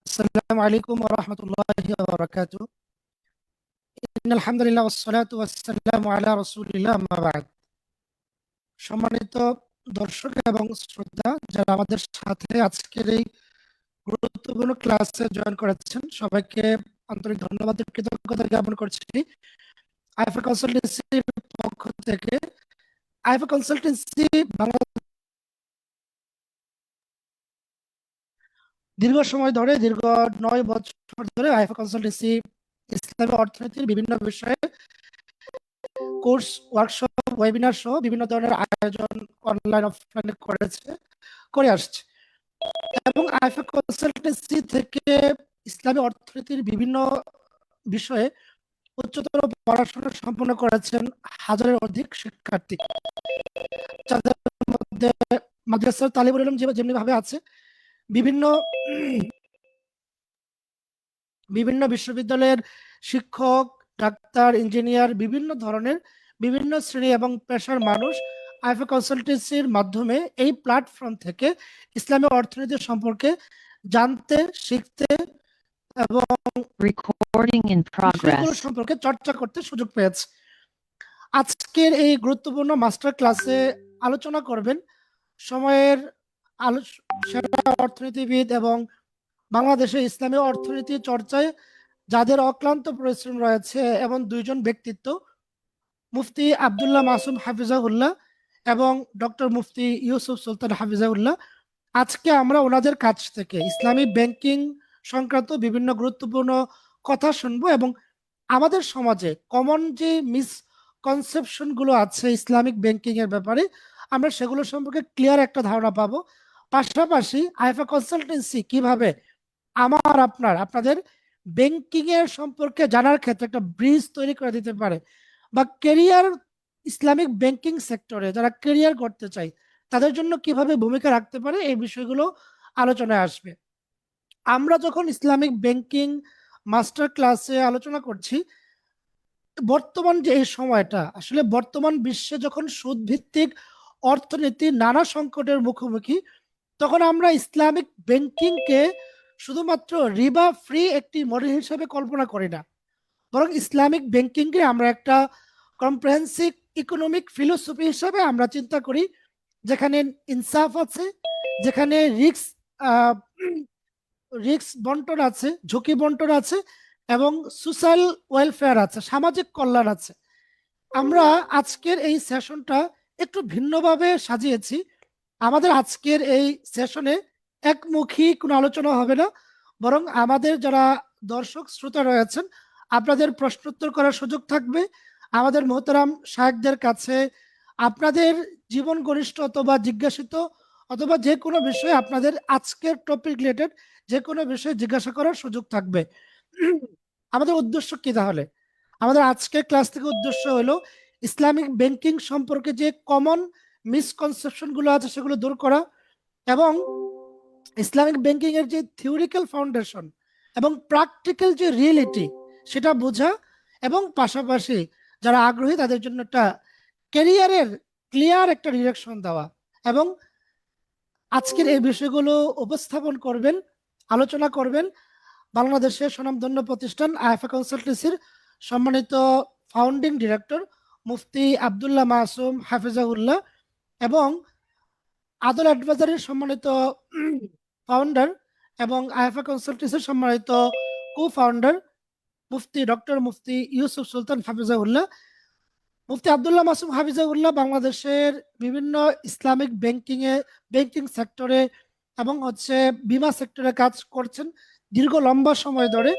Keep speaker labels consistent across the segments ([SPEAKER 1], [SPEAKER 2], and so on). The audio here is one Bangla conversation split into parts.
[SPEAKER 1] আসসালামু আলাইকুম ওয়া রাহমাতুল্লাহি ওয়া বারাকাতুহু। ইন্নাল হামদুলিল্লাহ ওয়াস সালাতু ওয়াস সালামু আলা রাসূলিল্লাহ আম্মা বা'দ। সম্মানিত দর্শক এবং শ্রোতা যারা আমাদের সাথে আজকের এই গুরুত্বপূর্ণ ক্লাসে জয়েন করেছেন, সবাইকে আন্তরিক ধন্যবাদ ও কৃতজ্ঞতা জ্ঞাপন করছি। আইফা কনসালটেন্সির পক্ষ থেকে। আইফা কনসালটেন্সি বাংলাদেশ দীর্ঘ 9 বছর ধরে আইফা কনসালটেন্সি ইসলামী অর্থনীতির বিভিন্ন বিষয়ে কোর্স, ওয়ার্কশপ, ওয়েবিনার সহ বিভিন্ন ধরনের আয়োজন অনলাইন অফলাইনে করে আসছে। এবং আইফা কনসালটেন্সি থেকে ইসলামী অর্থনীতির বিভিন্ন বিষয়ে উচ্চতর পড়াশোনা সম্পন্ন করেছেন হাজারের অধিক শিক্ষার্থী, যাদের মধ্যে মাদ্রাসার তালিবুল ইলম যেমনি ভাবে আছে, বিভিন্ন বিভিন্ন বিশ্ববিদ্যালয়ের শিক্ষক, ডাক্তার, ইঞ্জিনিয়ার, বিভিন্ন ধরনের বিভিন্ন শ্রেণী এবং পেশার মানুষ আইফা কনসালটেন্সির মাধ্যমে এই প্ল্যাটফর্ম থেকে ইসলামী অর্থনীতি সম্পর্কে জানতে, শিখতে এবং
[SPEAKER 2] Recording in
[SPEAKER 1] বিষয়গুলো
[SPEAKER 2] progress.
[SPEAKER 1] সম্পর্কে চর্চা করতে সুযোগ পেয়েছে। আজকের এই গুরুত্বপূর্ণ মাস্টার ক্লাসে আলোচনা করবেন সময়ের সেরা অর্থনীতিবিদ এবং বাংলাদেশে ইসলামী অর্থনীতি চর্চায় যাদের অক্লান্ত পরিশ্রম রয়েছে এমন দুইজন ব্যক্তিত্ব, মুফতি আব্দুল্লাহ মাসুম হাফিজাহুল্লাহ এবং ডক্টর মুফতি ইউসুফ সুলতান হাফিজাহুল্লাহ। আজকে আমরা ওনাদের কাছ থেকে ইসলামী ব্যাংকিং সংক্রান্ত বিভিন্ন গুরুত্বপূর্ণ কথা শুনবো এবং আমাদের সমাজে কমন যে মিসকনসেপশন গুলো আছে ইসলামিক ব্যাংকিং এর ব্যাপারে, আমরা সেগুলো সম্পর্কে ক্লিয়ার একটা ধারণা পাবো। পাশাপাশি আইফা কনসালটেন্সি কিভাবে আপনাদের ব্যাংকিং এর সম্পর্কে জানার ক্ষেত্রে একটা ব্রিজ তৈরি করে দিতে পারে, বা কেরিয়ার ইসলামিক ব্যাংকিং সেক্টরে যারা কেরিয়ার করতে চায় তাদের জন্য কিভাবে ভূমিকা রাখতে পারে, এই বিষয়গুলো আলোচনায় আসবে। আমরা যখন ইসলামিক ব্যাংকিং মাস্টার ক্লাসে আলোচনা করছি, বর্তমান যে এই সময়টা, আসলে বর্তমান বিশ্বে যখন সুদ ভিত্তিক অর্থনীতি নানা সংকটের মুখোমুখি, তখন আমরা ইসলামিক ব্যাংকিংকে শুধুমাত্র রিবা ফ্রি একটি মডেল হিসেবে কল্পনা করি না, বরং ইসলামিক ব্যাংকিংকে আমরা একটা কম্প্রিহেন্সিভ ইকোনমিক ফিলোসফি হিসাবে আমরা চিন্তা করি, যেখানে ইনসাফ আছে, যেখানে রিস্ক বন্টন আছে, ঝুঁকি বন্টন আছে এবং সোশ্যাল ওয়েলফেয়ার আছে, সামাজিক কল্যাণ আছে। আমরা আজকের এই সেশনটা একটু ভিন্নভাবে সাজিয়েছি। আমাদের আজকের এই সেশনে একমুখী কোনো আলোচনা হবে না, বরং আমাদের যারা দর্শক শ্রোতা রয়েছেন আপনাদের প্রশ্নোত্তর করার সুযোগ থাকবে। আমাদের মোহতারাম শায়েখদের কাছে আপনাদের জীবন ঘনিষ্ঠ অথবা জিজ্ঞাসিত অথবা যে কোনো বিষয়ে আপনাদের আজকের টপিক রিলেটেড যে কোনো বিষয়ে জিজ্ঞাসা করার সুযোগ থাকবে। আমাদের উদ্দেশ্য কি তাহলে? আমাদের আজকের ক্লাস থেকে উদ্দেশ্য হলো ইসলামিক ব্যাংকিং সম্পর্কে যে কমন মিসকনসেপশন গুলো আছে সেগুলো দূর করা, এবং ইসলামিক ব্যাংকিং এর যে থিওরিক্যাল ফাউন্ডেশন এবং প্র্যাকটিক্যাল যে রিয়েলিটি সেটা বোঝা, এবং পাশাপাশি যারা আগ্রহী তাদের জন্য একটা ক্যারিয়ারের ক্লিয়ার একটা ডিরেকশন দেওয়া। এবং আজকের এই বিষয়গুলো উপস্থাপন করবেন, আলোচনা করবেন বাংলাদেশের স্বনামধন্য প্রতিষ্ঠান আইফা কনসালটেন্সির সম্মানিত ফাউন্ডিং ডিরেক্টর মুফতি আব্দুল্লাহ মাসুম হাফিজাহুল্লাহ এবং আদল অ্যাডভাইজারের সম্মানিত ফাউন্ডার এবং আইফা কনসালটেন্সির সম্মানিত কো ফাউন্ডার ডক্টর মুফতি ইউসুফ সুলতান হাফিজাহুল্লাহ। মুফতি আব্দুল্লাহ মাসুম হাফিজাহুল্লাহ বাংলাদেশের বিভিন্ন ইসলামিক ব্যাংকিং সেক্টরে এবং বিমা সেক্টরে কাজ করছেন দীর্ঘ লম্বা সময় ধরে।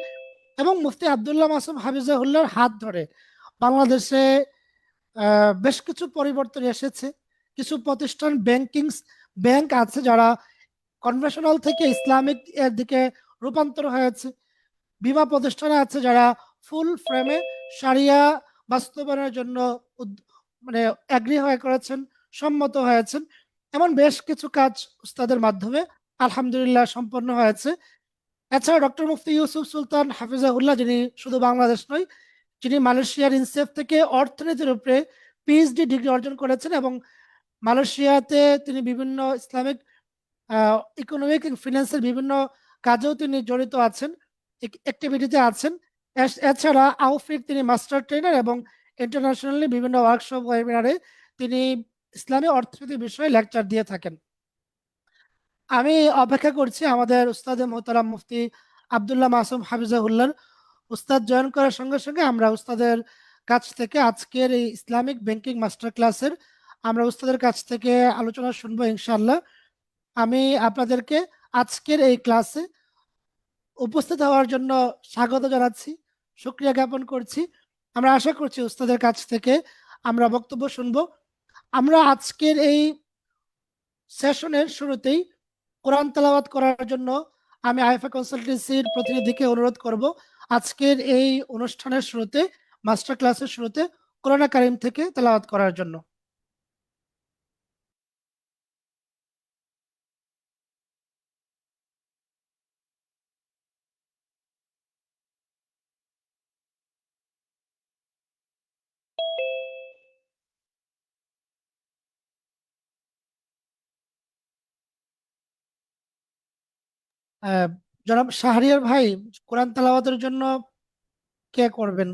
[SPEAKER 1] এবং মুফতি আব্দুল্লাহ মাসুম হাফিজাহুল্লাহর হাত ধরে বাংলাদেশে বেশ কিছু পরিবর্তন এসেছে। কিছু প্রতিষ্ঠান ব্যাংক আছে যারা কনভেনশনাল থেকে ইসলামিক এর দিকে রূপান্তর হয়েছে। বিমা প্রতিষ্ঠান আছে যারা ফুল ফ্রেমে শারিয়া বাস্তবায়নের জন্য মানে অ্যাগ্রি হয়ে করেছেন, সম্মত হয়েছেন। এমন বেশ কিছু কাজ উস্তাদের মাধ্যমে আলহামদুলিল্লাহ সম্পন্ন হয়েছে। এছাড়া ডক্টর মুফতি ইউসুফ সুলতান হাফিজাহুল্লাহ, যিনি শুধু বাংলাদেশ নয়, যিনি মালয়েশিয়ার ইনসেফ থেকে অর্থনীতির উপরে পিএইচডি ডিগ্রি অর্জন করেছেন এবং মালয়েশিয়াতে তিনি বিভিন্ন ইসলামিক ইকোনমিক এবং ফিনান্সের বিভিন্ন কাজেও তিনি জড়িত আছেন, অ্যাক্টিভিটিতে আছেন। এছাড়া আউফিক তিনি মাস্টার ট্রেনার এবং ইন্টারন্যাশনালি বিভিন্ন ওয়ার্কশপ ওয়েবিনারে তিনি ইসলামী অর্থনীতি বিষয়ে লেকচার দিয়ে থাকেন। আমি অপেক্ষা করছি আমাদের উস্তাদে মোহতারাম মুফতি আব্দুল্লাহ মাসুম হাফিজাহুল্লাহর উস্তাদ জয়েন করার সঙ্গে সঙ্গে আমরা উস্তাদের কাছ থেকে আজকের এই ইসলামিক ব্যাংকিং মাস্টার ক্লাসের আমরা উস্তাদের কাছ থেকে আলোচনা শুনবো ইনশাআল্লাহ। আমি আপনাদেরকে আজকের এই ক্লাসে উপস্থিত হওয়ার জন্য স্বাগত জানাচ্ছি, শুকরিয়া জ্ঞাপন করছি। আমরা আশা করছি উস্তাদের কাছ থেকে আমরা বক্তব্য শুনবো। আমরা আজকের এই সেশনের শুরুতেই কোরআন তেলাওয়াত করার জন্য আমি আইফা কনসালটেন্সির প্রতিনিধিকে অনুরোধ করব আজকের এই অনুষ্ঠানের শুরুতে, মাস্টার ক্লাসের শুরুতে কোরআন কারীম থেকে তেলাওয়াত করার জন্য। আহ, জনাব শাহরিয়ার ভাই, কোরআন তেলাওয়াতের জন্য কে করবেন?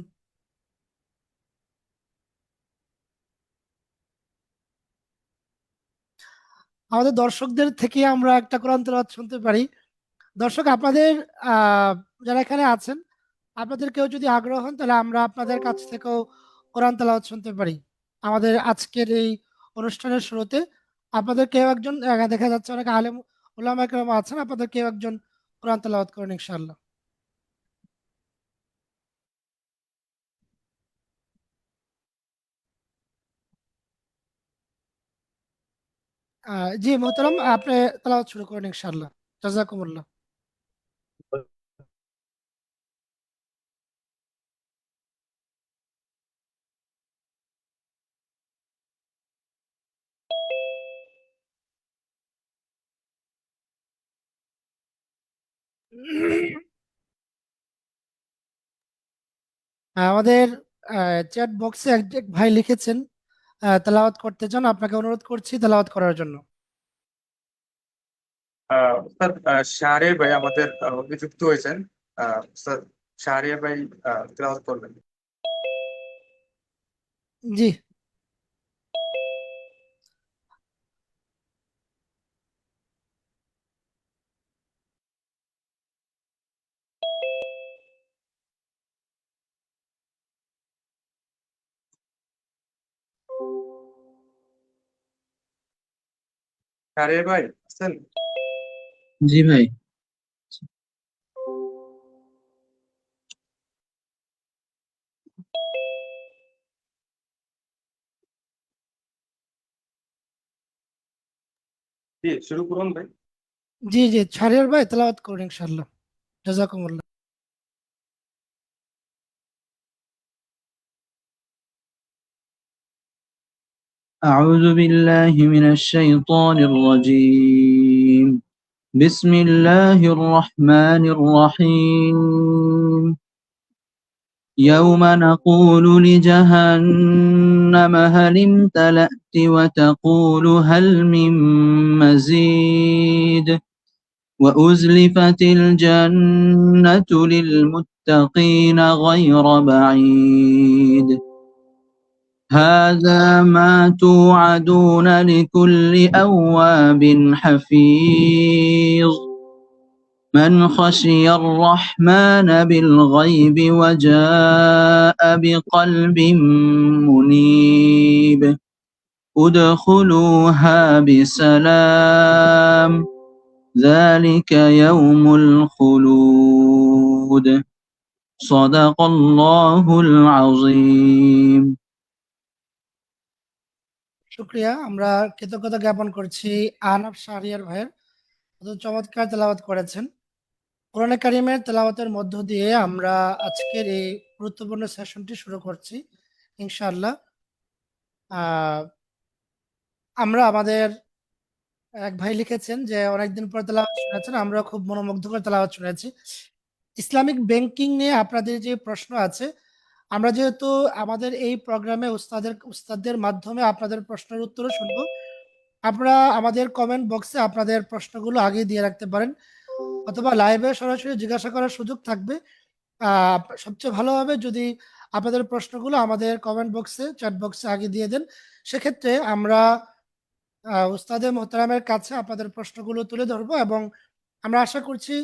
[SPEAKER 1] আমাদের দর্শকদের থেকে আমরা একটা কোরআন তেলাওয়াত শুনতে পারি। দর্শক আপনাদের যারা এখানে আছেন, আপনাদের কেউ যদি আগ্রহ হন তাহলে আমরা আপনাদের কাছ থেকেও কোরআন তেলাওয়াত শুনতে পারি আমাদের আজকের এই অনুষ্ঠানের শুরুতে। আপনাদের কেউ একজন দেখা যাচ্ছে অনেক আলেম উলামা কেরাম আছেন, আপনাদের কেউ একজন কোরআন তেলাওয়াত করেন ইনশাআল্লাহ। জি মোহতারাম, আপনি তেলাওয়াত শুরু করেন ইনশাআল্লাহ। জাযাকুমুল্লাহ। আমাদের চ্যাট বক্সে এক ভাই লিখেছেন তেলাওয়াত করতে চান, আপনাকে অনুরোধ করছি তেলাওয়াত করার জন্য।
[SPEAKER 3] স্যার শাহরিয়ার ভাই আমাদের অভিযুক্ত হয়েছেন। স্যার শাহরিয়ার ভাই তেলাওয়াত করবেন।
[SPEAKER 1] জি।
[SPEAKER 3] শাহরিয়ার ভাই আছেন?
[SPEAKER 4] জি ভাই।
[SPEAKER 3] জি, শুরু করুন ভাই।
[SPEAKER 1] জি জি, শাহরিয়ার ভাই তেলাওয়াত করুন ইনশাআল্লাহ। জাযাকুমুল্লাহ।
[SPEAKER 4] أعوذ بالله من الشيطان الرجيم. بسم الله الرحمن الرحيم. يوم نقول لجهنم هل امتلأت وتقول هل من مزيد وأزلفت الجنة للمتقين غير بعيد هذا ما توعدون لكل أواب حفيظ من خشي الرحمن بالغيب وجاء بقلب منيب ادخلوها بسلام ذلك يوم الخلود صدق الله العظيم
[SPEAKER 1] শুক্রিয়া। আমরা কৃতজ্ঞতা জ্ঞাপন করছি আহনাফ শাহরিয়ার ভাইয়ের, অত্যন্ত চমৎকার তেলাওয়াত করেছেন। কোরআনে কারিমের তেলাওয়াতের মধ্য দিয়ে আমরা আজকের এই গুরুত্বপূর্ণ সেশনটি শুরু করছি ইনশাআল্লাহ। আমরা আমাদের এক ভাই লিখেছেন যে অনেকদিন পর তেলাওয়াত শুনেছেন, আমরা খুব মনোমুগ্ধকর তেলাওয়াত শুনেছি। ইসলামিক ব্যাংকিং নিয়ে আপনাদের যে প্রশ্ন আছে, আমরা যেহেতু আমাদের এই প্রোগ্রামে উস্তাদদের মাধ্যমে আপনাদের প্রশ্নের উত্তরও শুনবো, আপনারা আমাদের কমেন্ট বক্সে আপনাদের প্রশ্নগুলো আগে দিয়ে রাখতে পারেন, অথবা লাইভে সরাসরি জিজ্ঞাসা করার সুযোগ থাকবে। সবচেয়ে ভালো হবে যদি আপনাদের প্রশ্নগুলো আমাদের কমেন্ট বক্সে, চ্যাট বক্সে আগে দিয়ে দেন। সেক্ষেত্রে আমরা উস্তাদে মোহতারামের কাছে আপনাদের প্রশ্নগুলো তুলে ধরবো এবং আমরা আশা করছি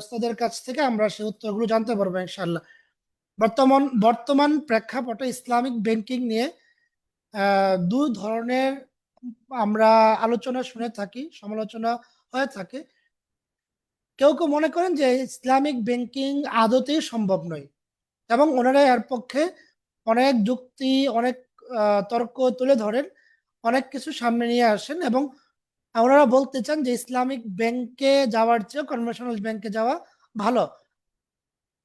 [SPEAKER 1] উস্তাদের কাছ থেকে আমরা সেই উত্তরগুলো জানতে পারবো ইনশাআল্লাহ। বর্তমান প্রেক্ষাপটে ইসলামিক ব্যাংকিং নিয়ে দুই ধরনের আমরা আলোচনা শুনে থাকি, সমালোচনা হয়ে থাকে। কেউ কেউ মনে করেন যে ইসলামিক ব্যাংকিং আদতেই সম্ভব নয় এবং ওনারা এর পক্ষে অনেক যুক্তি, অনেক তর্ক তুলে ধরেন, অনেক কিছু সামনে নিয়ে আসেন এবং ওনারা বলতে চান যে ইসলামিক ব্যাংকে যাওয়ার চেয়ে কনভেনশনাল ব্যাংকে যাওয়া ভালো।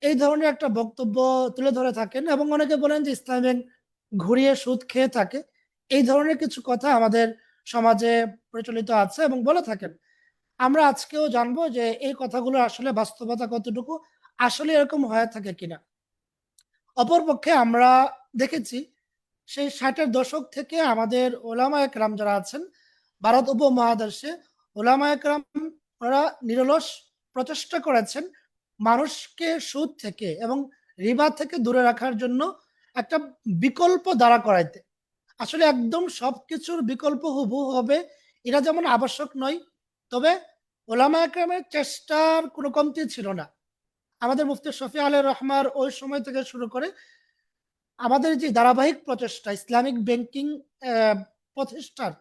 [SPEAKER 1] এই ধরনের একটা বক্তব্য তুলে ধরে থাকেন এবং অনেকে বলেন যে ইসলামী ব্যাংক ঘুরিয়ে সুদ খেয়ে থাকে। এই ধরনের কিছু কথা আমাদের সমাজে প্রচলিত আছে এবং বলে থাকেন। আমরা আজকেও জানবো যে এই কথাগুলো আসলে বাস্তবতা কতটুকু, আসলে এরকম হয়ে থাকে কিনা। অপরপক্ষে আমরা দেখেছি সেই 60-এর দশক থেকে আমাদের ওলামা একরাম যারা আছেন ভারত উপমহাদেশে, ওলামা একরাম ওরা নিরলস প্রচেষ্টা করেছেন মানুষকে সুদ থেকে এবং রিবা থেকে দূরে রাখার জন্য একটা বিকল্প দাঁড়া করাইতে। আসলে একদম সবকিছুর বিকল্প হুবহু হবে এটা যেমন আবশ্যক নয়, তবে ওলামা একরামের চেষ্টার কোনো কমতি ছিল না। আমাদের মুফতি শফি আলী রহমার ওই সময় থেকে শুরু করে আমাদের যে ধারাবাহিক প্রচেষ্টা ইসলামিক ব্যাংকিং প্রতিষ্ঠার,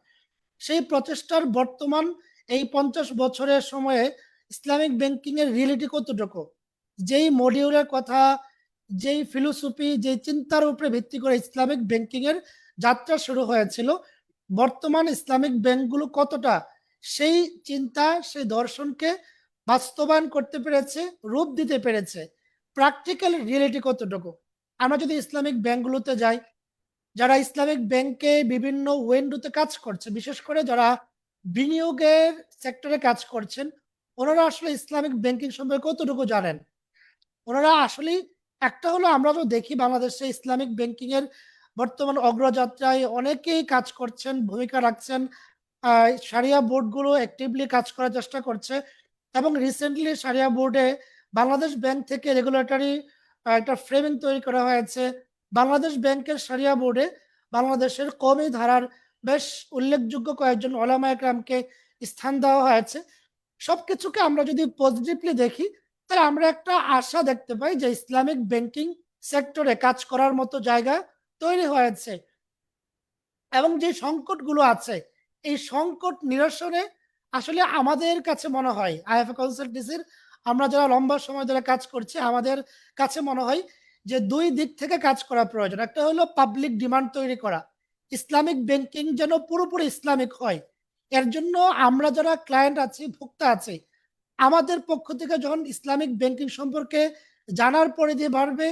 [SPEAKER 1] সেই প্রচেষ্টার বর্তমান এই 50 বছরের সময়ে ইসলামিক ব্যাংকিং এর রিয়েলিটি কতটুকু, যেই মডিউলের কথা, যেই ফিলোসফি, যেই চিন্তার উপরে ভিত্তি করে ইসলামিক ব্যাংকিং এর যাত্রা শুরু হয়েছিল, বর্তমান ইসলামিক ব্যাংকগুলো কতটা সেই চিন্তা, সেই দর্শনকে বাস্তবায়ন করতে পেরেছে, রূপ দিতে পেরেছে, প্র্যাকটিক্যাল রিয়েলিটি কতটুকু। আমরা যদি ইসলামিক ব্যাংকগুলোতে যাই, যারা ইসলামিক ব্যাংকে বিভিন্ন উইন্ডোতে কাজ করছে, বিশেষ করে যারা বিনিয়োগের সেক্টরে কাজ করছেন, ওনারা আসলে ইসলামিক ব্যাংকিং সম্পর্কে কতটুকু জানেন। ওনারা আসলে একটা হলো, আমরা তো দেখি বাংলাদেশে ইসলামিক ব্যাংকিং এর বর্তমান অগ্রযাত্রায় অনেকেই কাজ করছেন, ভূমিকা রাখছেন, সারিয়া বোর্ডগুলো অ্যাক্টিভলি কাজ করার চেষ্টা করছে এবং রিসেন্টলি সারিয়া বোর্ডে বাংলাদেশ ব্যাংক থেকে রেগুলেটরি একটা ফ্রেমিং তৈরি করা হয়েছে। বাংলাদেশ ব্যাংকের সারিয়া বোর্ডে বাংলাদেশের কওমি ধারার বেশ উল্লেখযোগ্য কয়েকজন ওলামা একরামকে স্থান দেওয়া হয়েছে। সবকিছুকে আমরা যদি পজিটিভলি দেখি, তাহলে আমরা একটা আশা দেখতে পাই যে ইসলামিক ব্যাংকিং সেক্টরে কাজ করার মতো জায়গা তৈরি হয়েছে এবং যে সংকটগুলো আছে, এই সংকট নিরসনে আসলে আমাদের কাছে মনে হয় আইএফএ কনসালটেন্সির আমরা যারা লম্বা সময় ধরে কাজ করছি, আমাদের কাছে মনে হয় যে দুই দিক থেকে কাজ করা প্রয়োজন। একটা হলো পাবলিক ডিমান্ড তৈরি করা, ইসলামিক ব্যাংকিং যেন পুরোপুরি ইসলামিক হয়। এর জন্য আমরা যারা ক্লায়েন্ট আছি, ভোক্তা আছি, আমাদের পক্ষ থেকে যখন ইসলামিক ব্যাংকিং সম্পর্কে জানার পরিধি বাড়বে,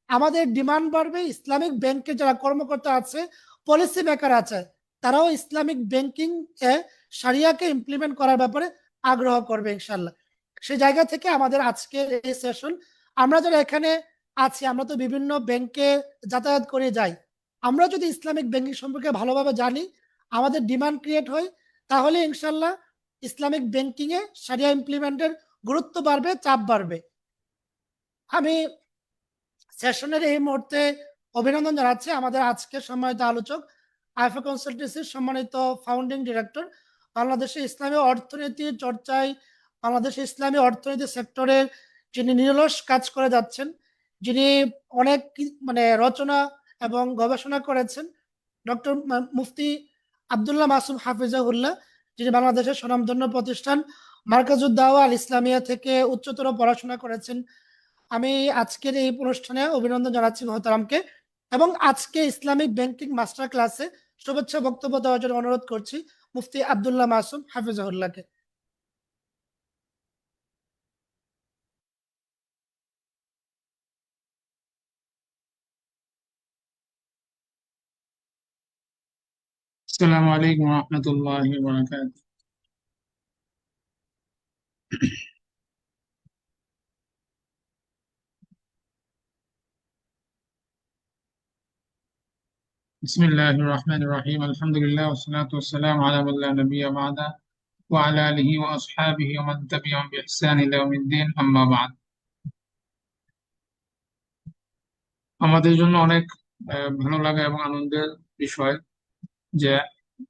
[SPEAKER 1] আমাদের ডিমান্ড বাড়বে, ইসলামিক ব্যাংকের যারা কর্মকর্তা আছে, পলিসি মেকার আছে, তারাও ইসলামিক ব্যাংকিং এ শারিয়াকে ইমপ্লিমেন্ট করার ব্যাপারে আগ্রহ করবে ইনশাল্লাহ। সেই জায়গা থেকে আমাদের আজকের এই সেশন, আমরা যারা এখানে আছি, আমরা তো বিভিন্ন ব্যাংকে যাতায়াত করে যাই, আমরা যদি ইসলামিক ব্যাংকিং সম্পর্কে ভালোভাবে জানি, আমাদের ডিমান্ড ক্রিয়েট হয়, তাহলে ইনশাল্লাহ ইসলামিক ব্যাংকিং এ শারিয়া ইমপ্লিমেন্টের গুরুত্ব বাড়বে, চাপ বাড়বে। আমি সেশনের এই মুহূর্তে অভিনন্দন জানাচ্ছি আমাদের আজকের সম্মানিত আলোচক, আইএফএ কনসালটেন্সির সম্মানিত ফাউন্ডিং ডিরেক্টর, বাংলাদেশে ইসলামী অর্থনীতি চর্চায় বাংলাদেশের ইসলামী অর্থনীতি সেক্টরের যিনি নিরলস কাজ করে যাচ্ছেন, যিনি অনেক মানে রচনা এবং গবেষণা করেছেন, ডক্টর মুফতি আব্দুল্লাহ মাসুম হাফিজাহুল্লাহ, যিনি বাংলাদেশের স্বনামধন্য প্রতিষ্ঠান মার্কাজুদ দাওয়া আল ইসলামিয়া থেকে উচ্চতর পড়াশোনা করেছেন। আমি আজকের এই অনুষ্ঠানে অভিনন্দন জানাচ্ছি মহতারামকে, এবং আজকে ইসলামিক ব্যাংকিং মাস্টার ক্লাসে শুভেচ্ছা বক্তব্য দেওয়ার জন্য অনুরোধ করছি মুফতি আব্দুল্লাহ মাসুম হাফিজাহুল্লাহকে।
[SPEAKER 5] السلام عليكم ورحمة الله وبركاته. بسم الله الرحمن الرحيم. الحمد لله والصلاة والسلام على من لا نبي بعده وعلى آله وأصحابه ومن تبعهم بإحسان إلى يوم الدين. أما بعد. আমাদের জন্য অনেক ভালো লাগা এবং আনন্দের বিষয় যে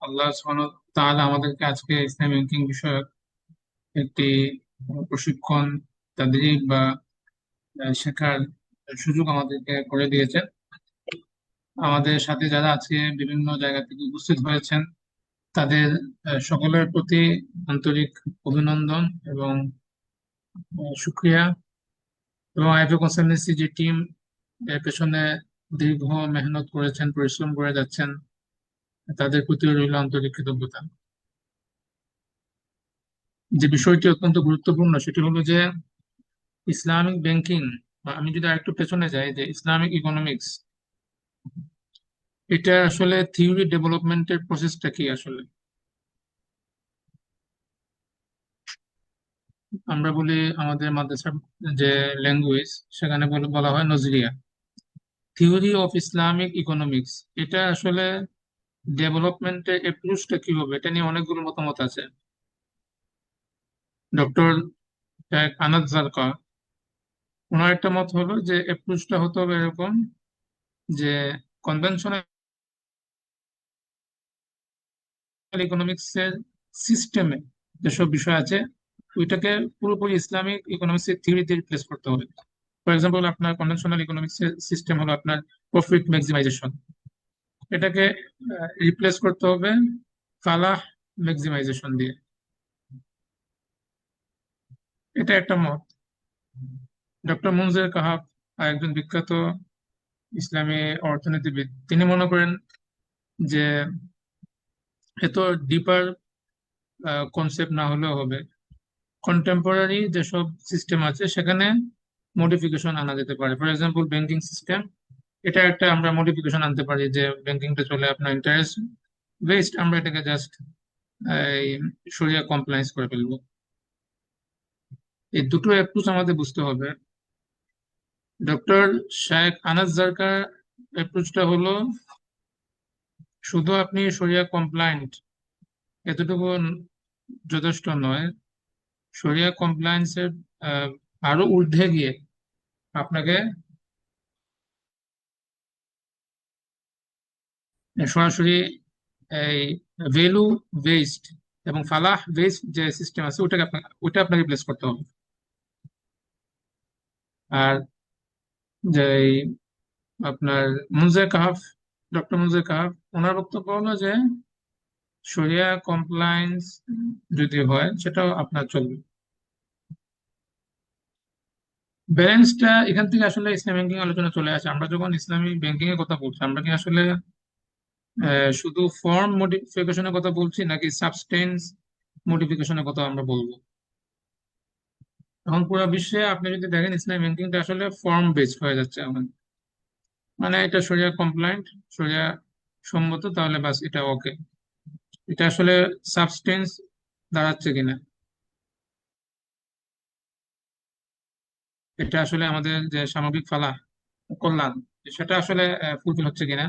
[SPEAKER 5] আল্লাহ সুবহানাহু ওয়া তাআলা আমাদেরকে আজকে ইসলাম ব্যাংকিং বিষয়ক একটি প্রশিক্ষণ তাদরিব বা শেখার সুযোগ আমাদেরকে করে দিয়েছেন। আমাদের সাথে যারা আজকে বিভিন্ন জায়গা থেকে উপস্থিত হয়েছেন তাদের সকলের প্রতি আন্তরিক অভিনন্দন এবং শুকরিয়া, এবং আইএফএ কনসালটেন্সি যে টিম এর পেছনে দীর্ঘ মেহনত করেছেন, পরিশ্রম করে যাচ্ছেন, তাদের প্রতি রইল আন্তরিক কৃতজ্ঞতা। যে বিষয়টি অত্যন্ত গুরুত্বপূর্ণ সেটি হলো যে ইসলামিক ব্যাংকিং, আমি যদি আরেকটু পেছনে যাই, যে ইসলামিক ইকোনমিক্স, এটা আসলে থিওরি ডেভেলপমেন্টের প্রসেসটা কি আসলে? আমরা বলি আমাদের মাদ্রাসার যে ল্যাঙ্গুয়েজ, সেখানে বলা হয় নজরিয়া, থিওরি অফ ইসলামিক ইকোনমিক্স। এটা আসলে ডেভেলপমেন্টের অ্যাপ্রোচটা কি হবে, এটা নিয়ে অনেকগুলো মতামত আছে। ডক্টর আনাদ জারকার, ওনার একটা মত হলো যে অ্যাপ্রোচটা হতে হবে এরকম যে কনভেনশনাল ইকোনমিক্স এর সিস্টেমে যেসব বিষয় আছে ওইটাকে পুরোপুরি ইসলামিক ইকোনমিক্স এর থিওরিতে রিপ্লেস করতে হবে। ফর এক্সাম্পল, আপনার কনভেনশনাল ইকোনমিক্স এর সিস্টেম হলো আপনার প্রফিট ম্যাক্সিমাইজেশন, এটাকে রিপ্লেস করতে হবে ফালাহ ম্যাক্সিমাইজেশন দিয়ে। এটা একটা মত। ডক্টর মুনজের কাহাব একজন বিখ্যাত ইসলামী অর্থনীতিবিদ, তিনি মনে করেন যে এত ডিপার কনসেপ্ট না হলেও হবে, কন্টেম্পোরারি যেসব সিস্টেম আছে সেখানে মডিফিকেশন আনা যেতে পারে। ফর এক্সাম্পল, ব্যাংকিং সিস্টেম, এটা একটা আমরা মডিফিকেশন আনতে পারি যে ব্যাংকিংটা চলে আপনার ইন্টারেস্ট বেসড, আমরা এটাকে জাস্ট শরিয়া কমপ্লায়েন্স করে ফেলবো। এই দুটো অ্যাপ্রোচ আমাদের বুঝতে হবে। ডক্টর শায়েখ আনাস জারকার অ্যাপ্রোচটা হলো শুধু আপনি শরিয়া কমপ্লায়েন্ট এতটুকু যথেষ্ট নয়, শরিয়া কমপ্লায়েন্সের আরো ঊর্ধ্বে গিয়ে আপনাকে সরাসরি এই ভ্যালু বেসড এবং ফালাহ বেসড যে সিস্টেম আছে ওটা আপনাকে রিপ্লেস করতে হবে। আর যে আপনার মুনজের কাহাফ, ডক্টর মুনজের কাহাফ, ওনার বক্তব্য হলো যে শরিয়া কমপ্লায়েন্স যদি হয় সেটাও আপনার চলবে। ব্যালেন্সটা এখান থেকে আসলে ইসলামিক ব্যাংকিং আলোচনা চলে আসে। আমরা যখন ইসলামিক ব্যাংকিং এর কথা বলছি, আমরা কি আসলে শুধু ফর্ম মডিফিকেশনের কথা বলছি নাকি সাবস্টেন্স মডিফিকেশনের কথা আমরা বলবো? এখন পুরো বিশ্বে আপনি যদি দেখেন ইসলামিক ব্যাংকিংটা আসলে ফর্ম বেসড হয়ে যাচ্ছে এখন, মানে এটা শরিয়া কমপ্লায়েন্ট, শরিয়া সম্মত, তাহলে বাস এটা ওকে। এটা আসলে সাবস্টেন্স দাঁড়াচ্ছে কিনা, এটা আসলে আমাদের যে সামগ্রিক ফালাহ কল্যাণ সেটা আসলে ফুলফিল হচ্ছে কিনা,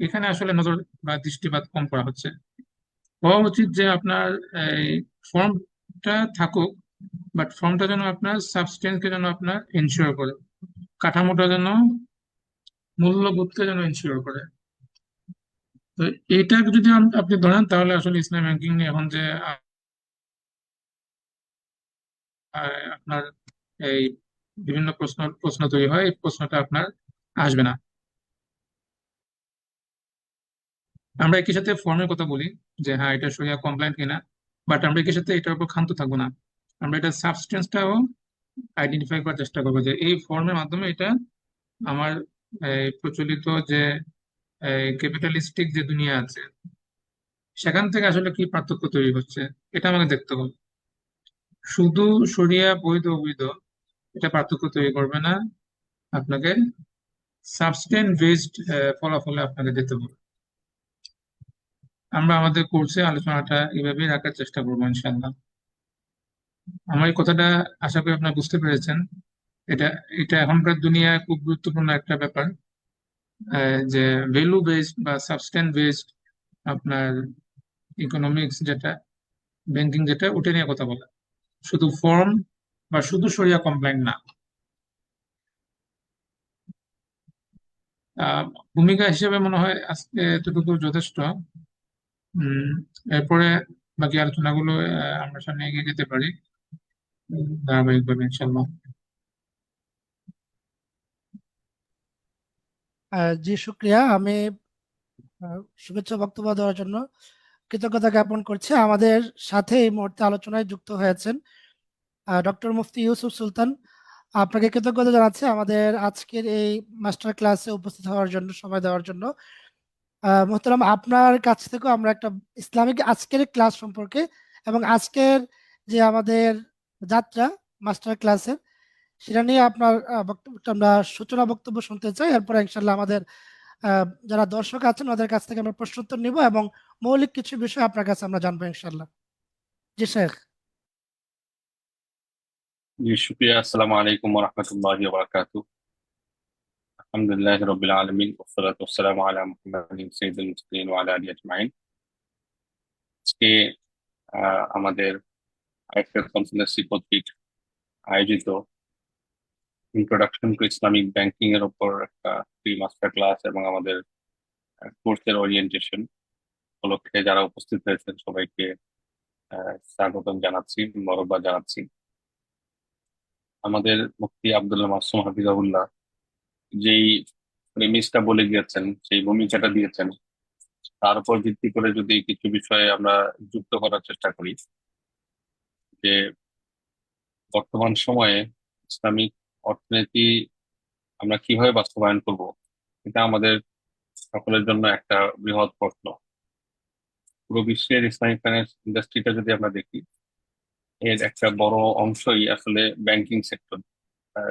[SPEAKER 5] এখানে আসলে নজর বা দৃষ্টিপাত কম করা হচ্ছে। হওয়া উচিত যে আপনার এই ফর্মটা থাকুক, বাট ফর্মটা যেন আপনার সাবস্টেন্সকে যেন আপনার এনশিওর করে, কাঠামোটা যেন মূল্যবোধকে যেন এনশিওর করে। তো এইটা যদি আপনি ধরেন তাহলে আসলে ইসলাম ব্যাংকিং নিয়ে এখন যে আপনার এই বিভিন্ন প্রশ্ন তৈরি হয়, এই প্রশ্নটা আপনার আসবে না। আমরা একই সাথে ফর্মের কথা বলি যে হ্যাঁ এটা শরিয়া কমপ্লায়েন্ট কিনা, বাট আমরা একই সাথে এটার উপর ক্ষান্ত থাকবো না, আমরা এটা সাবস্টেন্সটাও আইডেন্টিফাই করার চেষ্টা করবো যে এই ফর্মের মাধ্যমে এটা আমার প্রচলিত যে ক্যাপিটালিস্টিক যে দুনিয়া আছে সেখান থেকে আসলে কি পার্থক্য তৈরি হচ্ছে, এটা আমাকে দেখতে হবে। শুধু শরিয়া বৈধ অবৈধ এটা পার্থক্য তৈরি করবে না, আপনাকে সাবস্টেন্স বেসড ফলাফলে আপনাকে দিতে হবে। আমরা আমাদের কোর্সে আলোচনাটা এইভাবেই রাখার চেষ্টা করবো ইনশাল্লাহ। আমার এই কথাটা আশা করি আপনারা বুঝতে পেরেছেন। এটা এটা এখনকার দুনিয়ায় খুব গুরুত্বপূর্ণ একটা ব্যাপার, যে ভ্যালু বেসড বা সাবস্টেন্স বেসড আপনার ইকোনমিক্স যেটা, ব্যাংকিং যেটা, ওটা নিয়ে কথা বলা, শুধু ফর্ম বা শুধু শরিয়া কমপ্লায়েন্ট না। আহ, ভূমিকা হিসেবে মনে হয় আজকে এতটুকু যথেষ্ট। এরপরে বাকি আলোচনাগুলো আমরা সামনে এগিয়ে যেতে পারি ধারাবাহিকভাবে ইনশাল্লাহ।
[SPEAKER 1] জি, শুক্রিয়া। আমি শুভেচ্ছা বক্তব্য দেওয়ার জন্য কৃতজ্ঞতা জ্ঞাপন করছি। আমাদের সাথে এই মুহূর্তে আলোচনায় যুক্ত হয়েছেন ডক্টর মুফতি ইউসুফ সুলতান। আপনাকে কৃতজ্ঞতা জানাচ্ছি আমাদের আজকের এই মাস্টার ক্লাসে উপস্থিত হওয়ার জন্য, সময় দেওয়ার জন্য। মোহতারাম, আপনার কাছ থেকেও আমরা একটা ইসলামিক আজকের ক্লাস সম্পর্কে এবং আজকের যে আমাদের যাত্রা মাস্টার ক্লাসের, সেটা নিয়ে আপনার বক্তব্যটা আমরা সূচনা বক্তব্য শুনতে চাই। এরপরে ইনশাল্লাহ আমাদের যারা দর্শক আছেন ওদের কাছ থেকে আমরা প্রশ্নোত্তর নিব এবং মৌলিক কিছু বিষয় আপনার কাছে আমরা জানবো ইনশাল্লাহ। জি শেখ।
[SPEAKER 6] जी शुक्रिया। अस्सलाम वालेकुम वरहमतुल्लाहि वबरकातुहू। अल्हम्दुलिल्लाहि रब्बिल आलमीन वस्सलातु वस्सलामु अला मुहम्मदिन सय्यिदिल मुरसालिन ওয়া আলা আলিহি আজমাইন। আজকে আমাদের আইএফএ কনসালটেন্সি কর্তৃক আয়োজিত ইন্ট্রোডাকশন টু ইসলামিক ব্যাংকিং এর উপর একটা ফ্রি মাস্টার ক্লাস এবং আমাদের কোর্সের ওরিয়েন্টেশন উপলক্ষে যারা উপস্থিত হয়েছেন সবাইকে স্বাগতম জানাচ্ছি, মোবারকবাদ জানাচ্ছি। আমাদের মুফতি আব্দুল্লাহ মাসুম হাফিজাহুল্লাহ যেই প্রেমিসটা বলে গিয়েছেন, সেই ভূমিকাটা দিয়েছেন, তার উপর ভিত্তি করে যদি কিছু বিষয়ে আমরা যুক্ত করার চেষ্টা করি, যে বর্তমান সময়ে ইসলামিক অর্থনীতি আমরা কিভাবে বাস্তবায়ন করব, এটা আমাদের সকলের জন্য একটা বৃহৎ প্রশ্ন। পুরো বিশ্বের ইসলামিক ফাইন্যান্স ইন্ডাস্ট্রিটা যদি আমরা দেখি, এর একটা বড় অংশই আসলে ব্যাংকিং সেক্টর।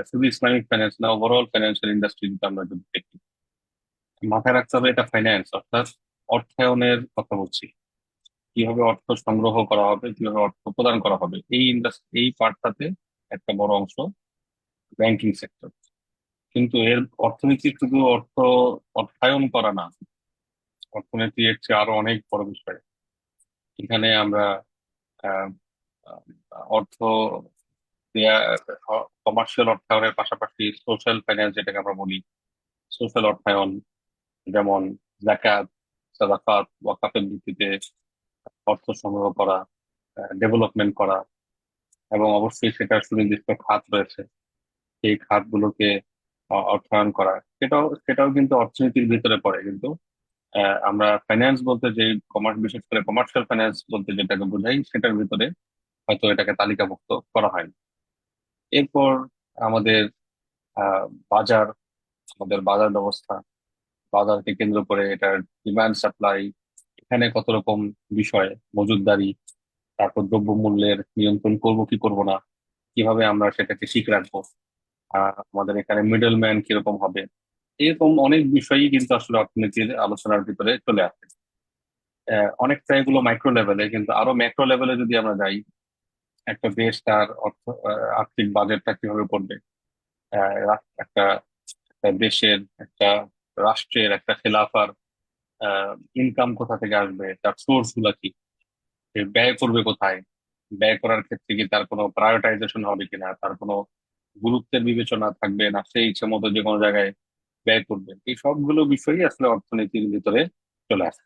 [SPEAKER 6] শুধু ইসলামিক ফাইন্যান্স না, ওভারঅল ফাইন্যান্সিয়াল ইন্ডাস্ট্রি যদি আমরা যদি দেখি, মাথায় রাখতে হবে এটা ফাইন্যান্স অর্থাৎ অর্থায়নের কথা বলছি। কিভাবে অর্থ সংগ্রহ করা হবে, কিভাবে অর্থ প্রদান করা হবে, এই ইন্ডাস্ট্রি, এই পার্টটাতে একটা বড় অংশ ব্যাংকিং সেক্টর। কিন্তু এর অর্থনীতি শুধু অর্থায়ন করা না, অর্থনীতি এর চেয়ে আরো অনেক বড় বিষয়। এখানে আমরা আহ, আহ, অর্থ কমার্শিয়াল অর্থায়নের পাশাপাশি সোশ্যাল ফাইন্যান্স যেটাকে আমরা বলি, সোশ্যাল অর্থায়ন, যেমন যাকাত, সাদাকাত, ওয়াকাফের ভিত্তিতে অর্থ সংগ্রহ করা, ডেভেলপমেন্ট করা, এবং অবশ্যই সেটার সুনির্দিষ্ট খাত রয়েছে, সেই খাতগুলোকে অর্থায়ন করা, সেটাও কিন্তু অর্থনীতির ভিতরে পড়ে। কিন্তু আমরা ফাইন্যান্স বলতে যে বিশেষ করে কমার্শিয়াল ফাইন্যান্স বলতে যেটাকে বোঝাই, সেটার ভিতরে হয়তো এটাকে তালিকাভুক্ত করা হয়নি। এরপর আমাদের আহ বাজার আমাদের বাজার ব্যবস্থা, বাজারকে কেন্দ্র করে এটার ডিমান্ড সাপ্লাই, এখানে কত রকম বিষয়, মজুতদারি, তারপর দ্রব্যমূল্যের নিয়ন্ত্রণ করব কি করব না, কিভাবে আমরা সেটাকে ঠিক রাখবো, আমাদের এখানে মিডল ম্যান কিরকম হবে, এরকম অনেক বিষয়ই কিন্তু আসলে অর্থনীতির আলোচনার ভিতরে চলে আসে। অনেকটা এগুলো মাইক্রো লেভেলে, কিন্তু আরো ম্যাক্রো লেভেলে যদি আমরা যাই, একটা দেশ তার আর্থিক বাজেটটা কিভাবে করবে, একটা একটা দেশের, একটা রাষ্ট্রের, একটা খেলাফার ইনকাম কোথা থেকে আসবে, তার সোর্স গুলা কি, সে ব্যয় করবে কোথায়, ব্যয় করার ক্ষেত্রে কি তার কোনো প্রায়োরিটাইজেশন হবে কিনা, তার কোনো গুরুত্বের বিবেচনা থাকবে না, সেই ইচ্ছে মতো যে কোনো জায়গায় ব্যয় করবে, এই সবগুলো বিষয়ই আসলে অর্থনীতির ভিতরে চলে আসে।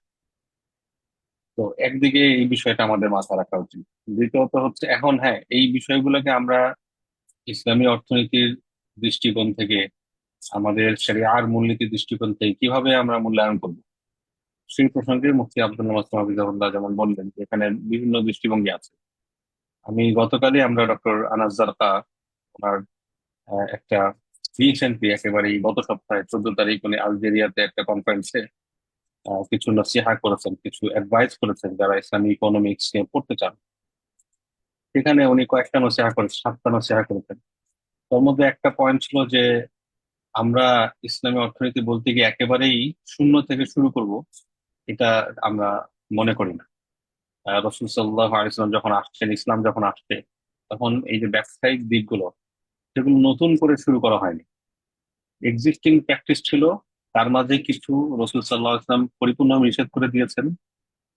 [SPEAKER 6] তো একদিকে এই বিষয়টা আমাদের মাথায় রাখা উচিত। দ্বিতীয়ত হচ্ছে এখন হ্যাঁ এই বিষয়গুলোকে আমরা ইসলামী অর্থনীতির দৃষ্টিকোণ থেকে, আমাদের শরিয়ার মূলনীতির দৃষ্টিকোণ থেকে কিভাবে আমরা মূল্যায়ন করব, সেই প্রসঙ্গে মুফতি আব্দুল নাসির হাফিজাহুল্লাহ যেমন বললেন যে এখানে বিভিন্ন দৃষ্টিভঙ্গি আছে। আমি গতকালই আমরা ডক্টর আনাস জারকা ওনার একটা রিসেন্টলি একেবারেই গত সপ্তাহে 14 তারিখ উনি আলজেরিয়াতে একটা কনফারেন্সে কিছু নসিহা করেছেন, কিছু অ্যাডভাইস করেছেন যারা ইসলামী ইকোনমিক্স নিয়ে পড়তে চান। সেখানে উনি কয়েকটা নসিহা করেছেন, 7টা নসিহা করেছেন। তার মধ্যে একটা পয়েন্ট ছিল যে আমরা ইসলামী অর্থনীতি বলতে গিয়ে একেবারেই শূন্য থেকে শুরু করব, এটা আমরা মনে করি না। রাসূল সাল্লাল্লাহু আলাইহি ওয়াসাল্লাম যখন আসছেন, ইসলাম যখন আসছে, তখন এই যে ব্যবসায়িক দিকগুলো সেগুলো নতুন করে শুরু করা হয়নি। এক্সিস্টিং প্র্যাকটিস ছিল, তার মাঝে কিছু রাসূল সাল্লাল্লাহু আলাইহি ওয়াসাল্লাম পরিপূর্ণ নিষেধ করে দিয়েছেন।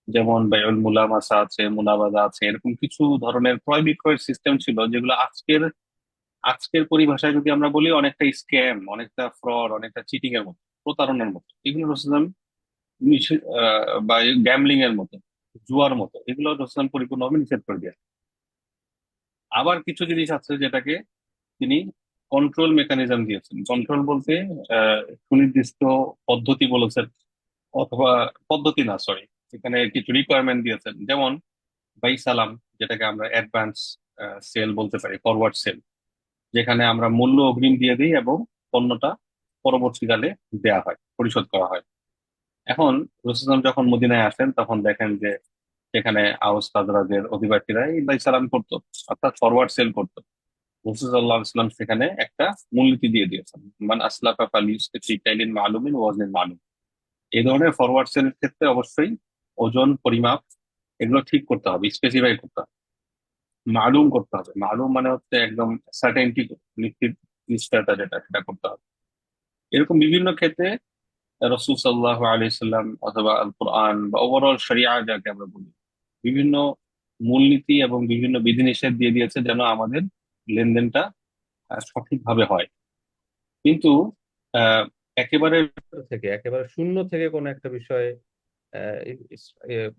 [SPEAKER 6] যেমন বায়উল মুলামাসা আছে, মুনাবাজা আছে, এরকম কিছু ধরনের ক্রয় বিক্রয়ের সিস্টেম ছিল যেগুলো আজকের আজকের পরিভাষায় যদি আমরা বলি অনেকটা স্ক্যাম, অনেকটা ফ্রড, অনেকটা চিটিং এর মতো, প্রতারণার মতো। এগুলো রাসূল বা গ্যামলিং এর মতো, জুয়ার মতো, এগুলো রাসূল পরিপূর্ণভাবে নিষেধ করে দিয়েছেন। আবার কিছু জিনিস আছে যেটাকে তিনি কন্ট্রোল মেকানিজম দিয়েছেন। কন্ট্রোল বলতে সুনির্দিষ্ট পদ্ধতি বলেছেন, অথবা পদ্ধতি না, সরি, এখানে কিছু রিকোয়ারমেন্ট দিয়েছেন। যেমন বাই সালাম, যেটাকে আমরা অ্যাডভান্স সেল বলতে পারি, ফরওয়ার্ড সেল, যেখানে আমরা মূল্য অগ্রিম দিয়ে দিই এবং পণ্যটা পরবর্তীকালে দেয়া হয়, পরিশোধ করা হয়। এখন রসুলাম যখন মদিনায় আসেন তখন দেখেন যে সেখানে আওস খাজরাজের অধিবাসীরা এই বাই সালাম করতো, অর্থাৎ ফরওয়ার্ড সেল করতো। রসুল সাল্লাল্লাহু আলাইহি ওয়াসাল্লাম সেখানে একটা মূলনীতি দিয়ে দিয়েছেন, মান আসলাফা ফালিউসলিফ ফি কাইলিন মালুমিন ওয়া ওয়াজনিন মালুম। এই ধরনের ফরওয়ার্ড সেলের ক্ষেত্রে অবশ্যই ওজন, পরিমাপ, এগুলো ঠিক করতে হবে, স্পেসিফাই করতে হবে, মালুম করতে হবে। মালুম মানে হচ্ছে একদম সার্টেনটি, নিশ্চিত, নিশ্চয়তা যেটা, সেটা করতে হবে। এরকম বিভিন্ন ক্ষেত্রে রাসূল সাল্লাল্লাহু আলাইহি সাল্লাম অথবা আল কোরআন বা ওভারঅল শরিয়া যাকে আমরা বলি, বিভিন্ন মূলনীতি এবং বিভিন্ন বিধিনিষেধ দিয়ে দিয়েছে যেন আমাদের লেনদেনটা সঠিকভাবে হয়। কিন্তু আহ একেবারে একেবারে শূন্য থেকে কোনো একটা বিষয়ে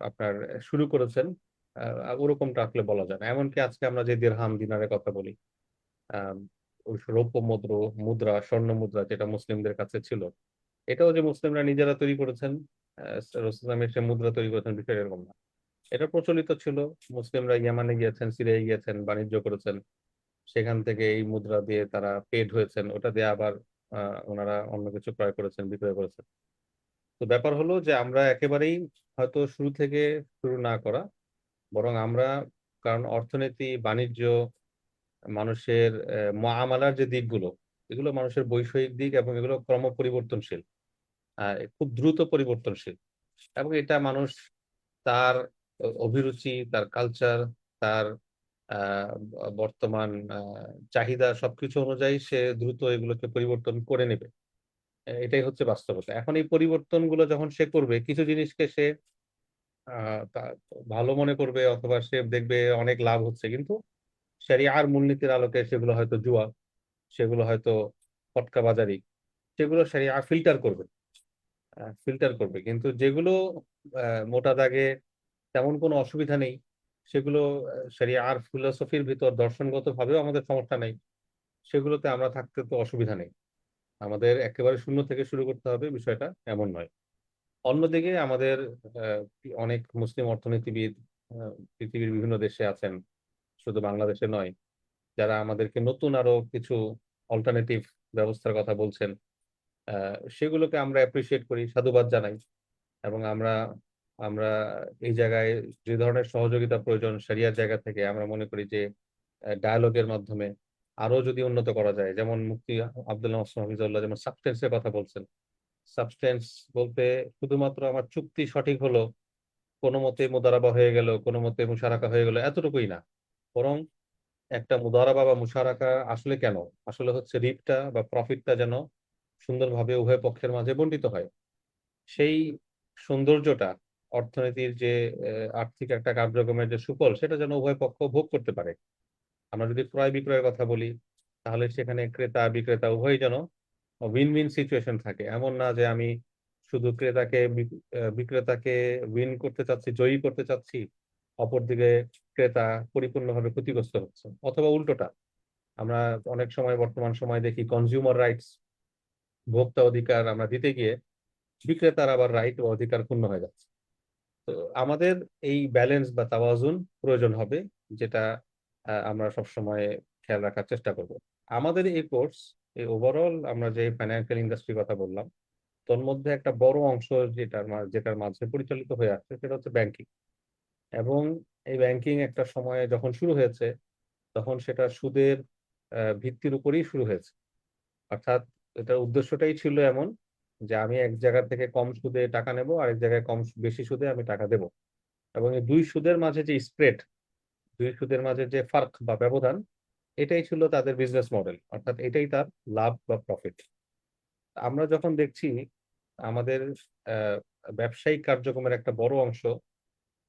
[SPEAKER 6] আপনার শুরু করেছেন, ওরকমটা আসলে বলা যায় না। এমনকি আজকে আমরা যে দিরহাম দিনারের কথা বলি, আহ ওই রৌপ্য মুদ্রা, স্বর্ণ মুদ্রা যেটা মুসলিমদের কাছে ছিল, এটাও যে মুসলিমরা নিজেরা তৈরি করেছেন, রাসূলুল্লাহ সাল্লাল্লাহু আলাইহি ওয়াসাল্লাম এসে মুদ্রা তৈরি করেছেন, বিষয় এরকম না। এটা প্রচলিত ছিল। মুসলিমরা ইয়ামানে গিয়েছেন, সিরিয়ায় গিয়েছেন, বাণিজ্য করেছেন, সেখান থেকে এই মুদ্রা দিয়ে তারা পেড হয়েছেন, ওটা দিয়ে আবার ওনারা অন্য কিছু ক্রয় করেছেন, বিক্রয় করেছেন। তো ব্যাপার হলো যে আমরা একেবারেই হয়তো শুরু থেকে শুরু না করা, বরং আমরা, কারণ অর্থনীতি, বাণিজ্য, মানুষের মুআমালার যে দিকগুলো, এগুলো মানুষের বৈষয়িক দিক এবং এগুলো ক্রম পরিবর্তনশীল, খুব দ্রুত পরিবর্তনশীল। এবং এটা মানুষ তার অভিরুচি, তার কালচার, তার বর্তমান চাহিদা সবকিছু অনুযায়ী সে দ্রুত এগুলোকে পরিবর্তন করে নেবে। এটাই হচ্ছে বাস্তবতা। এখন এই পরিবর্তনগুলো যখন সে করবে, কিছু জিনিসকে সে ভালো মনে করবে, অথবা সে দেখবে অনেক লাভ হচ্ছে, কিন্তু শরিয়ার মূলনীতির আলোকে সেগুলো হয়তো জুয়া, সেগুলো হয়তো ফটকাবাজারি, সেগুলো শরিয়া ফিল্টার করবে। কিন্তু যেগুলো মোটা দাগে তেমন কোনো অসুবিধা নেই, সেগুলো শরিয়ার ফিলোসফির ভিতর দর্শনগত ভাবেও আমাদের সমস্যা নেই, সেগুলোতে আমরা থাকতে তো অসুবিধা নেই। আমাদের একেবারে শূন্য থেকে শুরু করতে হবে, বিষয়টা এমন নয়। অন্যদিকে আমাদের আহ, অনেক মুসলিম অর্থনীতিবিদ পৃথিবীর বিভিন্ন দেশে আছেন, শুধু বাংলাদেশে নয়, যারা আমাদেরকে নতুন আরো কিছু অল্টারনেটিভ ব্যবস্থার কথা বলছেন। সেগুলোকে আমরা অ্যাপ্রিসিয়েট করি, সাধুবাদ জানাই। এবং আমরা আমরা এই জায়গায় যে ধরনের সহযোগিতা প্রয়োজন শরিয়ার জায়গা থেকে, আমরা মনে করি যে ডায়ালগের মাধ্যমে আরো যদি উন্নত করা যায়, যেমন মুফতি আব্দুল্লাহ মাসুদ হাফিজাহুল্লাহ যেমন সাবস্টেন্সের কথা বলছেন। সাবস্টেন্স বলতে শুধুমাত্র আমার চুক্তি সঠিক হলো, কোনো মতে মুদারাবা হয়ে গেল, কোনো মতে মুশারাকা হয়ে গেল, এতটুকুই না। বরং একটা মুদারাবা বা মুশারাকা আসলে কেন, আসলে হচ্ছে রিটটা বা প্রফিটটা যেন সুন্দরভাবে উভয় পক্ষের মাঝে বন্টিত হয়। সেই সৌন্দর্যটা, অর্থনীতির যে আর্থিক একটা কার্যক্রমের যে সুফল, সেটা যেন উভয় পক্ষ ভোগ করতে পারে। আমরা যদি ক্রয় বিক্রয়ের কথা বলি, তাহলে সেখানে ক্রেতা বিক্রেতা উভয়ই যেন উইন উইন সিচুয়েশন থাকে। এমন না যে আমি
[SPEAKER 7] শুধু বিক্রেতাকে উইন করতে চাচ্ছি, জয়ী করতে চাচ্ছি, অপরদিকে ক্রেতা পরিপূর্ণভাবে ক্ষতিগ্রস্ত হচ্ছে, অথবা উল্টোটা আমরা অনেক সময় বর্তমান সময় দেখি কনজিউমার রাইটস, ভোক্তা অধিকার আমরা দিতে গিয়ে বিক্রেতার আবার রাইট বা অধিকার ক্ষুণ্ণ হয়ে যাচ্ছে। তো আমাদের এই ব্যালেন্স বা তাওয়াজুন প্রয়োজন হবে, যেটা আমরা সবসময় খেয়াল রাখার চেষ্টা করব। আমাদের এই কোর্স, এই ওভারঅল আমরা যে ফাইন্যান্সিয়াল ইন্ডাস্ট্রির কথা বললাম, তোর মধ্যে একটা বড় অংশ যেটার মাঝে পরিচালিত হয়ে আসছে সেটা হচ্ছে ব্যাংকিং। এবং এই ব্যাংকিং একটা সময়ে যখন শুরু হয়েছে, তখন সেটা সুদের ভিত্তির উপরেই শুরু হয়েছে। অর্থাৎ এটার উদ্দেশ্যটাই ছিল এমন যে আমি এক জায়গা থেকে কম সুদে টাকা নেব, আরেক জায়গায় বেশি সুদে আমি টাকা দেব, এবং এই দুই সুদের মাঝে যে স্প্রেড, দুই সুদের মাঝে যে ফার্ক বা ব্যবধান, এটাই ছিল তাদের বিজনেস মডেল, অর্থাৎ এটাই তার লাভ বা প্রফিট। আমরা যখন দেখছি আমাদের আহ, ব্যবসায়িক কার্যক্রমের একটা বড় অংশ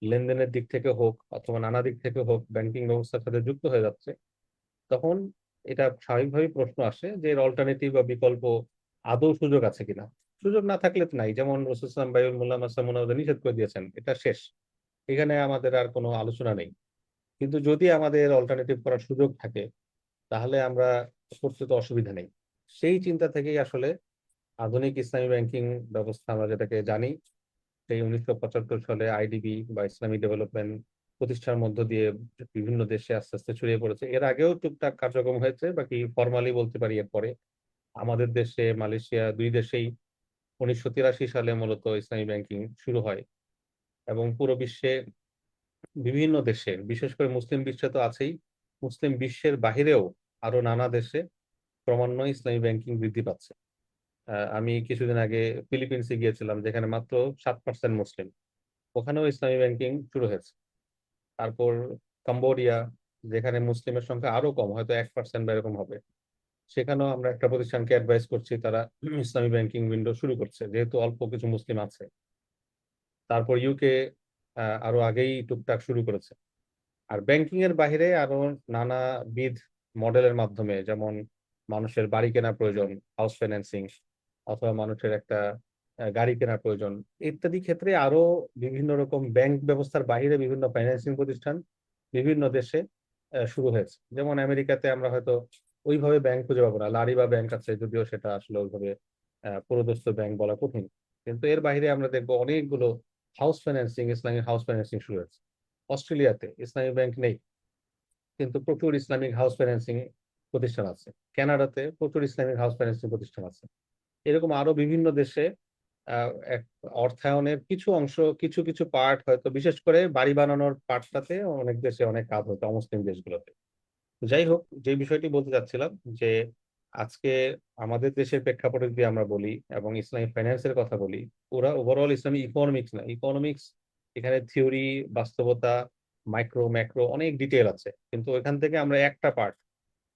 [SPEAKER 7] লেনদেনের দিক থেকে হোক অথবা নানা দিক থেকে হোক ব্যাংকিং ব্যবস্থার সাথে যুক্ত হয়ে যাচ্ছে, তখন এটা স্বাভাবিকভাবেই প্রশ্ন আসে যে এর অল্টারনেটিভ বা বিকল্প আদৌ সুযোগ আছে কিনা। সুযোগ না থাকলে তো নাই, যেমন রসুল ইসলাম বাইউল মোল্লা মাসামুনাউদ্দিন নিষেধ করে দিয়েছেন, এটা শেষ, এখানে আমাদের আর কোনো আলোচনা নেই। কিন্তু যদি আমাদের অল্টারনেটিভ করার সুযোগ থাকে, তাহলে আমরা করতে তো অসুবিধা নেই। সেই চিন্তা থেকেই আসলে আধুনিক ইসলামী ব্যাংকিং ব্যবস্থা আমরা যেটাকে জানি, সেই 1975 সালে আইডিবি বা ইসলামী ডেভেলপমেন্ট প্রতিষ্ঠার মধ্য দিয়ে বিভিন্ন দেশে আস্তে আস্তে ছড়িয়ে পড়েছে। এর আগেও টুকটাক কার্যক্রম হয়েছে, বাকি ফর্মালি বলতে পারি এরপরে আমাদের দেশে, মালয়েশিয়া, দুই দেশেই 1983 সালে মূলত ইসলামী ব্যাংকিং শুরু হয়। এবং পুরো বিশ্বে বিভিন্ন দেশে, বিশেষ করে মুসলিম বিশ্বে তো আছেই, মুসলিম বিশ্বের বাহিরেও আরো নানা দেশে ক্রমান্বয়ে ইসলামী ব্যাংকিং বৃদ্ধি পাচ্ছে। আমি কিছুদিন আগে ফিলিপিন্সে গিয়েছিলাম, যেখানে মাত্র 7% মুসলিম, ওখানেও ইসলামী ব্যাংকিং শুরু হয়েছে। তারপর কম্বোডিয়া, যেখানে মুসলিমের সংখ্যা আরো কম, হয়তো 1% বা এরকম হবে, সেখানেও আমরা একটা প্রতিষ্ঠানকে অ্যাডভাইস করছি, তারা ইসলামী ব্যাংকিং উইন্ডো শুরু করছে, যেহেতু অল্প কিছু মুসলিম আছে। তারপর ইউকে আরো আগেই টুকটাক শুরু করেছে। আর ব্যাংকিং এর বাইরে আরো নানাবিধ মডেলের মাধ্যমে, যেমন মানুষের বাড়ি কেনা প্রয়োজন, হাউস ফাইন্যান্সিং, অথবা মানুষের একটা গাড়ি কেনা প্রয়োজন, ইত্যাদি ক্ষেত্রে আরো বিভিন্ন রকম ব্যাংক ব্যবস্থার বাইরে বিভিন্ন ফাইন্যান্সিং প্রতিষ্ঠান বিভিন্ন দেশে শুরু হয়েছে। যেমন আমেরিকাতে আমরা হয়তো ওইভাবে ব্যাংক খুঁজে পাবো না, লারিবা ব্যাংক আছে, যদিও সেটা আসলে ওইভাবে পুরোদস্ত ব্যাংক বলা কঠিন। কিন্তু এর বাইরে আমরা দেখবো অনেকগুলো house financing, Islamic house financing শুরু হয়েছে। অস্ট্রেলিয়াতে ইসলামিক ব্যাংক নেই, কিন্তু প্রচুর ইসলামিক হাউস ফাইন্যান্সিং প্রতিষ্ঠান আছে। কানাডাতে প্রচুর ইসলামিক হাউস ফাইন্যান্সিং প্রতিষ্ঠান আছে। এরকম আরো বিভিন্ন দেশে এক অর্থায়নের কিছু অংশ, কিছু কিছু পার্ট, হয়তো বিশেষ করে বাড়ি বানানোর পার্টটাতে অনেক দেশে অনেক কাজ হতো, অমুসলিম দেশগুলোতে। যাই হোক, যে বিষয়টি বলতে চাচ্ছিলাম যে আজকে আমাদের দেশের প্রেক্ষাপটে যদি আমরা বলি এবং ইসলামিক ফাইন্যান্সের কথা বলি, ওরা ওভারঅল ইসলামিক ইকোনমিক্স না, ইকোনমিক্স এখানে থিওরি, বাস্তবতা, মাইক্রো ম্যাক্রো অনেক ডিটেল আছে, কিন্তু এখান থেকে আমরা একটা পার্ট,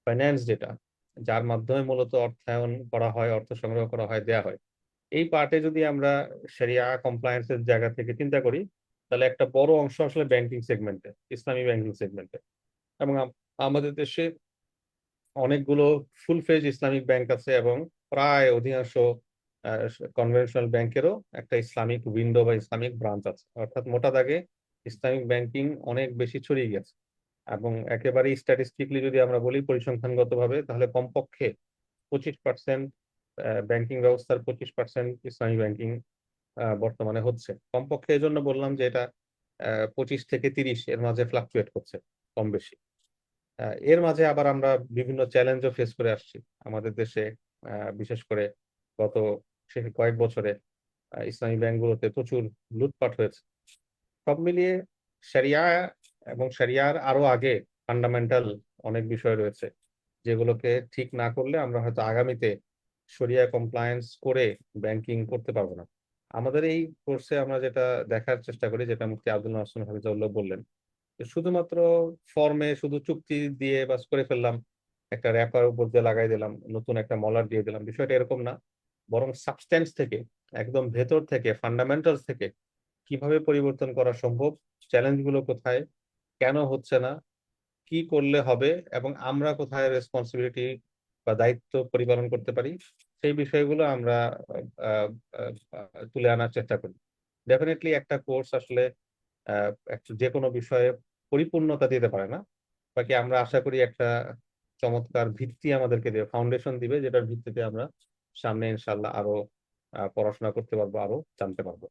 [SPEAKER 7] ফাইন্যান্স, যেটা যার মাধ্যমে মূলত অর্থায়ন করা হয়, অর্থ সংগ্রহ করা হয়, দেয়া হয়, এই পার্টে যদি আমরা শরিয়া কমপ্লায়েন্সের জায়গা থেকে চিন্তা করি, তাহলে একটা বড় অংশ আসলে ব্যাংকিং সেগমেন্টে, ইসলামী ব্যাংকিং সেগমেন্টে। এবং আমাদের দেশে অনেকগুলো ফুল ফ্লেজ ইসলামিক ব্যাংক আছে, এবং প্রায় অধিকাংশ কনভেনশনাল ব্যাংকেরও একটা ইসলামিক উইন্ডো বা ইসলামিক ব্রাঞ্চ আছে। অর্থাৎ মোটা দাগে ইসলামিক ব্যাংকিং অনেক বেশি ছড়িয়ে গেছে। এবং একেবারে স্ট্যাটিস্টিকলি যদি আমরা বলি পরিসংখ্যানগতভাবে, তাহলে কমপক্ষে 25% ব্যাংকিং ব্যবস্থার 25% ইসলামী ব্যাংকিং বর্তমানে হচ্ছে। কমপক্ষে এজন্য বললাম যে এটা 25 থেকে 30 এর মাঝে ফ্লাকচুয়েট করছে কম বেশি। এর মাঝে আবার আমরা বিভিন্ন চ্যালেঞ্জও ফেস করে আসছি আমাদের দেশে। বিশেষ করে গত কয়েক বছরে ইসলামী ব্যাংকগুলোতে প্রচুর লুটপাট হয়েছে। সব মিলিয়ে শরিয়া এবং শরিয়ার আরো আগে ফান্ডামেন্টাল অনেক বিষয় রয়েছে, যেগুলোকে ঠিক না করলে আমরা হয়তো আগামীতে শরিয়া কমপ্লায়েন্স করে ব্যাংকিং করতে পারবো না। আমাদের এই কোর্সে আমরা যেটা দেখার চেষ্টা করি, যেটা মুফতি আব্দুল মাসুম হাফিজাউল্লাহ বললেন, শুধুমাত্র ফর্মে শুধু চুক্তি দিয়ে বাস করে ফেললাম, একটা র্যাপার উপর দিয়ে লাগাই দিলাম, নতুন একটা মলার দিয়ে দিলাম, বিষয়টা এরকম না। বরং সাবস্ট্যান্স থেকে, একদম ভেতর থেকে, ফান্ডামেন্টালস থেকে কিভাবে পরিবর্তন করা সম্ভব, চ্যালেঞ্জগুলো কোথায়, কেন হচ্ছে না, কি করলে হবে, এবং আমরা কোথায় রেসপন্সিবিলিটি বা দায়িত্ব পরিপালন করতে পারি, সেই বিষয়গুলো আমরা আহ, আহ, তুলে আনার চেষ্টা করি। ডেফিনেটলি একটা কোর্স আসলে যে কোনো বিষয়ে পরিপূর্ণতা দিতে পারে না, বাকি আমরা আশা করি একটা চমৎকার ভিত্তি আমাদেরকে দেবে, ফাউন্ডেশন দিবে, যেটার ভিত্তিতে আমরা সামনে ইনশাল্লাহ আরো পড়াশোনা করতে পারবো, আরো জানতে পারবো।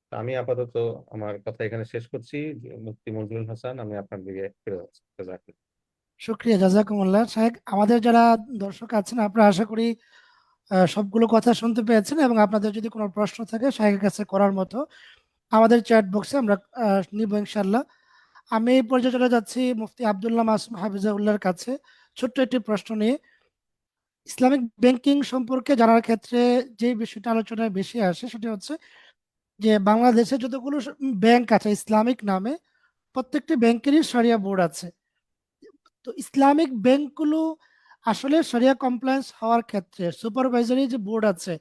[SPEAKER 7] তা আমি আপাতত আমার কথা এখানে শেষ করছি। মুফতি মঞ্জুরুল হাসান, আমি আপনার দিকে ফিরে যাচ্ছি। জাজাকাল্লাহ।
[SPEAKER 1] শুক্রিয়া জাজাকুমুল্লাহ শাহেখ। আমাদের যারা দর্শক আছেন, আপনারা আশা করি সবগুলো কথা শুনতে পেয়েছেন, এবং আপনাদের যদি কোনো প্রশ্ন থাকে শাহেখের কাছে করার মতো, আমাদের চ্যাট বক্সে আমরা নিব ইনশাল্লাহ। আমি এই পর্যায়ে চলে যাচ্ছি মুফতি আব্দুল্লাহ মাসুম হাফিজাউল্লাহর কাছে ছোট্ট একটি প্রশ্ন নিয়ে। ইসলামিক ব্যাংকিং সম্পর্কে জানার ক্ষেত্রে যে বিষয়টা আলোচনায় বেশি আসে সেটা হচ্ছে যে বাংলাদেশে যতগুলো ব্যাংক আছে ইসলামিক নামে, প্রত্যেকটি ব্যাংকেরই শরিয়া বোর্ড আছে। তো ইসলামিক ব্যাংকগুলো আসলে শরিয়া কমপ্লায়েন্স হওয়ার ক্ষেত্রে সুপারভাইজারি যে বোর্ড আছে,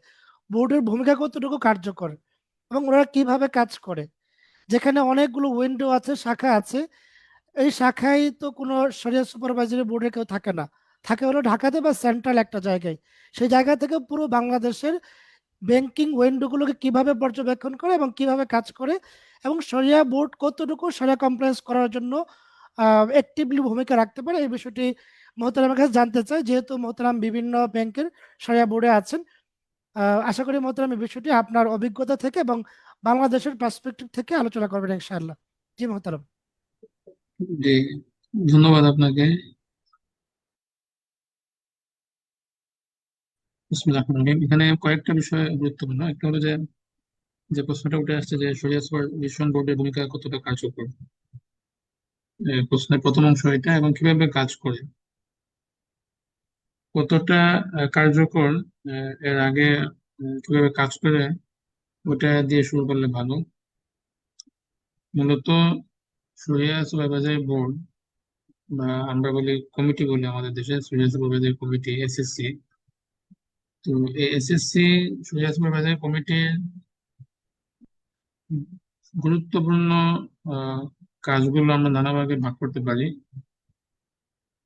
[SPEAKER 1] বোর্ডের ভূমিকা কতটুকু কার্যকর এবং ওরা কিভাবে কাজ করে? যেখানে অনেকগুলো উইন্ডো আছে, শাখা আছে, এই শাখায় তো কোনো শরিয়া সুপারভাইজারি বোর্ডে কেউ থাকে না, থাকে হলো ঢাকাতে বা সেন্ট্রাল একটা জায়গায়। সেই জায়গা থেকে পুরো বাংলাদেশের ব্যাংকিং উইন্ডোগুলোকে কিভাবে পর্যবেক্ষণ করে এবং কিভাবে কাজ করে, এবং শরিয়া বোর্ড কতটুকু শরিয়া কমপ্লায়েন্স করার জন্য অ্যাক্টিভলি ভূমিকা রাখতে পারে, এই বিষয়টি মোহতারামের কাছে জানতে চাই, যেহেতু মোহতারাম বিভিন্ন ব্যাংকের শরিয়া বোর্ডে আছেন। আশা করি মোহতারাম এই বিষয়টি আপনার অভিজ্ঞতা থেকে এবং বাংলাদেশের পার্সপেক্টিভ থেকে আলোচনা করবেন ইনশাআল্লাহ। জি মোহতারাম।
[SPEAKER 5] জি, ধন্যবাদ আপনাকে। বিসমিল্লাহির রহমানির রহিম। এখানে কয়েকটা বিষয় গুরুত্বপূর্ণ। একটা হলো যে যে প্রশ্নটা উঠে আসছে যে শরিয়া সুপারভিশন বোর্ডের ভূমিকা কতটা কার্যকর, প্রশ্নের প্রথম অংশ এটা, এবং কিভাবে কাজ করে, কতটা কার্যকর, এর আগে কিভাবে কাজ করে ওটা দিয়ে শুরু করলে ভালো। মূলত শরিয়া সুপারভাইজারি বোর্ড, বা আমরা বলি কমিটি বলি আমাদের দেশে, শরিয়া সুপারভাইজারি কমিটি, এসএসসি। তো এই এসএসসি শরিয়া সুপারভাইজারি কমিটির গুরুত্বপূর্ণ আহ, কাজগুলো আমরা নানা ভাগে ভাগ করতে পারি।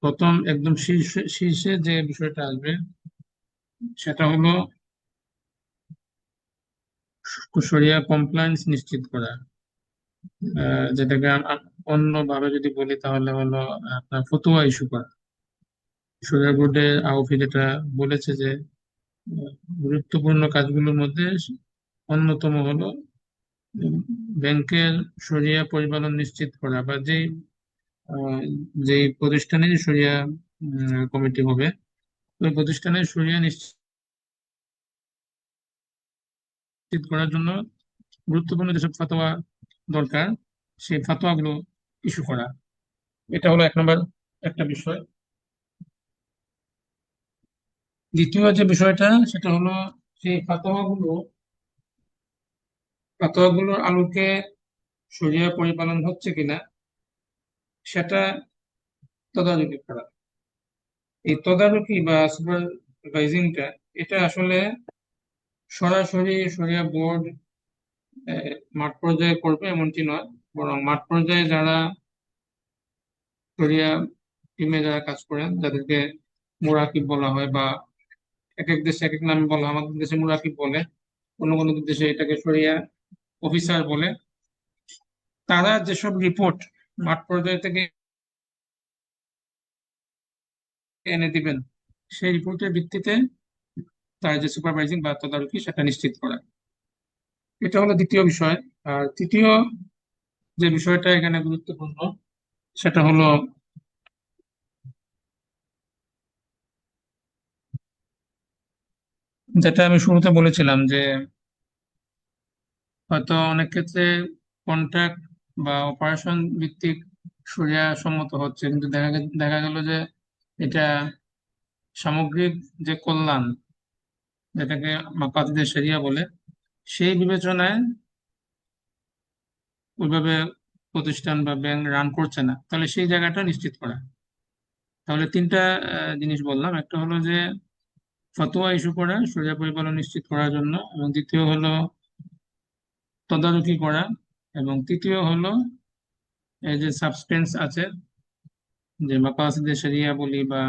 [SPEAKER 5] প্রথম একদম শীর্ষে শীর্ষে যে বিষয়টা আসবে সেটা হলো শরিয়া কমপ্লায়েন্স নিশ্চিত করা। যেটাকে অন্যভাবে যদি বলি তাহলে হলো আপনার ফতোয়া ইস্যু করা। শরিয়া বোর্ডের আওফি যেটা বলেছে যে আহ, গুরুত্বপূর্ণ কাজগুলোর মধ্যে অন্যতম হলো ব্যাংকের শরিয়া পরিপালন নিশ্চিত করা, বা আহ, যেই প্রতিষ্ঠানের শরিয়া কমিটি হবে, ওই প্রতিষ্ঠানের শরিয়া নিশ্চিত করার জন্য গুরুত্বপূর্ণ যেসব ফতোয়া দরকার, সেই ফতোয়াগুলো ইস্যু করা। এটা হলো এক নম্বর একটা বিষয়। দ্বিতীয় যে বিষয়টা সেটা হলো সেই ফতোয়াগুলোর আলোকে শরিয়া পরিপালন হচ্ছে কিনা সেটা তদারকি করা। এই তদারকি বা সুপারভাইজিংটা, এটা আসলে সরাসরি শরিয়া বোর্ড মাঠ পর্যায়ে করবে এমনটি নয়, বরং মাঠ পর্যায়ে যারা শরিয়া টিমে যারা কাজ করেন, যাদেরকে মুরাকিব বলা হয়, বা এক এক দেশে এক এক নামে বলা হয়। আমাদের দেশে মুরাকিব বলে, অন্য কোনো দেশে এটাকে শরিয়া অফিসার বলে। তারা যেসব রিপোর্ট মাঠ পর্যায়ে থেকে এনে দিবেন, সেই রিপোর্টের ভিত্তিতে তার যে সুপারভাইজিং বা তদারকি সেটা নিশ্চিত করা। এটা হলো দ্বিতীয় বিষয়। আর তৃতীয় যে বিষয়টা এখানে গুরুত্বপূর্ণ সেটা হলো যেটা আমি শুরুতে বলেছিলাম যে হয়তো অনেক ক্ষেত্রে কন্ট্রাক্ট বা অপারেশন ভিত্তিক শরিয়া সম্মত হচ্ছে, কিন্তু দেখা গেল যে এটা সামগ্রিক যে কল্যাণ, যেটাকে মাকাসিদে শরিয়া বলে, সেই বিবেচনায় ওইভাবে প্রতিষ্ঠান বা ব্যাংক রান করছে না, তাহলে সেই জায়গাটা নিশ্চিত করা। তাহলে তিনটা জিনিস বললাম। একটা হলো যে ফতোয়া ইস্যু করা শরিয়া পরিপালন নিশ্চিত করার জন্য, এবং দ্বিতীয় হলো তদারকি করা, এবং তৃতীয় হলো এই যে সাবস্টেন্স আছে, যে মাকাসিদে শরিয়া বলি বা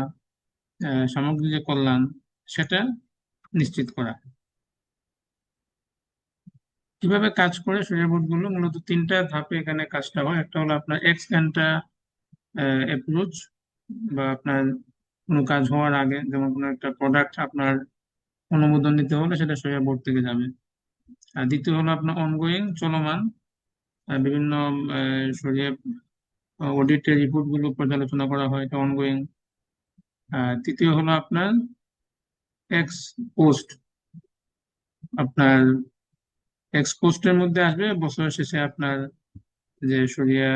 [SPEAKER 5] সামগ্রিক যে কল্যাণ সেটা নিশ্চিত করা। কিভাবে কাজ করে শরিয়া বোর্ড গুলো? মূলত তিনটা ধাপে এখানে কাজটা হয়। একটা হলো আপনার এক্স অ্যান্টা অ্যাপ্রোচ, বা আপনার কোনো কাজ হওয়ার আগে, যেমন কোনো একটা প্রোডাক্ট আপনার অনুমোদন নিতে হলে সেটা শরিয়া বোর্ড থেকে যাবে। আর দ্বিতীয় হলো আপনার অনগোয়িং, চলমান বিভিন্ন শরিয়া অডিটের রিপোর্ট গুলো পর্যালোচনা করা হয়, এটা অনগোয়িং। তৃতীয় হলো আপনার এক্স পোস্ট, আপনার এক্স পোস্টের মধ্যে আসবে বছরের শেষে আপনার যে শরিয়া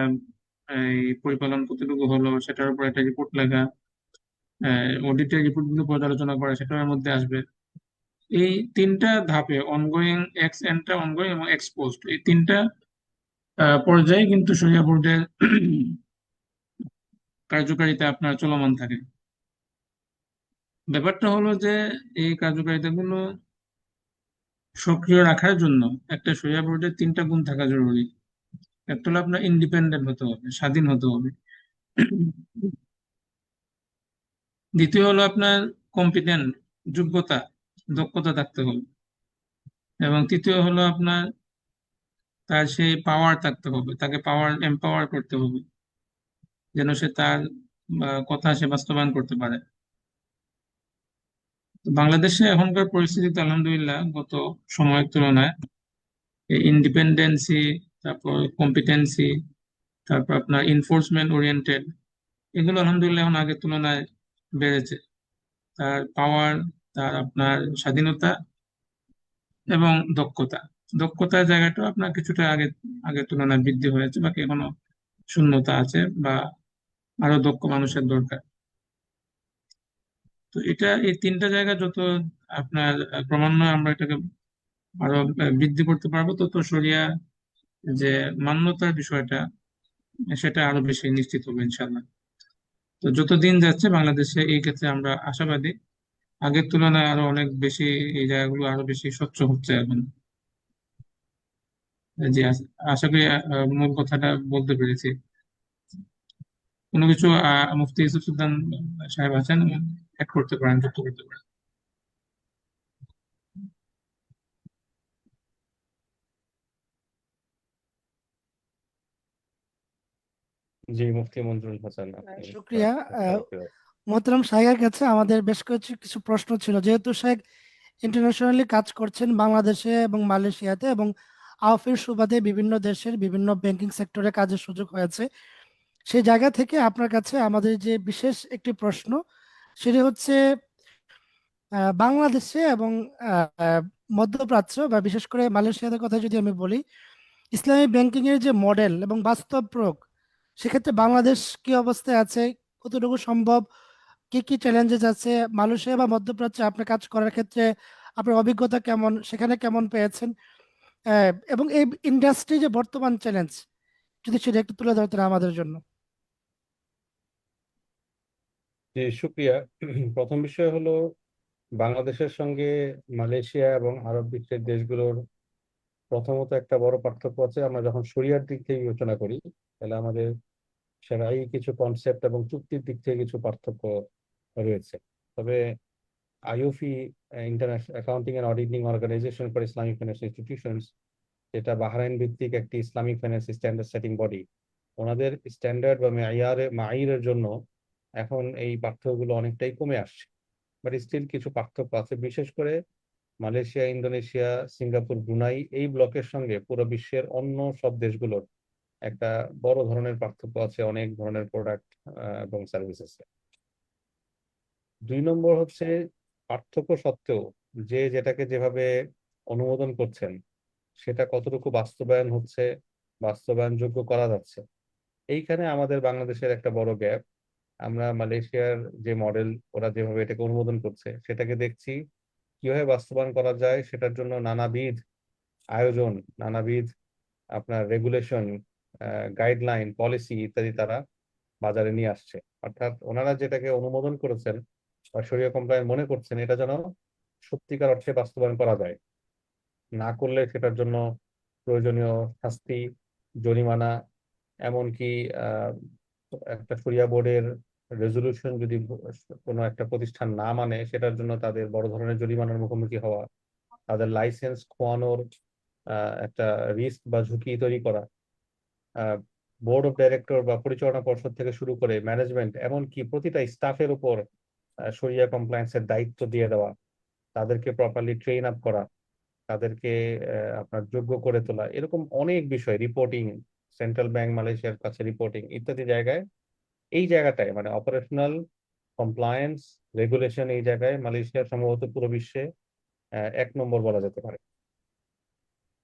[SPEAKER 5] এই পরিপালন কতটুকু হলো সেটার উপর একটা রিপোর্ট লেখা, অডিটের রিপোর্ট গুলো পর্যালোচনা করা, সেটার মধ্যে আসবে। এই তিনটা ধাপে, অনগোয়িং, এক্স এন্টা অনগোয়িং এবং এক্স পোস্ট, এই তিনটা পর্যায়ে কিন্তু শরিয়া বোর্ডের কার্যকারিতা আপনার চলমান থাকে। ব্যাপারটা হলো যে এই কার্যকারিতাগুলো সক্রিয় রাখার জন্য একটা শরিয়া বোর্ডের তিনটা গুণ থাকা জরুরি। একটা হলো আপনার ইন্ডিপেন্ডেন্ট হতে হবে, স্বাধীন হতে হবে। দ্বিতীয় হলো আপনার কম্পিটেন্ট, যোগ্যতা, দক্ষতা থাকতে হবে। এবং তৃতীয় হলো আপনার তার সেই পাওয়ার থাকতে হবে, তাকে এম্পাওয়ার করতে হবে যেন সে তার কথা সে বাস্তবায়ন করতে পারে। তো বাংলাদেশে এখনকার পরিস্থিতিতে আলহামদুলিল্লাহ গত সময়ের তুলনায় এই ইন্ডিপেন্ডেন্সি, তারপর কম্পিটেন্সি, তারপর আপনার ইনফোর্সমেন্ট ওরিয়েন্টেড, এগুলো আলহামদুলিল্লাহ এখন আগের তুলনায় বেড়েছে। তার পাওয়ার, তার আপনার স্বাধীনতা এবং দক্ষতা, দক্ষতার জায়গাটা আপনার কিছুটা আগের তুলনায় বৃদ্ধি হয়েছে, বাকি এখনো শূন্যতা আছে বা আরো দক্ষ মানুষের দরকার। তো এই তিনটা জায়গা যত আপনার ক্রমান্বয়ে আমরা এটাকে আরো বৃদ্ধি করতে পারবো, তত শরিয়া যে মান্যতার বিষয়টা সেটা আরো বেশি নিশ্চিত হবে ইনশাল্লাহ। তো যত দিন যাচ্ছে বাংলাদেশে এই ক্ষেত্রে আমরা আশাবাদী, আগের তুলনায় আরো অনেক বেশি এই জায়গাগুলো আরো বেশি স্বচ্ছ হচ্ছে এখন। জি, আশা করি মূল কথাটা বলতে পেরেছি। কোনো কিছু মুফতি ইউসুফ সুলতান সাহেব আছেন, অ্যাড করতে পারেন, যুক্ত করতে পারেন।
[SPEAKER 7] জি, মুফতি মঞ্জুরুল হাসান, আপনি
[SPEAKER 1] শুক্রিয়া।
[SPEAKER 7] মুখারবিতে আছেন।
[SPEAKER 1] মোহতারাম শাহের কাছে আমাদের বেশ কিছু প্রশ্ন ছিল। যেহেতু শেখ ইন্টারন্যাশনালি কাজ করছেন বাংলাদেশে এবং মালয়েশিয়াতে, এবং আওফের সুবাদে বিভিন্ন দেশের বিভিন্ন ব্যাংকিং সেক্টরে কাজের সুযোগ হয়েছে, সেই জায়গা থেকে আপনার কাছে আমাদের যে বিশেষ একটি প্রশ্ন, সেটি হচ্ছে বাংলাদেশে এবং আহ, মধ্যপ্রাচ্য বা বিশেষ করে মালয়েশিয়ার কথা যদি আমি বলি, ইসলামী ব্যাংকিং এর যে মডেল এবং বাস্তব প্রয়োগ, সেক্ষেত্রে বাংলাদেশ কি অবস্থায় আছে, কতটুকু সম্ভব, কি কি চ্যালেঞ্জেস আছে, মালয়েশিয়া বা মধ্যপ্রাচ্যে আপনি কাজ করার ক্ষেত্রে আপনার অভিজ্ঞতা কেমন, সেখানে কেমন পেয়েছেন, এবং এই ইন্ডাস্ট্রি যে বর্তমান চ্যালেঞ্জ, যদি সেটা একটু তুলে ধরতেন আমাদের জন্য।
[SPEAKER 7] জি, শুক্রিয়া। প্রথম বিষয় হলো বাংলাদেশের সঙ্গে মালয়েশিয়া এবং আরব বিশ্বের দেশগুলোর প্রথমত একটা বড় পার্থক্য আছে। আমরা যখন শরিয়ার দিক থেকে বিবেচনা করি, তাহলে আমাদের সেরাই কিছু কনসেপ্ট এবং চুক্তির দিক থেকে কিছু পার্থক্য রয়েছে। তবে AAOIFI, International Accounting and Auditing Organization for Islamic Financial Institutions, যেটা বাহরাইন ভিত্তিক একটি Islamic finance standard setting body, ওনাদের স্ট্যান্ডার্ড বা মাইরের জন্য এখন এই পার্থক্যগুলো অনেকটাই কমে আসছে। বাট স্টিল কিছু পার্থক্য আছে, বিশেষ করে মালয়েশিয়া, ইন্দোনেশিয়া, সিঙ্গাপুর, ব্রুনাই এই ব্লকের সঙ্গে পুরো বিশ্বের অন্য সব দেশগুলোর একটা বড় ধরনের পার্থক্য আছে অনেক ধরনের প্রোডাক্ট এবং সার্ভিসেস। 2 নম্বর হচ্ছে, পার্থক্য সত্ত্বেও যে যেটাকে যেভাবে অনুমোদন করছেন সেটা কতটুকু বাস্তবায়ন হচ্ছে, বাস্তবায়নযোগ্য করা যাচ্ছে, এইখানে আমাদের বাংলাদেশের একটা বড় গ্যাপ। আমরা মালয়েশিয়ার যে মডেল, ওরা যেভাবে এটাকে অনুমোদন করছে সেটাকে দেখছি কিভাবে বাস্তবায়ন করা যায়, সেটার জন্য নানাবিধ আয়োজন, নানাবিধ আপনার রেগুলেশন, গাইডলাইন, পলিসি ইত্যাদি তারা বাজারে নিয়ে আসছে। অর্থাৎ ওনারা যেটাকে অনুমোদন করেছেন বা শরিয়া কমপ্লায়েন্ট মনে করছেন, এটা যেন সত্যিকার অর্থে বাস্তবায়ন করা যায়। না করলে সেটার জন্য প্রয়োজনীয় শাস্তি, জরিমানা, এমনকি আহ একটা শরিয়া বোর্ডের রেজলিউশন যদি কোনো একটা প্রতিষ্ঠান না মানে সেটার জন্য তাদের বড় ধরনের জরিমানার মুখোমুখি হওয়া, তাদের লাইসেন্স খোয়ানোর একটা রিস্ক বা ঝুঁকি তৈরি করা, বোর্ড অফ ডাইরেক্টর বা পরিচালনা পর্ষদ থেকে শুরু করে ম্যানেজমেন্ট এমনকি প্রতিটা স্টাফের উপর শরিয়া কমপ্লায়েন্সের দায়িত্ব দিয়ে দেওয়া, তাদেরকে প্রপারলি ট্রেন আপ করা, তাদেরকে আপনার যোগ্য করে তোলা, এরকম অনেক বিষয়, রিপোর্টিং, সেন্ট্রাল ব্যাংক মালয়েশিয়ার কাছে রিপোর্টিং ইত্যাদি জায়গায়, এই জায়গাটায় মানে অপারেশনাল কমপ্লায়েন্স রেগুলেশন, এই জায়গায় মালয়েশিয়া সম্ভবত পুরো বিশ্বে 1 নম্বর বলা যেতে পারে।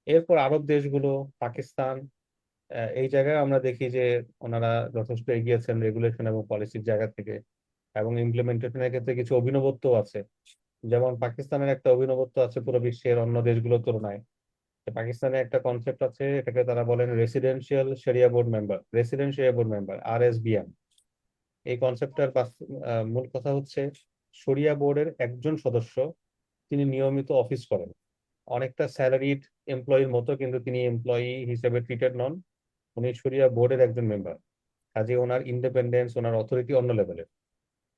[SPEAKER 7] এরপর আরব দেশগুলো, পাকিস্তান, এই জায়গায় আমরা দেখি যে ওনারা যথেষ্ট এগিয়েছেন রেগুলেশন এবং পলিসির জায়গা থেকে, এবং ইমপ্লিমেন্টেশনের ক্ষেত্রে কিছু অভিনবত্ব আছে। যেমন পাকিস্তানের একটা অভিনবত্ব আছে পুরো বিশ্বের অন্য দেশগুলোর তুলনায়। পাকিস্তানে একটা কনসেপ্ট আছে, এটাকে তারা বলেন রেসিডেন্সিয়াল শরিয়া বোর্ড মেম্বার, রেসিডেন্ট শরিয়া বোর্ড মেম্বার, RSBM। এই কনসেপ্টটার মূল কথা হচ্ছে শরিয়া বোর্ডের একজন সদস্য, তিনি নিয়মিত অফিস করেন, অনেকটা স্যালারিড এমপ্লয়ির মতো, কিন্তু তিনি এমপ্লয়ি হিসেবে ট্রিটেড নন। উনি শরিয়া বোর্ডের একজন মেম্বার, কাজে ওনার ইন্ডিপেন্ডেন্স, ওনার অথরিটি অন্য লেভেলের।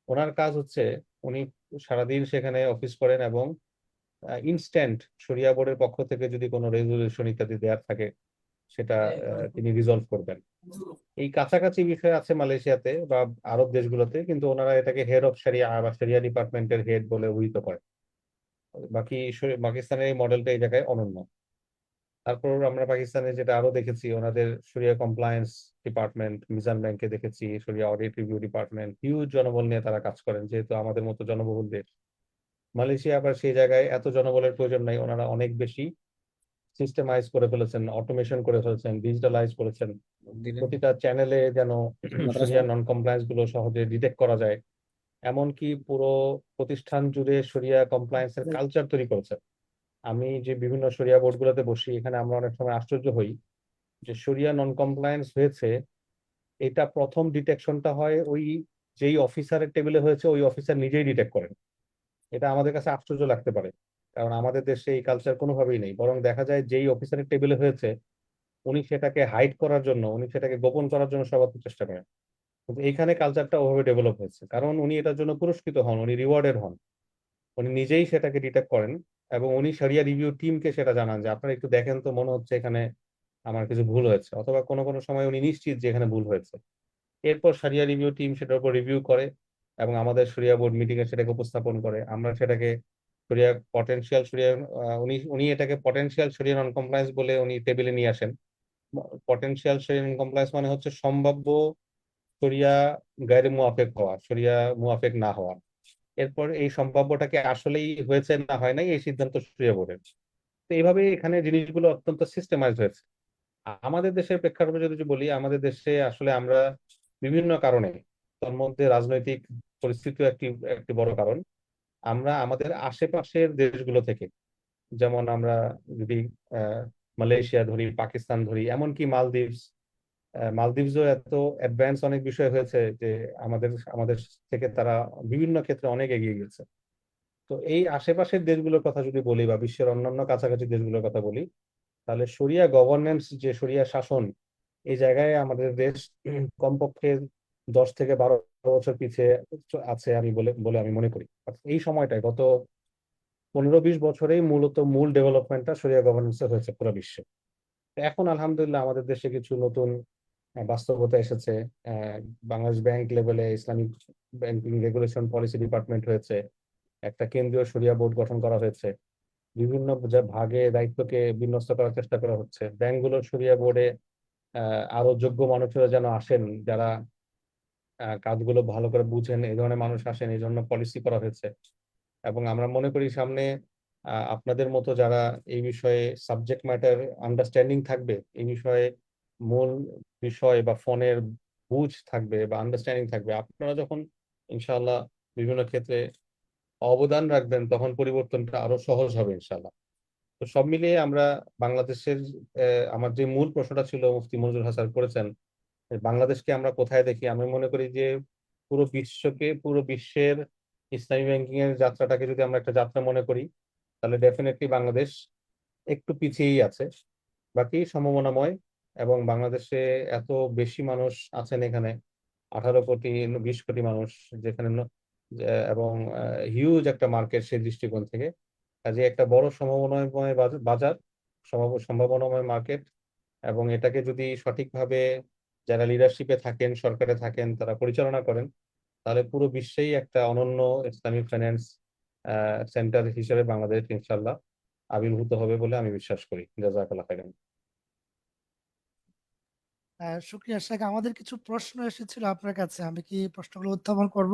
[SPEAKER 7] ওনার কাজ হচ্ছে উনি সারাদিন সেখানে অফিস করেন এবং ইনস্ট্যান্ট শরিয়া বোর্ডের পক্ষ থেকে যদি কোনো রেজলিউশন ইত্যাদি দেওয়ার থাকে সেটা তিনি রিজলভ করবেন। এই কাছাকাছি বিষয় আছে মালয়েশিয়াতে বা আরব দেশগুলোতে, কিন্তু ওনারা এটাকে হেড অফ শরিয়া বা শরিয়া ডিপার্টমেন্টের হেড বলে অভিহিত করে। বাকি পাকিস্তানের এই মডেলটা এই জায়গায় অনন্য। তারপর আমরা পাকিস্তানে যেটা আরো দেখেছি, ওনাদের শরিয়া কমপ্লায়েন্স ডিপার্টমেন্ট, মিজান ব্যাংকে দেখেছি শরিয়া অডিট রিভিউ ডিপার্টমেন্ট, হিউজ জনবল নিয়ে তারা কাজ করেন, যেহেতু আমাদের মতো জনবহুল দেশ। মালয়েশিয়া আবার সেই জায়গায় এত জনবলের প্রয়োজন নাই, ওনারা অনেক বেশি সিস্টেমাইজ করে ফেলেছেন, অটোমেশন করে ফেলেছেন, ডিজিটালাইজ করেছেন। প্রতিটা চ্যানেলে যেন শরিয়া নন কমপ্লায়েন্স গুলো সহজে ডিটেক্ট করা যায়, এমনকি পুরো প্রতিষ্ঠান জুড়ে শরিয়া কমপ্লায়েন্স এর কালচার তৈরি করেছে। আমি যে বিভিন্ন শরিয়া বোর্ড গুলোতে বসি, এখানে আমরা অনেক সময় আশ্চর্য হই যে শরিয়া নন কমপ্লায়েন্স হয়েছে, এটা প্রথম ডিটেকশনটা হয় ওই যেই অফিসারের টেবিলে হয়েছে, ওই অফিসার নিজেই ডিটেক্ট করেন। এটা আমাদের কাছে আশ্চর্য লাগতে পারে, কারণ আমাদের দেশে এই কালচার কোনোভাবেই নেই। বরং দেখা যায় যেই অফিসারের টেবিলে হয়েছে উনি সেটাকে হাইড করার জন্য, উনি সেটাকে গোপন করার জন্য সর্বোচ্চ চেষ্টা করেন। কিন্তু এইখানে কালচারটা ওভাবে ডেভেলপ হয়েছে, কারণ উনি এটার জন্য পুরস্কৃত হন, উনি রিওয়ার্ডেড হন, উনি নিজেই সেটাকে ডিটেক্ট করেন এবং উনি শরিয়া রিভিউ টিমকে সেটা জানান যে আপনারা একটু দেখেন তো, মনে হচ্ছে এখানে আমার কিছু ভুল হয়েছে, অথবা কোনো কোনো সময় উনি নিশ্চিত যে এখানে ভুল হয়েছে। এরপর শরিয়া রিভিউ টিম সেটার উপর রিভিউ করে এবং আমাদের শরিয়া বোর্ড মিটিং এ সেটাকে উপস্থাপন করে। আমরা সেটাকে শরিয়া পটেনশিয়াল শরিয়া উনি উনি এটাকে পটেনশিয়াল শরিয়া নন কমপ্লায়েন্স বলে উনি টেবিলে নিয়ে আসেন। পটেনশিয়াল শরিয়া নন কমপ্লায়েন্স মানে হচ্ছে সম্ভাব্য শরিয়া গায়রে মুআফেক হওয়া, শরিয়া মুআফেক না হওয়া। এরপর এই সম্ভাব্যটাকে আসলেই হয়েছে না হয় নাই, এই সিদ্ধান্ত শরিয়া বোর্ডের। তো এইভাবে এখানে জিনিসগুলো অত্যন্ত সিস্টেমাইজ হয়েছে। আমাদের দেশের প্রেক্ষাপটে যদি বলি, আমাদের দেশে আসলে আমরা বিভিন্ন কারণে, তার মধ্যে রাজনৈতিক পরিস্থিতিও একটি একটি বড় কারণ, আমরা আমাদের আশেপাশের দেশগুলো থেকে, যেমন আমরা যদি মালয়েশিয়া ধরি, পাকিস্তান ধরি, এমনকি মালদ্বীপসও এত অ্যাডভান্স অনেক বিষয় হয়েছে যে আমাদের আমাদের থেকে তারা বিভিন্ন ক্ষেত্রে অনেক এগিয়ে গেছে। তো এই আশেপাশের দেশগুলোর কথা যদি বলি বা বিশ্বের অন্যান্য কাছাকাছি দেশগুলোর কথা বলি, তাহলে শরিয়া গভর্নেন্স, যে শরিয়া শাসন, এই জায়গায় আমাদের দেশ কমপক্ষে 10 থেকে 12 বছর পিছিয়ে আছে আমি বলে বলে আমি মনে করি। এই সময়টায় গত 15-20 বছরেই মূলত মূল ডেভেলপমেন্টটা শরিয়া গভর্নেন্সে হয়েছে পুরো বিশ্বে। এখন আলহামদুলিল্লাহ আমাদের দেশে কিছু নতুন বাস্তবতা এসেছে। বাংলাদেশ ব্যাংক লেভেলে Islamic banking regulation policy department হয়েছে, একটা কেন্দ্রীয় শরিয়া বোর্ড গঠন করা হয়েছে, বিভিন্ন ভাগে দায়িত্বকে বিন্যস্ত করার চেষ্টা করা হচ্ছে। ব্যাংকগুলোর শরিয়া বোর্ডে আরো যোগ্য মানুষেরা যেন আসেন, যারা কাজগুলো ভালো করে বুঝেন, এই ধরনের মানুষ আসেন, এই জন্য পলিসি করা হয়েছে। এবং আমরা মনে করি সামনে আপনাদের মতো যারা এই বিষয়ে সাবজেক্ট ম্যাটার আন্ডারস্ট্যান্ডিং থাকবে, এই বিষয়ে মূল বিষয় বা ফোনের বুঝ থাকবে বা আন্ডারস্ট্যান্ডিং থাকবে, আপনারা যখন ইনশাআল্লাহ বিভিন্ন ক্ষেত্রে অবদান রাখবেন, তখন পরিবর্তনটা আরো সহজ হবে ইনশাআল্লাহ। তো সব মিলিয়ে আমরা বাংলাদেশের, আমার যে মূল প্রশ্নটা ছিল মুফতি মনজুর হাসান করেছেন, বাংলাদেশকে আমরা কোথায় দেখি, আমি মনে করি যে পুরো বিশ্বের ইসলামী ব্যাংকিং এর যাত্রাটাকে যদি আমরা একটা যাত্রা মনে করি, তাহলে ডেফিনেটলি বাংলাদেশ একটু পিছিয়েই আছে, বাকি সম্ভাবনাময়। এবং বাংলাদেশে এত বেশি মানুষ আছেন এখানে, 18 কোটি 20 কোটি মানুষ, যেখানে এবং হিউজ একটা মার্কেট সেই দৃষ্টিকোণ থেকে, কাজে একটা বড় সম্ভাবনাময় বাজার, সম্ভাবনাময় মার্কেট। এবং এটাকে যদি সঠিকভাবে যারা লিডারশিপে থাকেন, সরকারে থাকেন, তারা পরিচালনা করেন, তাহলে পুরো বিশ্বেই একটা অনন্য ইসলামিক ফাইন্যান্স সেন্টার হিসেবে বাংলাদেশ ইনশাল্লাহ আবির্ভূত হবে বলে আমি বিশ্বাস করি। জাযাকাল্লাহ খাইরান।
[SPEAKER 1] শুক্রিয়া শেখ, আমাদের কিছু প্রশ্ন এসেছিল আপনার কাছে, আমি কি প্রশ্নগুলো উত্থাপন করব?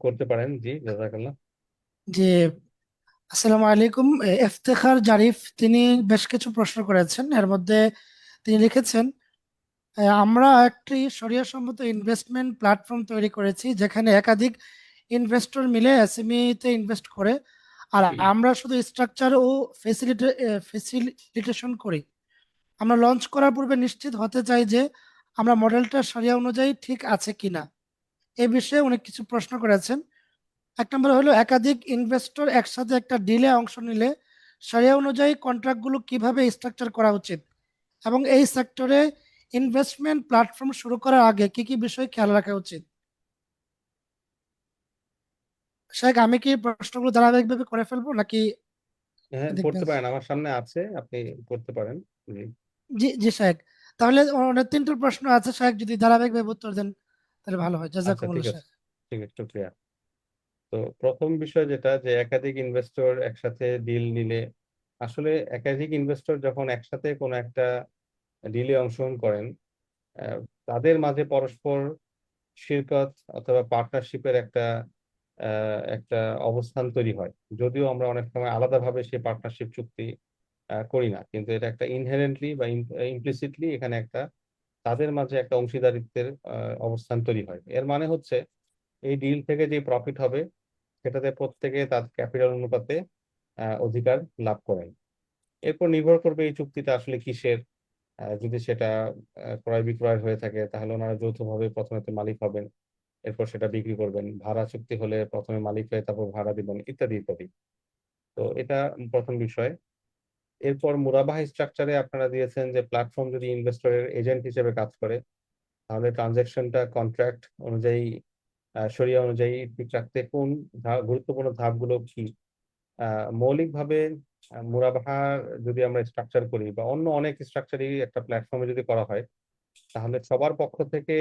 [SPEAKER 7] করতে পারেন, জি, জাযাকাল্লাহ।
[SPEAKER 1] যে আসসালামু আলাইকুম, ইফতেখার জারিফ তিনি বেশ কিছু প্রশ্ন করেছেন। এর মধ্যে তিনি লিখেছেন, আমরা একটি শরিয়াসম্মত ইনভেস্টমেন্ট প্ল্যাটফর্ম তৈরি করেছি যেখানে একাধিক ইনভেস্টর মিলে এসএমই তে ইনভেস্ট করে, আর আমরা শুধু স্ট্রাকচার ও ফেসিলিটেশন করি। আমরা লঞ্চ করার পূর্বে নিশ্চিত হতে চাই যে আমরা মডেলটা শরিয়া অনুযায়ী ঠিক আছে কিনা। এ বিষয়ে অনেক কিছু প্রশ্ন করেছেন। এক নম্বর হলো, একাধিক ইনভেস্টর একসাথে একটা ডিলে অংশ নিলে শরিয়া অনুযায়ী কন্ট্রাক্টগুলো কিভাবে স্ট্রাকচার করা উচিত, এবং এই সেক্টরে ইনভেস্টমেন্ট প্ল্যাটফর্ম শুরু করার আগে কি কি বিষয় খেয়াল রাখা উচিত। শেখ, আমি কি প্রশ্নগুলো ধারাবাহিকভাবে করে ফেলবো নাকি
[SPEAKER 7] হ্যাঁ, করতে
[SPEAKER 1] দেখবেন?
[SPEAKER 7] পারেন, আমার সামনে আছে, আপনি করতে পারেন, জি।
[SPEAKER 1] জি জি শেখ, তাহলে অনেক তিনটে প্রশ্ন আছে শেখ, যদি ধারাবাহিকভাবে উত্তর দেন তাহলে ভালো হয়।
[SPEAKER 7] আচ্ছা, ঠিক
[SPEAKER 1] জাযাকুমুল্লাহ
[SPEAKER 7] আছে,
[SPEAKER 1] শেখ।
[SPEAKER 7] ঠিক আছে, শুক্রিয়া। তো প্রথম বিষয় যেটা, যে একাধিক ইনভেস্টর একসাথে ডিল নিলে, আসলে একাধিক ইনভেস্টর যখন একসাথে কোনো একটা ডিলে অংশগ্রহণ করেন, আহ, তাদের মাঝে পরস্পর শিরকত অথবা পার্টনারশিপের একটা অবস্থান তৈরি হয়। যদিও আমরা অনেক সময় আলাদাভাবে সেই পার্টনারশিপ চুক্তি করি না, কিন্তু এটা একটা ইনহেরেন্টলি বা ইমপ্লিসিটলি এখানে একটা তাদের মাঝে একটা অংশীদারিত্বের অবস্থান তৈরি হয়। এর মানে হচ্ছে এই ডিল থেকে যে প্রফিট হবে সেটাতে প্রত্যেকে তার ক্যাপিটাল অনুপাতে অধিকার লাভ করেন। এরপর নির্ভর করবে এই চুক্তিটা আসলে কিসের। যদি সেটা ক্রয় বিক্রয় হয়ে থাকে তাহলে ওনারা যৌথভাবে প্রথমে তো মালিক হবেন, এরপর সেটা বিক্রি করবেন। ভাড়া চুক্তি হলে প্রথমে মালিক হয়ে তারপর ভাড়া দিবেন, ইত্যাদি ইত্যাদি। তো এটা প্রথম বিষয়। এরপর মুরাবাহা স্ট্রাকচারে আপনারা দিয়েছেন যে প্ল্যাটফর্ম যদি ইনভেস্টরের এজেন্ট হিসেবে কাজ করে, তাহলে ট্রানজ্যাকশনটা কন্ট্রাক্ট অনুযায়ী, শরিয়া অনুযায়ী ঠিক রাখতে কোন গুরুত্বপূর্ণ ধাপগুলো কি। মৌলিকভাবে মুরাবাহার যদি আমরা স্ট্রাকচার করি বা অন্য অনেক স্ট্রাকচারই একটা প্ল্যাটফর্মে যদি করা হয়, তাহলে সবার পক্ষ থেকে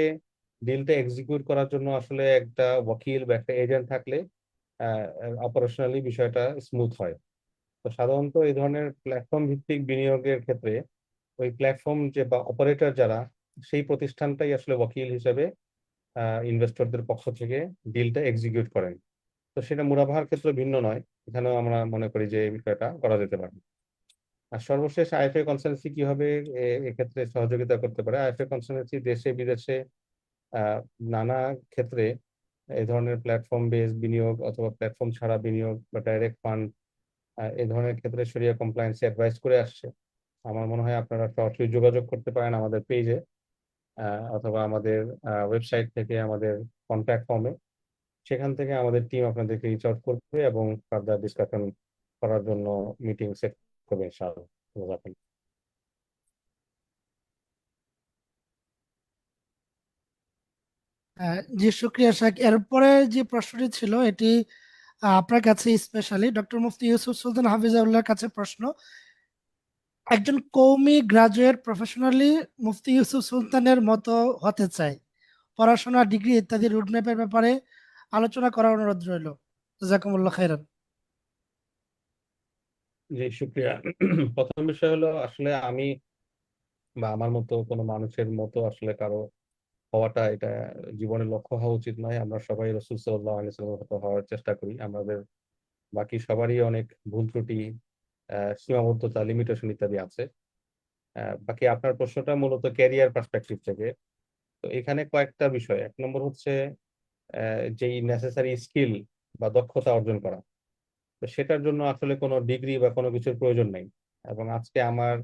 [SPEAKER 7] ডিলটা এক্সিকিউট করার জন্য আসলে একটা ওয়াকিল বা একটা এজেন্ট থাকলে অপারেশনালি বিষয়টা স্মুথ হয়। তো সাধারণত এই ধরনের প্ল্যাটফর্ম ভিত্তিক বিনিয়োগের ক্ষেত্রে ওই প্ল্যাটফর্ম যে বা অপারেটর যারা, সেই প্রতিষ্ঠানটাই আসলে ওয়াকিল হিসেবে ইনভেস্টরদের পক্ষ থেকে ডিলটা এক্সিকিউট করেন। তো সেটা মুনাফার ক্ষেত্রে ভিন্ন নয়, এখানেও আমরা মনে করি যে এই বিষয়টা করা যেতে পারে। আর সর্বশেষ আইএফএ কনসালটেন্সি কিভাবে এক্ষেত্রে সহযোগিতা করতে পারে। আইএফএ কনসালটেন্সি দেশে বিদেশে আহ, নানা ক্ষেত্রে এই ধরনের প্ল্যাটফর্ম বেস বিনিয়োগ অথবা প্ল্যাটফর্ম ছাড়া বিনিয়োগ বা ডাইরেক্ট ফান্ড, এই ধরনের ক্ষেত্রে শরিয়া কমপ্লায়েন্স অ্যাডভাইস করে আসছে। আমার মনে হয় আপনারা সরাসরি যোগাযোগ করতে পারেন আমাদের পেজে, অথবা আমাদের ওয়েবসাইট থেকে আমাদের কন্ট্যাক্ট ফর্মে। সেখান থেকে আমাদের টিম আপনাদেরকে রিচ আউট করবে এবং ফার্দার ডিসকাশন করার জন্য মিটিং সেট করবে ইনশাআল্লাহ।
[SPEAKER 1] জি শুক্রিয়া শেখ। এরপরে যে প্রশ্নটি ছিল এটি আপনার কাছে স্পেশালি ডক্টর মুফতি ইউসুফ সুলতান হাফিজাউল্লাহর কাছে প্রশ্ন। একজন কওমি গ্রাজুয়েট প্রফেশনালি মুফতি ইউসুফ সুলতানের মতো হতে চায়, পড়াশোনা, ডিগ্রি ইত্যাদি রোডম্যাপের ব্যাপারে আলোচনা করার অনুরোধ রইল। জাযাকুমুল্লাহ খাইরান।
[SPEAKER 7] জি, শুক্রিয়া। প্রথম বিষয় হলো, আসলে আমি বা আমার মতো কোনো মানুষের মতো আসলে কারো হওয়াটা, এটা জীবনের লক্ষ্য হওয়া উচিত নয়। আমরা সবাই রাসূল সাল্লাল্লাহু আলাইহি ওয়াসাল্লামের মতো হওয়ার চেষ্টা করি। আমাদের বাকি সবারই অনেক ভুল ত্রুটি, সীমাবদ্ধতা, লিমিটেশন ইত্যাদি আছে। বাকি আপনার প্রশ্নটা মূলত ক্যারিয়ার পার্সপেক্টিভ থেকে। তো এখানে কয়েকটা বিষয়। এক নম্বর হচ্ছে যেই নেসেসারি স্কিল বা দক্ষতা অর্জন করা, তো সেটার জন্য আসলে কোনো ডিগ্রি বা কোনো কিছুর প্রয়োজন নেই। এবং আজকে আমার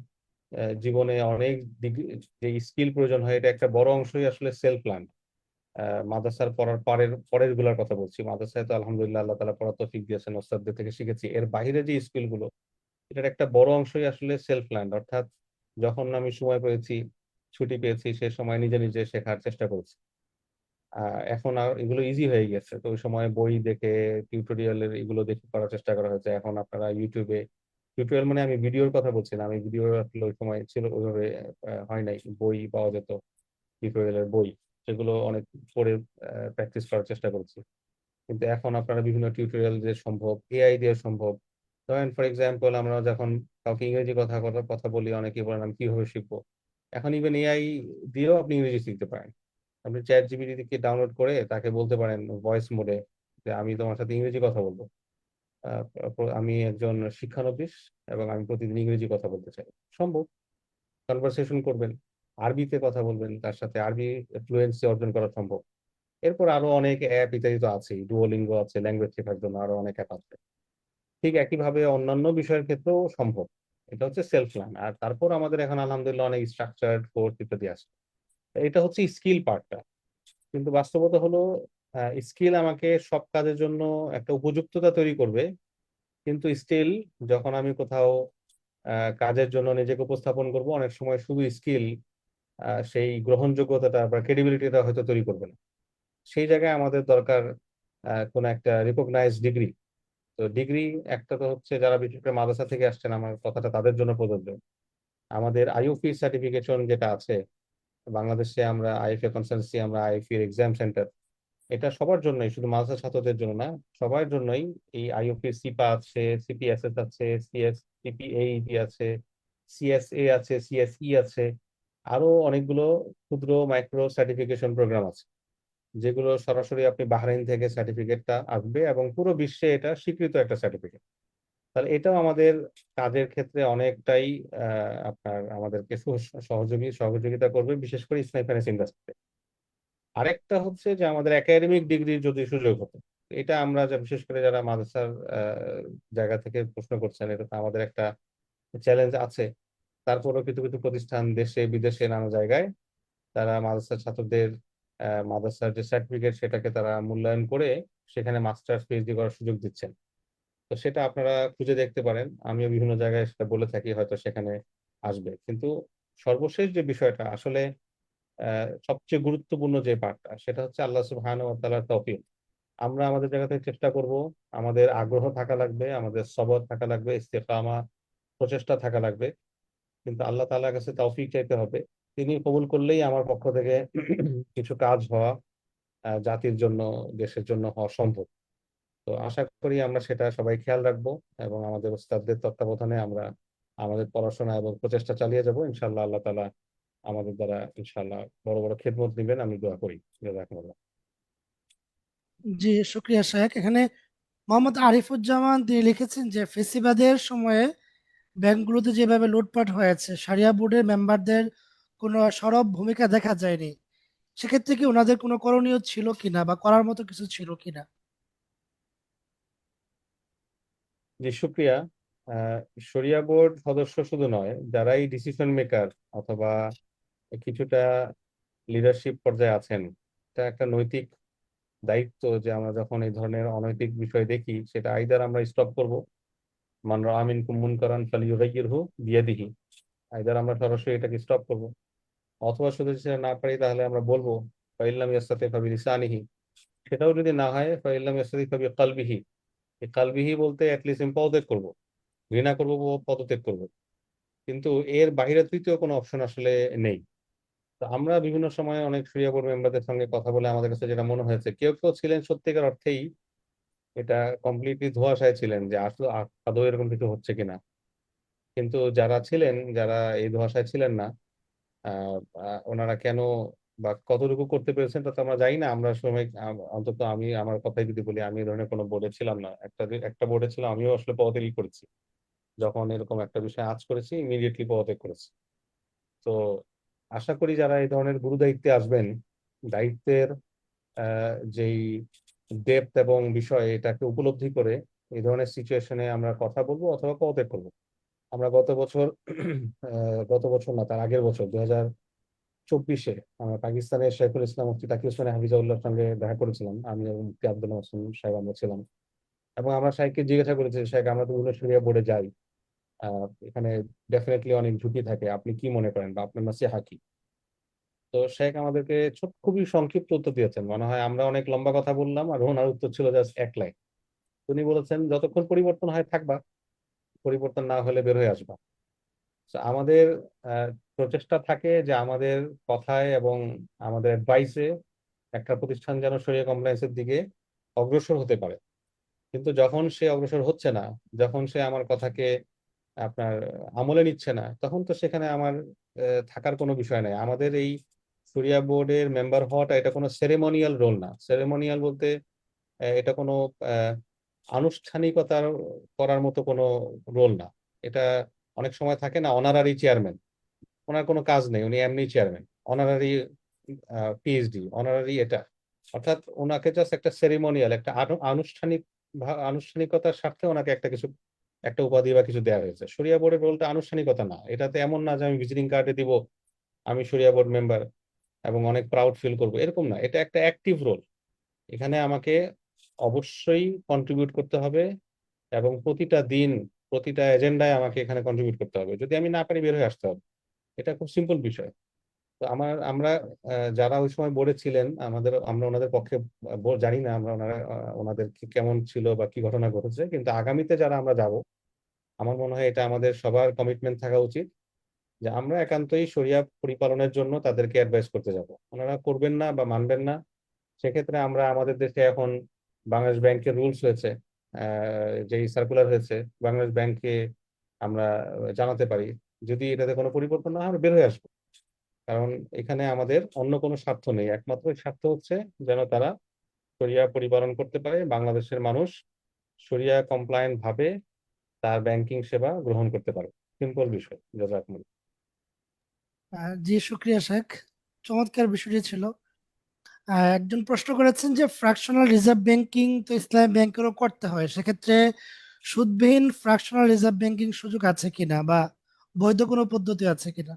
[SPEAKER 7] জীবনে অনেক ডিগ্রি যে স্কিল প্রয়োজন হয়, এটা একটা বড় অংশই আসলে সেলফ লার্ন। মাদ্রাসার পড়ার পরের গুলার কথা বলছি। মাদ্রাসায় তো আলহামদুলিল্লাহ আল্লাহ তাআলা পড়ার তৌফিক দিয়েছেন, ওস্তাদদের থেকে শিখেছি। এর বাইরে যে স্কিল গুলো, এটার একটা বড় অংশই আসলে সেলফ লার্ন। অর্থাৎ যখন আমি সময় পেয়েছি ছুটি পেয়েছি সে সময় নিজে নিজে শেখার চেষ্টা করছি। এখন আর এগুলো ইজি হয়ে গেছে। তো ওই সময় বই দেখে টিউটোরিয়ালের এগুলো দেখে করার চেষ্টা করা হয়েছে। এখন আপনারা ইউটিউবে টিউটোরিয়াল মানে আমি ভিডিওর কথা বলছি না। আমি ভিডিও আসলে ওই সময় ছিল ওইভাবে হয় নাই। বই পাওয়া যেত, টিউটোরিয়ালের বই। সেগুলো অনেক পড়ে প্র্যাকটিস করার চেষ্টা করেছি। কিন্তু এখন আপনারা বিভিন্ন টিউটোরিয়াল দিয়ে সম্ভব, এআই দিয়ে সম্ভব। ধরেন ফর এক্সাম্পল আমরা যখন কাউকে ইংরেজি কথা বলি অনেকেই বলেন আমি কিভাবে শিখবো? এখন ইভেন এআই দিয়েও আপনি ইংরেজি শিখতে পারেন। আপনি চ্যাট জিপিটি থেকে ডাউনলোড করে তাকে বলতে পারেন ভয়েস মোডে যে আমি তোমার সাথে ইংরেজি কথা বলবো। আমি একজন শিক্ষানবিশ এবং আমি প্রতিদিন ইংরেজি কথা বলতে চাই। সম্ভব। কনভারসেশন করবেন, আরবিতে কথা বলবেন, তার সাথে আরবি ফ্লুয়েন্সি অর্জন করা সম্ভব। এরপর আরো অনেক অ্যাপ ইত্যাদি তো আছেই। ডুওলিঙ্গো আছে, ল্যাঙ্গুয়েজ শেখার জন্য আরো অনেক অ্যাপ আছে। ঠিক একইভাবে অন্যান্য বিষয়ের ক্ষেত্রেও সম্ভব। এটা হচ্ছে সেলফ লার্ন। আর তারপর আমাদের এখন আলহামদুলিল্লাহ অনেক স্ট্রাকচার্ড কোর্স ইত্যাদি আছে। এটা হচ্ছে স্কিল পার্টটা। কিন্তু বাস্তবতা হলো স্কিল আমাকে সব কাজের জন্য একটা উপযুক্ততা তৈরি করবে। কিন্তু স্টিল যখন আমি কোথাও কাজের জন্য নিজেকে উপস্থাপন করব অনেক সময় শুধু স্কিল সেই গ্রহণযোগ্যতাটা বা ক্রেডিবিলিটিটা হয়তো তৈরি করবে না। সেই জায়গায় আমাদের দরকার কোনো একটা রিকগনাইজ ডিগ্রি। তো ডিগ্রি একটা তো হচ্ছে যারা বিশেষ করে মাদ্রাসা থেকে আসছেন আমার কথাটা তাদের জন্য প্রযোজ্য। আমাদের আইইউপি সার্টিফিকেশন যেটা আছে বাংলাদেশে আমরা আইএফএ কনসালটেন্সি আমরা আইএফএ এর এক্সাম সেন্টার এটা সবার জন্যই শুধু মাদ্রাসা ছাত্রদের জন্য না সবার জন্যই এই আইইউপি সিপা আছে সিপিএসএস আছে সিপিএইটি আছে সিএসএ আছে সিএসই আছে আরো অনেকগুলো ক্ষুদ্র মাইক্রো সার্টিফিকেশন প্রোগ্রাম আছে যেগুলো সরাসরি আপনি বাহরাইন থেকে সার্টিফিকেটটা আসবে এবং পুরো বিশ্বে এটা স্বীকৃত একটা সার্টিফিকেট। তাহলে এটাও আমাদের কাজের ক্ষেত্রে অনেকটাই আপনার আমাদেরকে সহযোগিতা করবে বিশেষ করে ইসলামিক ফাইন্যান্স ইন্ডাস্ট্রিতে। আরেকটা হচ্ছে যে আমাদের একাডেমিক ডিগ্রির যদি সুযোগ হতো এটা আমরা বিশেষ করে যারা মাদ্রাসার জায়গা থেকে প্রশ্ন করছেন এটা তো আমাদের একটা চ্যালেঞ্জ আছে। তারপরেও কিছু কিছু প্রতিষ্ঠান দেশে বিদেশে নানা জায়গায় তারা মাদ্রাসার ছাত্রদের মাদ্রাসার যে সার্টিফিকেট সেটাকে তারা মূল্যায়ন করে সেখানে মাস্টার্স পিএইচডি করার সুযোগ দিচ্ছেন। তো সেটা আপনারা খুঁজে দেখতে পারেন। আমিও বিভিন্ন জায়গায় সেটা বলে থাকি হয়তো সেখানে আসবে। কিন্তু সর্বশেষ যে বিষয়টা আসলে সবচেয়ে গুরুত্বপূর্ণ যে পার্টটা সেটা হচ্ছে আল্লাহ সুবহানাহু ওয়া তাআলার তৌফিক। আমরা আমাদের জায়গা থেকে চেষ্টা করব, আমাদের আগ্রহ থাকা লাগবে, আমাদের সবর থাকা লাগবে, ইস্তেকামা প্রচেষ্টা থাকা লাগবে। কিন্তু আল্লাহ তাআলার কাছে তৌফিক চাইতে হবে। তিনি কবুল করলেই আমার পক্ষ থেকে কিছু কাজ হওয়া জাতির জন্য, দেশের জন্য হওয়া সম্ভব। তো আশা করি আমরা সেটা সবাই খেয়াল রাখবো এবং আমাদের ওস্তাদদের তত্ত্বাবধানে আমরা আমাদের পড়াশোনা এবং প্রচেষ্টা চালিয়ে যাব। ইনশাআল্লাহ আল্লাহ তাআলা আমাদের দ্বারা ইনশাআল্লাহ বড় বড় খেদমত দিবেন আমি দোয়া করি। জাযাকুমুল্লাহ।
[SPEAKER 1] জি, শুক্রিয়া শেখ। এখানে মোহাম্মদ আরিফুজ্জামান তিনি লিখেছেন যে ফেসিবাদের সময়ে ব্যাংকগুলোতে যেভাবে লুটপাট হয়েছে সারিয়া বোর্ডের মেম্বারদের কোনো সরব ভূমিকা দেখা যায়নি। সেক্ষেত্রে কি ওনাদের কোনো করণীয় ছিল কিনা বা করার মতো কিছু ছিল কিনা?
[SPEAKER 7] জি শুক্রিয়া। শরিয়া বোর্ড সদস্য শুধু নয় যারাই ডিসিশন মেকার অথবা কিছুটা লিডারশিপ পর্যায়ে আছেন এটা একটা নৈতিক দায়িত্ব যে আমরা যখন এই ধরনের অনৈতিক বিষয় দেখি সেটা আইদার আমরা স্টপ করব মান রাআ মিনকুম মুনকারান ফালিয়ুগাইয়িরহু বিয়াদিহি আইদার আমরা সরাসরি এটাকে স্টপ করব অথবা শুধু সেটা না পারি তাহলে আমরা বলবো ফাইল্লাম ইয়াস্তাতি ফাবিলিসানিহি সেটাও যদি না হয় ফাইল্লাম ইয়াস্তাতি ফাবিকালবিহি এই কালবিহি বলতে অ্যাটলিস্ট আমি পদত্যাগ করবো ঘৃণা করবো পদত্যাগ করবো কিন্তু এর বাইরে তৃতীয় কোনো অপশন আসলে নেই। তো আমরা বিভিন্ন সময় অনেক শরিয়া বোর্ড মেম্বারদের সঙ্গে কথা বলে আমাদের কাছে যেটা মনে হয়েছে কেউ কেউ ছিলেন সত্যিকার অর্থেই এটা কমপ্লিটলি ধোঁয়াশায় ছিলেন যে আসলে আদৌ এরকম কিছু হচ্ছে কিনা। কিন্তু যারা ছিলেন যারা এই ধোঁয়াশায় ছিলেন না ওনারা কেন বা কতটুকু করতে পেরেছেন তা তো আমরা জানি না। আমরা সময় অন্তত আমি আমার কথাই যদি বলি আমি এই ধরনের কোনো বোর্ডে ছিলাম না। একটা বোর্ডে ছিলাম আমিও আসলে পদত্যাগই করেছি। যখন এরকম একটা বিষয় আঁচ করেছি ইমিডিয়েটলি পদত্যাগ করেছি। তো আশা করি যারা এই ধরনের গুরু দায়িত্বে আসবেন দায়িত্বের যেই ডেপথ এবং বিষয় এটাকে উপলব্ধি করে এই ধরনের সিচুয়েশনে আমরা কথা বলবো অথবা পদত্যাগ করবো। আমরা গত বছর না তার আগের বছর 2024-এ আমরা পাকিস্তানের শেখুল ইসলাম মুফতি তাকি ওসমান হাফিজাউল্লাহর সঙ্গে দেখা করেছিলাম। আমি এবং মুফতি আব্দুল হোসেন সাহেব আমরা ছিলাম এবং আমরা শাইখকে জিজ্ঞাসা করেছি শাইখ আমরা তো বিভিন্ন শরিয়া বোর্ডে যাই এখানে ডেফিনেটলি অনেক ঝুঁকি থাকে আপনি কি মনে করেন বা আপনার নসিহা কি। তো শেখ আমাদেরকে খুবই সংক্ষিপ্ত উত্তর দিয়েছেন, মনে হয় আমরা অনেক লম্বা কথা বললাম আর ওনার উত্তর ছিল জাস্ট এক লাইন। উনি বলেছেন যতক্ষণ পরিবর্তন হয় থাকবা, পরিবর্তন না হলে বের হয়ে আসবা। তো আমাদের প্রচেষ্টা থাকে যে আমাদের কথায় এবং আমাদের অ্যাডভাইসে একটা প্রতিষ্ঠান যেন শরিয়া কমপ্লায়েন্সের দিকে অগ্রসর হতে পারে। কিন্তু যখন সে অগ্রসর হচ্ছে না, যখন সে আমার কথাকে আপনার আমলে নিচ্ছে না, তখন তো সেখানে আমার থাকার কোনো বিষয় নাই। আমাদের এই শরিয়া বোর্ডের মেম্বার হওয়াটা এটা কোনো সেরেমনিয়াল রোল না। সেরেমনিয়াল বলতে এটা কোনো আহ, আনুষ্ঠানিকতার করার মতো কোনো রোল না। এটা অনেক সময় থাকে না অনারারি চেয়ারম্যান, ওনার কোনো কাজ নেই, উনি এমনি চেয়ারম্যান, অনারারি পিএইচডি, অনারারি এটা, অর্থাৎ ওনাকে জাস্ট একটা সেরিমনিয়াল, একটা আনুষ্ঠানিক আনুষ্ঠানিকতার স্বার্থে ওনাকে একটা কিছু, একটা উপাধি বা কিছু দেওয়া হয়েছে। শরিয়া বোর্ডের রোলটা আনুষ্ঠানিকতা না। এটাতে এমন না যে আমি ভিজিটিং কার্ডে দিব আমি শরিয়া বোর্ড মেম্বার এবং অনেক প্রাউড ফিল করবো, এরকম না। এটা একটা অ্যাক্টিভ রোল। এখানে আমাকে অবশ্যই কন্ট্রিবিউট করতে হবে এবং প্রতিটা দিন, প্রতিটা এজেন্ডায় আমাকে এখানে কন্ট্রিবিউট করতে হবে। যদি আমি না পারি বের হয়ে আসতে হবে। এটা খুব সিম্পল বিষয়। তো আমরা যারা ওই সময় বোর্ডে ছিলেন, আমরা ওনাদের পক্ষে জানি না আমরা ওনাদের কেমন ছিল বা কি ঘটনা ঘটেছে, কিন্তু আগামীতে যারা আমরা যাব, আমার মনে হয় এটা আমাদের সবার কমিটমেন্ট থাকা উচিত যে আমরা একান্তই শরিয়া পরিপালনের জন্য তাদেরকে অ্যাডভাইস করতে যাব। ওনারা করবেন না বা মানবেন না, সেক্ষেত্রে আমরা আমাদের দেশে এখন বাংলাদেশ ব্যাংকের রুলস হয়েছে, যেই সার্কুলার হয়েছে, বাংলাদেশ ব্যাংকে আমরা জানাতে পারি। যদি এটাতে কোনো পরিবর্তন না হয় আমরা বের হয়ে আসবো। কারণ এখানে আমাদের অন্য কোনো স্বার্থ নেই, একমাত্র স্বার্থ হচ্ছে যেন তারা শরিয়া পরিপালন করতে পারে, বাংলাদেশের মানুষ শরিয়া কমপ্লায়েন্ট ভাবে তার ব্যাংকিং সেবা গ্রহণ করতে পারে। সিম্পল বিষয়। জাযাকুমুল্লাহ।
[SPEAKER 1] জি, শুক্রিয়া শেখ, চমৎকার বিষয়টি ছিল। একজন প্রশ্ন করেছেন যে ফ্র্যাকশনাল রিজার্ভ ব্যাংকিং তো ইসলামী ব্যাংকেরও করতে হয়, সেক্ষেত্রে সুদবিহীন ফ্র্যাকশনাল রিজার্ভ ব্যাংকিং সুযোগ আছে কিনা বা বৈধ কোনো পদ্ধতি আছে কিনা?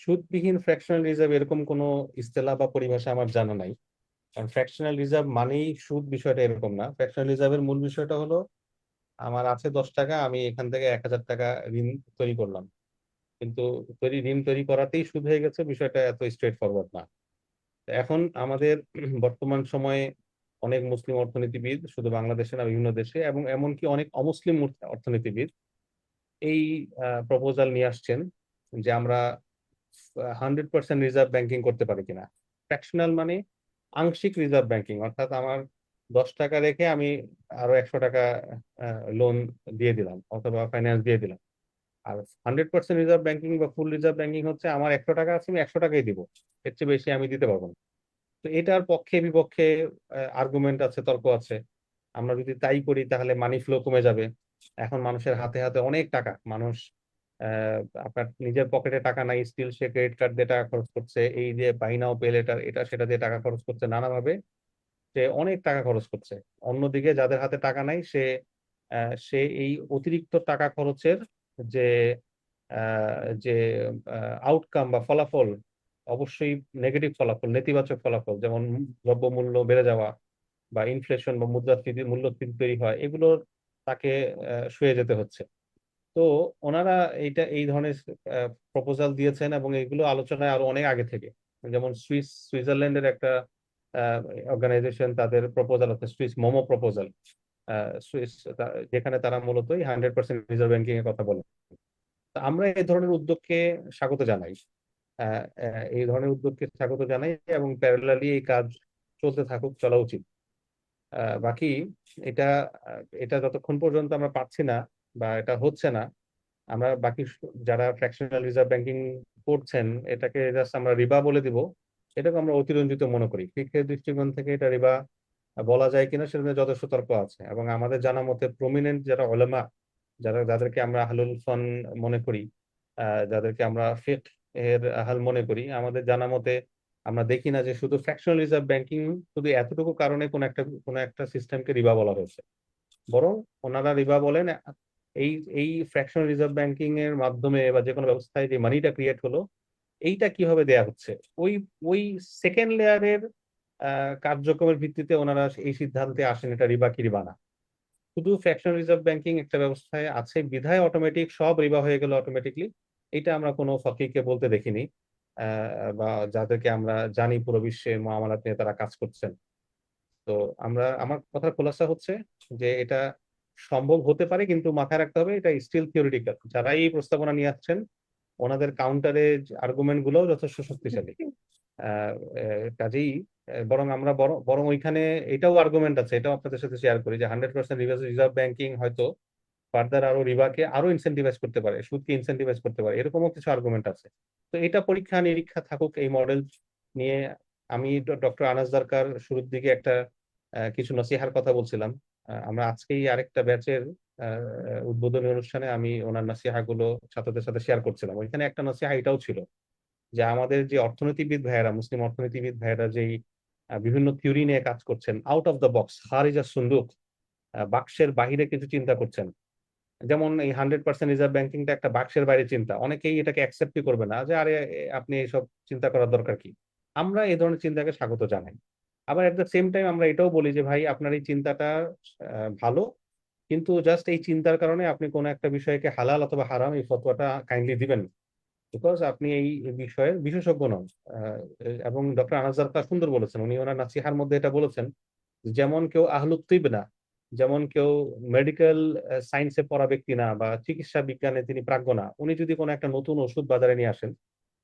[SPEAKER 7] সুদবিহীন ফ্র্যাকশনাল রিজার্ভ এরকম কোনো ইস্তেলাহ বা পরিভাষা আমার জানা নাই। কারণ ফ্র্যাকশনাল রিজার্ভ মানেই সুদ, বিষয়টা এরকম না। ফ্র্যাকশনাল রিজার্ভের মূল বিষয়টা হলো আমার আছে 10 টাকা, আমি এখান থেকে 1000 টাকা ঋণ তৈরি করলাম, কিন্তু ঋণ তৈরি করাতেই সুদ হয়ে গেছে, বিষয়টা এত স্ট্রেট ফরওয়ার্ড না। এখন আমাদের বর্তমান সময়ে অনেক মুসলিম অর্থনীতিবিদ, শুধু বাংলাদেশে না বিভিন্ন দেশে, এবং এমনকি অনেক অমুসলিম অর্থনীতিবিদ এই প্রপোজাল নিয়ে আসছেন যে আমরা 100% রিজার্ভ ব্যাংকিং করতে পারি কিনা। ফ্র্যাকশনাল মানে আংশিক রিজার্ভ ব্যাংকিং, অর্থাৎ আমার 10 টাকা রেখে আমি আরো 100 টাকা লোন দিয়ে দিলাম অথবা ফাইন্যান্স দিয়ে দিলাম। আর 100% রিজার্ভ ব্যাংকিং বা ফুল রিজার্ভ ব্যাংকিং হচ্ছে আমার 100 টাকা আছে, আমি 100 টাকাই দিব, এর চেয়ে বেশি আমি দিতে পারবো না। তো এটার পক্ষে বিপক্ষে আর্গুমেন্ট আছে, তর্ক আছে। আমরা যদি তাই করি তাহলে মানি ফ্লো কমে যাবে। এখন মানুষের হাতে হাতে অনেক টাকা, মানুষ আপনার নিজের পকেটে টাকা নাই, স্টিল সে ক্রেডিট কার্ড দিয়ে টাকা খরচ করছে, এই যে বাই নাও পে লেটার এটা সেটা দিয়ে টাকা খরচ করছে, নানাভাবে সে অনেক টাকা খরচ করছে। অন্যদিকে যাদের হাতে টাকা নাই সে এই অতিরিক্ত টাকা খরচের যে যে আউটকাম বা ফলাফল, অবশ্যই নেগেটিভ ফলাফল, নেতিবাচক ফলাফল, যেমন দ্রব্যমূল্য বেড়ে যাওয়া বা ইনফ্লেশন বা মুদ্রাস্ফীতি, মূল্যস্ফীতি তৈরি হয়, এগুলো তাকে সয়ে যেতে হচ্ছে। তো ওনারা এই ধরনের প্রপোজাল দিয়েছেন এবং এগুলো আলোচনায় আরো অনেক আগে থেকে। যেমন সুইজারল্যান্ডের একটা অর্গানাইজেশন, তাদের প্রপোজাল আছে সুইস মোমো প্রপোজাল, যেখানে তারা মূলত 100% রিজার্ভ ব্যাংকিং এর কথা বলে। তো আমরা এই ধরনের উদ্যোগকে স্বাগত জানাই। এই ধরনের উদ্যোগকে স্বাগত জানাই এবং প্যারালালি এই কাজ চলতে থাকুক, চলা উচিত। বাকি এটা এটা যতক্ষণ পর্যন্ত আমরা পাচ্ছি না বা এটা হচ্ছে না, আমরা বাকি যারা ফ্র্যাকশনাল রিজার্ভ ব্যাংকিং করছেন এটাকে জাস্ট আমরা রিবা বলে দিব, এটাকে আমরা অতিরঞ্জিত মনে করি। ফিকহের দৃষ্টিকোণ থেকে এটা রিবা বলা যায় কিনা সেটা নিয়ে যথেষ্ট তর্ক আছে। এবং আমাদের জানা মতে প্রমিনেন্ট যারা উলামা, যাদেরকে আমরা আহলুল ফান মনে করি, যাদেরকে আমরা ফিকহ এর আহল মনে করি, আমাদের জানা মতে আমরা দেখি না যে শুধু ফ্র্যাকশনাল রিজার্ভ ব্যাংকিং শুধু এতটুকু কারণে কোন একটা সিস্টেমকে রিবা বলা হয়েছে। বরং ওনারা রিবা বলেন এই এই ফ্র্যাকশনাল রিজার্ভ ব্যাংকিং এর মাধ্যমে বা যে কোনো ব্যবস্থায় যে মানিটা ক্রিয়েট হলো, এইটা কিভাবে দেয়া হচ্ছে, ওই ওই সেকেন্ড লেয়ারের কার্যক্রমের ভিত্তিতে ওনারা এই সিদ্ধান্তে আসেন এটা রিবা কি রিবা না। শুধু ফ্র্যাকশনাল রিজার্ভ ব্যাংকিং একটা ব্যবস্থায় আছে বিধায় অটোমেটিক সব রিবা হয়ে গেল অটোমেটিকলি, এটা আমরা কোনো ফকিহকে বলতে দেখিনি। বা যাদেরকে আমরা জানি পুরো বিশ্বে মুআমালাত নিয়ে তারা কাজ করছেন। তো আমার কথার খোলাসা হচ্ছে যে এটা সম্ভব হতে পারে, কিন্তু মাথায় রাখতে হবে এটা স্টিল থিওরিটিক্যাল। যারা এই প্রস্তাবনা নিয়ে আসছেন ওনাদের কাউন্টারে আর্গুমেন্ট গুলোও যথেষ্ট শক্তিশালী। আহ, কাজেই বরং আমরা বরং ওইখানে এটাও আর্গুমেন্ট আছে, এটাও আপনাদের সাথে শেয়ার করি যে 100% রিজার্ভ ব্যাংকিং হয়তো ফার্দার আরো রিবাকে আরো ইনসেন্টিভাইজ করতে পারে, সুদকে ইনসেন্টিভাইজ করতে পারে, এরকমও কিছু আর্গুমেন্ট আছে। তো এটা পরীক্ষা নিরীক্ষা থাকুক এই মডেল নিয়ে। আমি ডক্টর আনাস দারকার শুরুর দিকে একটা কিছু নসিহার কথা বলছিলাম। আমরা আজকেই আরেকটা ব্যাচের উদ্বোধনী অনুষ্ঠানে আমি ওনার নসিহা গুলো ছাত্রদের সাথে শেয়ার করছিলাম। ওইখানে একটা নসিহা এটাও ছিল যে আমাদের যে অর্থনীতিবিদ ভাইয়েরা, মুসলিম অর্থনীতিবিদ ভাইয়েরা যেই বিভিন্ন থিওরি নিয়ে কাজ করছেন, আউট অফ দ্য বক্স, খারিজ সুন্দুক, বাক্সের বাহিরে কিছু চিন্তা করছেন। যেমন এই 100% রিজার্ভ ব্যাংকিংটা একটা বাক্সের বাইরে চিন্তা, অনেকেই এটাকে অ্যাকসেপ্টই করবে না যে আরে আপনি এইসব চিন্তা করার দরকার কি। আমরা এই ধরনের চিন্তাকে স্বাগত জানাই। আবার এট দ্য সেম টাইম আমরা এটাও বলি যে ভাই আপনার এই চিন্তাটা ভালো, কিন্তু জাস্ট এই চিন্তার কারণে আপনি কোনো একটা বিষয়কে হালাল অথবা হারাম এই ফতোয়াটা কাইন্ডলি দিবেন, বিকজ আপনি এই বিষয়ের বিশেষজ্ঞ নন। এবং ডক্টর আনাস জারকার সুন্দর বলেছেন, উনি ওনার নাসিহার মধ্যে এটা বলেছেন, যেমন কেউ আহলুত তিব না, যেমন কেউ মেডিকেল সায়েন্সে পড়া ব্যক্তি না বা চিকিৎসা বিজ্ঞানে তিনি প্রাজ্ঞ না, উনি যদি কোনো একটা নতুন ওষুধ বাজারে নিয়ে আসেন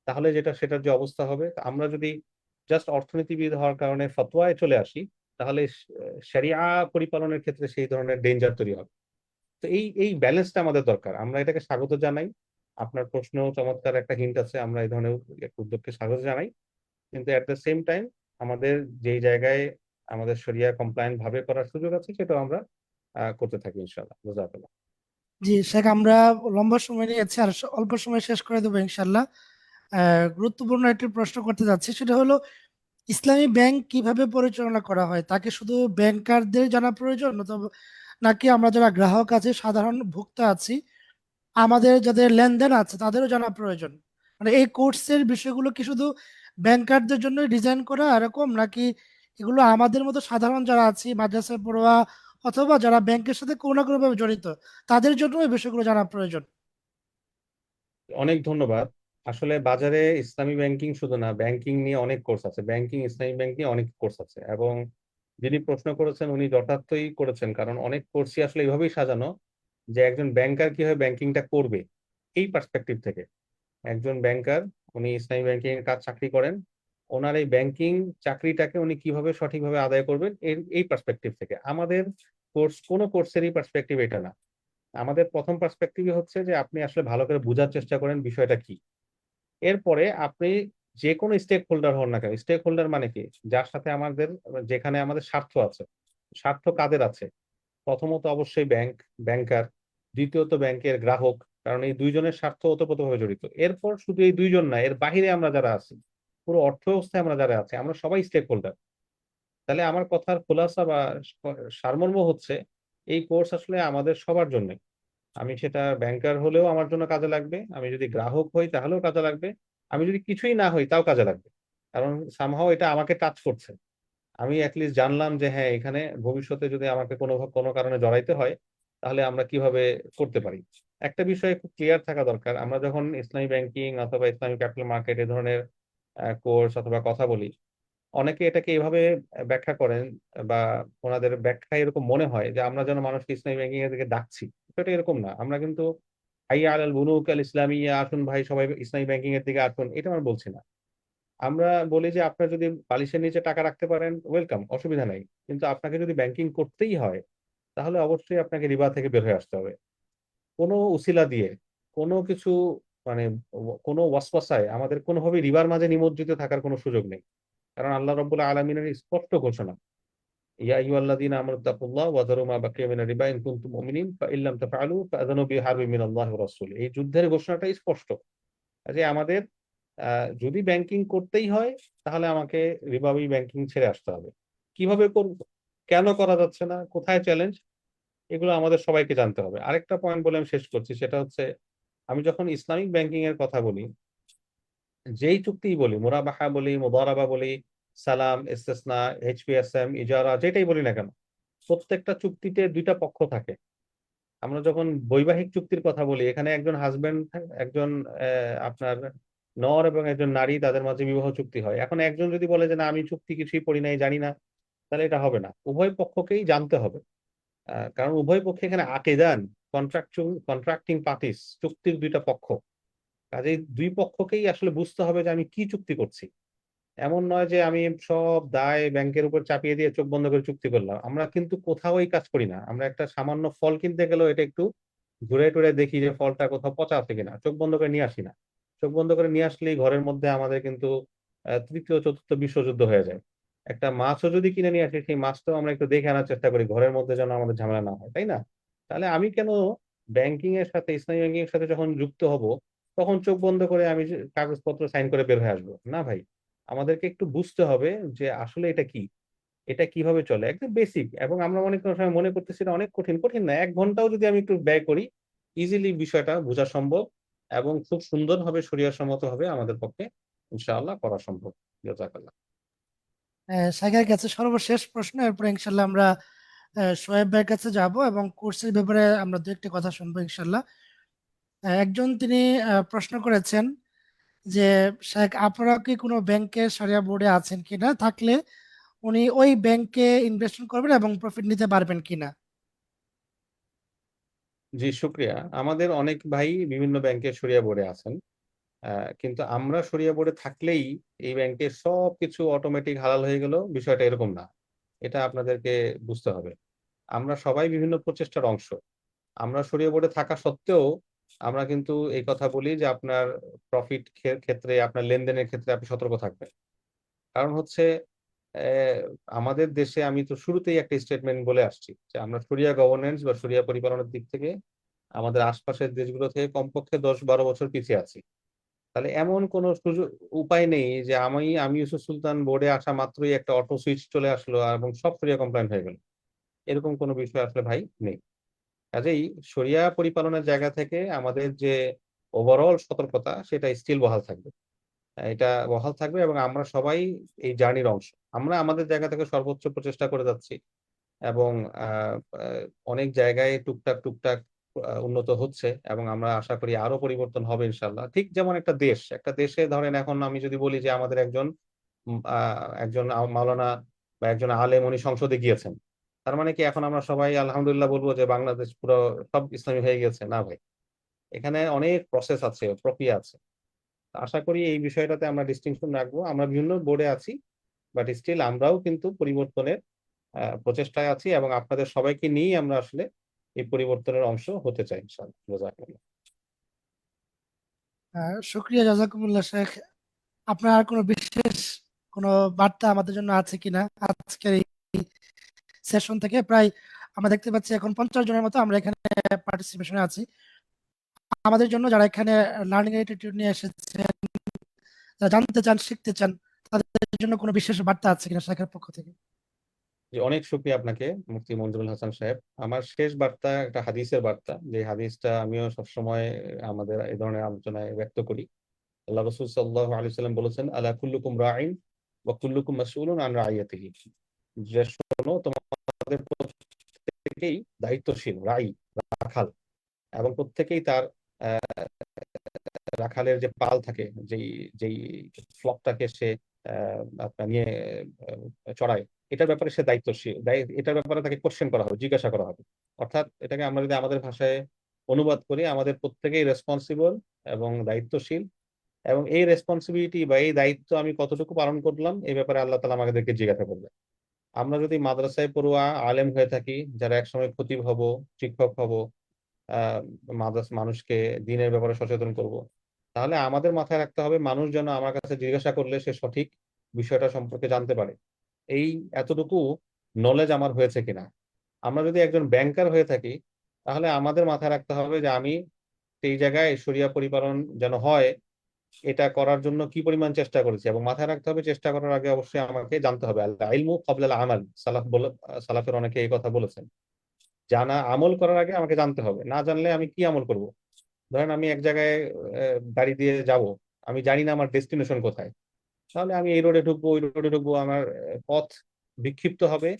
[SPEAKER 7] তাহলে সেটার যে অবস্থা হবে, আমরা যদি জাস্ট অর্থনীতিবিদ হওয়ার কারণে ফতোয়ায় চলে আসি তাহলে শরিয়া পরিপালনের ক্ষেত্রে সেই ধরনের ডেঞ্জার তৈরি হবে। তো এই ব্যালেন্সটা আমাদের দরকার, আমরা এটাকে স্বাগত জানাই। আপনার প্রশ্নেও চমৎকার একটা হিন্ট আছে, আমরা এই ধরনের একটা উদ্যোগকে স্বাগত জানাই, কিন্তু এট দ্য সেম টাইম আমাদের যেই জায়গায় আমাদের শরিয়া কমপ্লায়েন্ট ভাবে করার সুযোগ আছে সেটাও আমরা করতে থাকি ইনশাআল্লাহ। জাযাকাল্লাহ।
[SPEAKER 1] জি শেখ, আমরা লম্বা সময় নিয়েছি আর অল্প সময় শেষ করে দেবো ইনশাল্লাহ। গুরুত্বপূর্ণ একটি প্রশ্ন করতে যাচ্ছি, সেটা হলো ইসলামী ব্যাংক কিভাবে পরিচালনা করা হয়, তাকে শুধু ব্যাংকারদের জানা প্রয়োজন নাকি আমরা যারা গ্রাহক আছি, সাধারণ ভোক্তা আছি, আমাদের যাদের লেনদেন আছে তাদেরও জানা প্রয়োজন? মানে এই কোর্সের বিষয়গুলো কি শুধু ব্যাংকারদের জন্য ডিজাইন করা এরকম, নাকি এগুলো আমাদের মতো সাধারণ যারা আছি, মাদ্রাসায় পড়ুয়া অথবা যারা ব্যাংকের সাথে কোনো না কোনো ভাবে জড়িত, তাদের জন্য এই বিষয়গুলো জানা প্রয়োজন?
[SPEAKER 7] অনেক ধন্যবাদ। আসলে বাজারে ইসলামী ব্যাংকিং শুধু না, ব্যাংকিং নিয়ে অনেক কোর্স আছে, ব্যাংকিং ইসলামী ব্যাংকিং অনেক কোর্স আছে, এবং যিনি প্রশ্ন করেছেন উনি যথার্থই করেছেন, কারণ অনেক কোর্সই আসলে এইভাবেই সাজানো যে একজন ব্যাংকার কিভাবে ব্যাংকিংটা করবে এই পার্সপেক্টিভ থেকে। একজন ব্যাংকার, উনি ইসলামী ব্যাংকিং এর কাজ চাকরি করেন, ওনার এই ব্যাংকিং চাকরিটাকে উনি কিভাবে সঠিকভাবে আদায় করবেন এই পার্সপেক্টিভ থেকে। আমাদের কোনো কোর্সেরই পার্সপেক্টিভ এটা না। আমাদের প্রথম পার্সপেক্টিভ হচ্ছে যে আপনি আসলে ভালো করে বোঝার চেষ্টা করেন বিষয়টা কি। এরপরে আপনি যে কোনো স্টেক হোল্ডার হন না কেন, স্টেক হোল্ডার মানে কি, যার সাথে আমাদের, যেখানে আমাদের স্বার্থ আছে, স্বার্থ কাদের আছে, প্রথমত অবশ্যই ব্যাংকার, দ্বিতীয়ত ব্যাংকের গ্রাহক, কারণ এই দুইজনের স্বার্থ ওতপ্রোতভাবে জড়িত। এরপর শুধু এই দুইজন না, এর বাহিরে আমরা যারা আছি, পুরো অর্থ ব্যবস্থায় আমরা যারা আছি, আমরা সবাই স্টেক হোল্ডার। তাহলে আমার কথার খোলাসা বা সারমর্ম হচ্ছে এই কোর্স আসলে আমাদের সবার জন্য। আমি সেটা ব্যাংকার হলেও আমার জন্য কাজে লাগবে, আমি যদি গ্রাহক হই তাহলেও কাজে লাগবে, আমি যদি কিছুই না হই তাও কাজে লাগবে, কারণ সামহাও এটা আমাকে টাচ করছে। আমি অ্যাটলিস্ট জানলাম যে হ্যাঁ, এখানে ভবিষ্যতে যদি আমাকে কোনো কারণে জড়াইতে হয় তাহলে আমরা কিভাবে করতে পারি। একটা বিষয়ে খুব ক্লিয়ার থাকা দরকার, আমরা যখন ইসলামী ব্যাংকিং অথবা ইসলামী ক্যাপিটাল মার্কেট এ ধরনের কোর্স অথবা কথা বলি, অনেকে এটাকে এভাবে ব্যাখ্যা করেন বা ওনাদের ব্যাখ্যা এরকম মনে হয় যে আমরা যেন মানুষকে ইসলামী ব্যাংকিং এর দিকে ডাকছি। এটা এরকম না। আমরা কিন্তু হাইয়া আলাল বুনুক আল ইসলামিয়া, আসুন ভাই সবাই ইসলামী ব্যাংকিং এর দিকে আসুন, এটা আমরা বলছি না। আমরা বলি যে আপনার যদি বালিশের নিচে টাকা রাখতে পারেন ওয়েলকাম, অসুবিধা নাই, কিন্তু আপনাকে যদি ব্যাংকিং করতেই হয় তাহলে অবশ্যই আপনাকে রিবা থেকে বের হয়ে আসতে হবে। কোনো উসিলা দিয়ে কোনো কিছু, মানে কোনো ওয়াসওয়াসায় আমাদের কোনোভাবে রিবার মাঝে নিমজ্জিত থাকার কোনো সুযোগ নেই, কারণ আল্লাহ রাব্বুল আলামিনের স্পষ্ট ঘোষণা, ইয়া আইয়ুহাল্লাযীনা আমানু তাকুল্লাহ ওয়া যারু মা বাকিয়া মিনার রিবা ইন কুনতুম মুমিনিন ফাইন লাম তাফআলু ফাআযানু বিহারবিন মিনাল্লাহি ওয়া রাসূলিহি। এই যুদ্ধের ঘোষণাটা স্পষ্ট যে আমাদের যদি ব্যাংকিং করতেই হয় তাহলে আমাকে রিবাবি ব্যাংকিং ছেড়ে আসতে হবে। কিভাবে করব, কেন করা যাচ্ছে না, কোথায় চ্যালেঞ্জ, এগুলো আমাদের সবাইকে জানতে হবে। আরেকটা পয়েন্ট বলে আমি শেষ করছি, সেটা হচ্ছে আমি যখন ইসলামিক ব্যাংকিং এর কথা বলি, যেই চুক্তিই বলি, মুরাবাহা বলি, মুদারাবা বলি, সালাম, ইস্তেসনা, এইচপিএসএম, ইজারা, যেটাই বলি না কেন, প্রত্যেকটা চুক্তিতে দুইটা পক্ষ থাকে। আমরা যখন বৈবাহিক চুক্তির কথা বলি, এখানে একজন হাজবেন্ড, একজন আপনার নর এবং একজন নারী তাদের মাঝে বিবাহ চুক্তি হয়। এখন একজন যদি বলে যে না আমি চুক্তি কিছুই পড়ি নাই জানি না, তাহলে এটা হবে না। উভয় পক্ষকেই জানতে হবে। কারণ উভয় পক্ষে এখানে আকিদান, কন্ট্রাক্টিং পার্টিস, চুক্তির দুইটা পক্ষ। কাজেই দুই পক্ষকেই আসলে বুঝতে হবে যে আমি কি চুক্তি করছি। এমন নয় যে আমি সব দায় ব্যাংকের উপর চাপিয়ে দিয়ে চোখ বন্ধ করে চুক্তি করলাম। আমরা কিন্তু কোথাও এই কাজ করি না। আমরা একটা সামান্য ফল কিনতে গেলেও এটা একটু ঘুরে টুরে দেখি যে ফলটা কোথাও পচা আছে কিনা, চোখ বন্ধ করে নিয়ে আসি না। চোখ বন্ধ করে নিয়ে আসলেই ঘরের মধ্যে আমাদের কিন্তু তৃতীয় চতুর্থ বিশ্বযুদ্ধ হয়ে যায়। একটা মাছও যদি কিনে নিয়ে আসি, সেই মাছটাও আমরা একটু দেখে আনার চেষ্টা করি ঘরের মধ্যে যেন আমাদের ঝামেলা না হয়, তাই না? তাহলে আমি কেন ব্যাংকিং এর সাথে, ইসলামী ব্যাংকিং এর সাথে যখন যুক্ত হব, তখন চোখ বন্ধ করে আমি যে কাগজপত্র সাইন করে বের হয়ে আসবো না ভাই। আমাদেরকে একটু বুঝতে হবে যে আসলে এটা কি, এটা কিভাবে চলে, একদম বেসিক। এবং আমরা অনেক সময় মনে করতেছি এটা অনেক কঠিন। কঠিন না, 1 ঘন্টাও যদি আমি একটু ব্যয় করি, ইজিলি বিষয়টা বোঝা সম্ভব এবং খুব সুন্দরভাবে শরিয়াহ সম্মতভাবে আমাদের পক্ষে ইনশাআল্লাহ করা সম্ভব। জাযাকাল্লাহ।
[SPEAKER 1] শাইখের কাছে সর্বশেষ প্রশ্ন, এরপরে ইনশাল্লাহ আমরা শোয়েব ভাইয়ের কাছে যাব এবং কোর্সের ব্যাপারে আমরা দু একটি কথা শুনবো ইনশাল্লাহ। একজন তিনি প্রশ্ন করেছেন যে শেখ, আপনারা কি কোনো ব্যাংকের শরিয়া বোর্ডে আছেন কিনা, থাকলে উনি ওই ব্যাংকে ইনভেস্টমেন্ট করবেন এবং প্রফিট নিতে পারবেন কিনা?
[SPEAKER 7] জি, শুক্রিয়া। আমাদের অনেক ভাই বিভিন্ন ব্যাংকের শরিয়া বোর্ডে আছেন। কিন্তু আমরা শরিয়া বোর্ডে থাকলেই এই ব্যাংকের সবকিছু অটোমেটিক হালাল হয়ে গেল, বিষয়টা এরকম না। এটা আপনাদেরকে বুঝতে হবে। আমরা সবাই বিভিন্ন প্রচেষ্টার অংশ। আমরা শরিয়া বোর্ডে থাকা সত্ত্বেও আমরা কিন্তু এই কথা বলি যে আপনার প্রফিট ক্ষেত্রে, আপনার লেনদেনের ক্ষেত্রে আপনি সতর্ক থাকবেন। কারণ হচ্ছে আমাদের দেশে আমি তো শুরুতেই একটা স্টেটমেন্ট বলে আসছি যে আমরা শরিয়া গভর্নেন্স বা শরিয়া পরিপালনের দিক থেকে আমাদের আশপাশের দেশগুলো থেকে কমপক্ষে 10-12 বছর পিছিয়ে আছি। তাহলে এমন কোনো সুযোগ, উপায় নেই যে আমি ইউসুফ সুলতান বোর্ডে আসা মাত্রই একটা অটো সুইচ চলে আসলো এবং সব শরিয়া কমপ্লায়েন্ট হয়ে গেল। এরকম কোনো বিষয় আসলে ভাই নেই। কাজেই শরিয়া পরিপালনের জায়গা থেকে আমাদের যে ওভারঅল সতর্কতা, সেটা স্টিল বহাল থাকবে। এটা বহাল থাকবে এবং আমরা সবাই এই জার্নির অংশ। আমরা আমাদের জায়গা থেকে সর্বোচ্চ প্রচেষ্টা করে যাচ্ছি এবং আহ, আহ, অনেক জায়গায় টুকটাক টুকটাক উন্নত হচ্ছে এবং আমরা আশা করি আরো পরিবর্তন হবে ইনশাল্লাহ। ঠিক যেমন একটা দেশে ধরেন এখন আমি যদি বলি যে আমাদের একজন মাওলানা বা একজন আলেম উনি সংসদে গিয়েছেন, তার মানে কি এখন আমরা সবাই আলহামদুলিল্লাহ বলবো যে বাংলাদেশ পুরো সব ইসলামী হয়ে গেছে? না ভাই, এখানে অনেক প্রসেস আছে, প্রক্রিয়া আছে। আশা করি এই বিষয়টাতে আমরা ডিস্টিংশন রাখবো। আমরা বিভিন্ন বোর্ডে আছি, বাট স্টিল আমরাও কিন্তু পরিবর্তনের প্রচেষ্টায় আছি এবং আপনাদের সবাইকে নিয়েই আমরা আসলে এই পরিবর্তনের অংশ হতে চাই ইনশাআল্লাহ। জাযাকাল্লাহ।
[SPEAKER 1] শুক্রিয়া জাজাকুমুল্লাহ শেখ। আপনার আর কোনো বিশেষ কোনো বার্তা আমাদের জন্য আছে কিনা? আজকের এই সেশন থেকে প্রায় আমরা দেখতে পাচ্ছি এখন 50 জনের মতো আমরা এখানে পার্টিসিপেশনে আছি। আমাদের জন্য যারা এখানে লার্নিং অ্যাটিটিউড নিয়ে এসেছেন, যারা জানতে চান, শিখতে চান, তাদের জন্য কোনো বিশেষ বার্তা আছে কিনা শেখের পক্ষ থেকে?
[SPEAKER 7] জি, অনেক শুকরিয়া আপনাকে মুফতি মঞ্জুরুল হাসান সাহেব। আমার শেষ বার্তা একটা হাদিসের বার্তা, যে হাদিসটা আমিও সবসময় আমাদের এই ধরনের আলোচনায় ব্যক্ত করি। আল্লাহ রাসূল সাল্লাল্লাহু আলাইহি সাল্লাম বলেছেন, আলা কুল্লুকুম রাইন ওয়া কুল্লুকুম মাসউলুন আন রাইয়াতিহি। যে শোনো, তোমাদের প্রত্যেকেই দায়িত্বশীল, রাখাল, এবং প্রত্যেকেই তার রাখালের যে পাল থাকে, যেই যেই ফ্লকটাকে সে আপনার নিয়ে চড়ায়, এটার ব্যাপারে সে দায়িত্বশীল। এটার ব্যাপারে তাকে কোশ্চেন করা হবে, জিজ্ঞাসা করা হবে। অর্থাৎ এটাকে আমরা যদি আমাদের ভাষায় অনুবাদ করি, আমাদের প্রত্যেকেই রেসপন্সিবল এবং দায়িত্বশীল, এবং এই রেসপন্সিবিলিটি বা এই দায়িত্ব আমি কতটুকু পালন করলাম এই ব্যাপারে আল্লাহ তাআলা আমাদেরকে জিজ্ঞাসা করবে। আমরা যদি মাদ্রাসায় পড়ুয়া আলেম হয়ে থাকি, যারা একসময় খতিব হব, শিক্ষক হব, মানুষকে দিনের ব্যাপারে সচেতন করব, তাহলে আমাদের মাথায় রাখতে হবে মানুষ যেন আমার কাছে জিজ্ঞাসা করলে সে সঠিক বিষয়টা সম্পর্কে জানতে পারে। এই এতটুকু নলেজ আমার হয়েছে কিনা। আমরা যদি একজন ব্যাংকার হয়ে থাকি, তাহলে আমাদের মাথায় রাখতে হবে যে আমি সেই জায়গায় শরিয়া পরিপালন যেন হয়, এটা করার জন্য কি পরিমাণ চেষ্টা করেছি। এবং মাথায় রাখতে হবে চেষ্টা করার আগে অবশ্যই আমাকে জানতে হবে। আল ইলমু ক্বাবলাল আমাল, সালাফের অনেকে এই কথা বলেছেন। আমল করার আগে আমাকে জানতে হবে। না জানলে আমি কি আমল করব? ধরেন আমি এক জায়গায় গাড়ি দিয়ে যাব, আমি জানি না আমার ডেস্টিনেশন কোথায়, তাহলে আমি এই রোডে ঢুকবো, ওই রোডে ঢুকবো, আমার পথ বিক্ষিপ্ত হবে।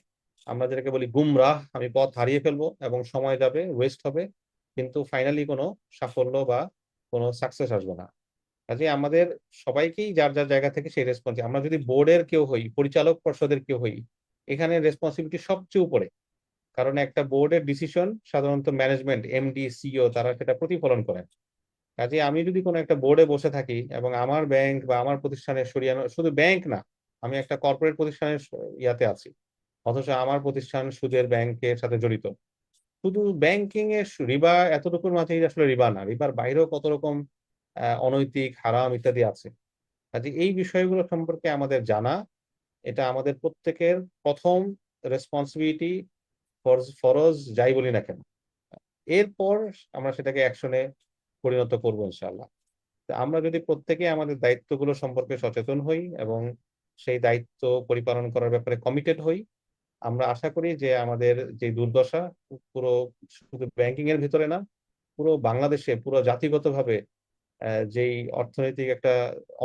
[SPEAKER 7] আমরা যেটাকে বলি গুমরাহ, আমি পথ হারিয়ে ফেলবো এবং সময় যাবে, ওয়েস্ট হবে, কিন্তু ফাইনালি কোনো সাফল্য বা কোনো সাকসেস আসবে না। কাজে আমাদের সবাইকেই যার যার জায়গা থেকে সেই রেসপন্স, আমরা যদি বোর্ডের কেউ হই, পরিচালক পর্ষদের কেউ হই, এখানে রেসপন্সিবিলিটি সবচেয়ে উপরে। কারণ একটা বোর্ডের ডিসিশন সাধারণত ম্যানেজমেন্ট, এমডি, সিইও তারা সেটা প্রতিফলন করেন। কাজে আমি যদি কোনো একটা বোর্ডে বসে থাকি এবং আমার ব্যাংক বা আমার প্রতিষ্ঠানের সরিয়ানো, শুধু ব্যাংক না, আমি একটা কর্পোরেট প্রতিষ্ঠানের ইয়াতে আছি, অথচ আমার প্রতিষ্ঠান সুদের ব্যাংকের সাথে জড়িত। শুধু ব্যাংকিং এর রিবা এতটুকুর মাঝেই আসলে রিবা না, রিবার বাইরেও কত রকম অনৈতিক, হারাম ইত্যাদি আছে। কাজে এই বিষয়গুলো সম্পর্কে আমাদের জানা, এটা আমাদের প্রত্যেকের প্রথম রেসপন্সিবিলিটি, ফরজ যাই বলি না কেন। এরপর আমরা সেটাকে অ্যাকশনে পরিণত করবো ইনশাআল্লাহ। তো আমরা যদি প্রত্যেকে আমাদের দায়িত্বগুলো সম্পর্কে সচেতন হই এবং সেই দায়িত্ব পরিপালন করার ব্যাপারে কমিটেড হই, আমরা আশা করি যে আমাদের যে দুর্দশা, পুরো শুধু ব্যাংকিং এর ভিতরে না, পুরো বাংলাদেশে, পুরো জাতিগতভাবে যেই অর্থনৈতিক একটা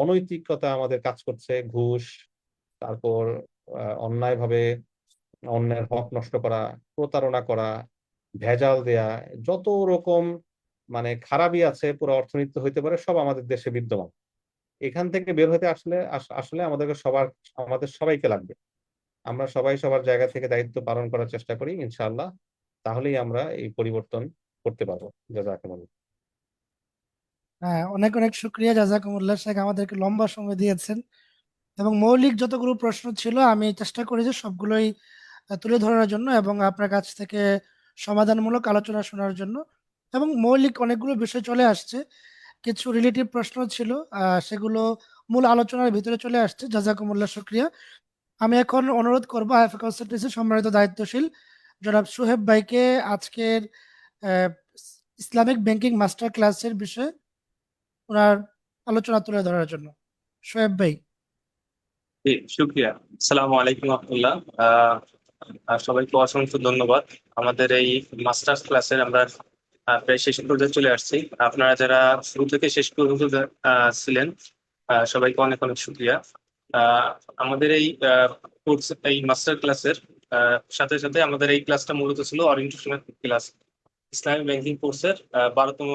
[SPEAKER 7] অনৈতিকতা আমাদের কাজ করছে, ঘুষ, তারপর অন্যায়ভাবে অন্যের হক নষ্ট করা, প্রতারণা করা, ভেজাল দেয়া, যত রকম মানে খারাপই আছে পুরো অর্থনীতি হইতে পারে, সব আমাদের দেশে বিদ্যমান। এখান থেকে বের হতে আসলে আসলে আমাদের সবাইকে লাগবে। আমরা সবাই সবার জায়গা থেকে দায়িত্ব পালন করার চেষ্টা করি ইনশাআল্লাহ, তাহলেই আমরা এই পরিবর্তন করতে পারবো। জাযাকুমুল্লাহ।
[SPEAKER 1] হ্যাঁ, অনেক অনেক শুক্রিয়া জাজাকুমুল্লাহ শেখ, আমাদেরকে লম্বা সময় দিয়েছেন এবং মৌলিক যতগুলো প্রশ্ন ছিল আমি চেষ্টা করি যে সবগুলোই তুলে ধরার জন্য এবং আপনার কাছ থেকে সমাধানমূলক আলোচনা শোনার জন্য। এবং মৌলিক অনেকগুলো বিষয় চলে আসছে, কিছু রিলেটিভ প্রশ্ন ছিল, সেগুলো মূল আলোচনার ভিতরে চলে আসছে। জাজাকুমুল্লাহ শুক্রিয়া। আমি এখন অনুরোধ করবো আইএফএ কনসালটেন্সির সম্মানিত দায়িত্বশীল জনাব সোহেব ভাইকে আজকের আহ, ইসলামিক ব্যাংকিং মাস্টার ক্লাসের বিষয়ে ওনার আলোচনা তুলে ধরার জন্য। সোহেব ভাই।
[SPEAKER 3] জি, শুক্রিয়া। আসসালামু আলাইকুম রহমতুল্লাহ। সবাইকে অসংখ্য ধন্যবাদ। আমাদের এই মাস্টার্স ক্লাসের আমরা প্রায় শেষ পর্যায়ে চলে আসছি। আপনারা যারা শুরু থেকে শেষ পর্যন্ত ছিলেন, সবাইকে অনেক অনেক শুক্রিয়া। আমাদের এই কোর্স, এই মাস্টার ক্লাসের সাথে সাথে আমাদের এই ক্লাসটা মূলত ছিল ওরিয়েন্টেশন ক্লাস, ইসলামিক ব্যাংকিং কোর্সের 12তম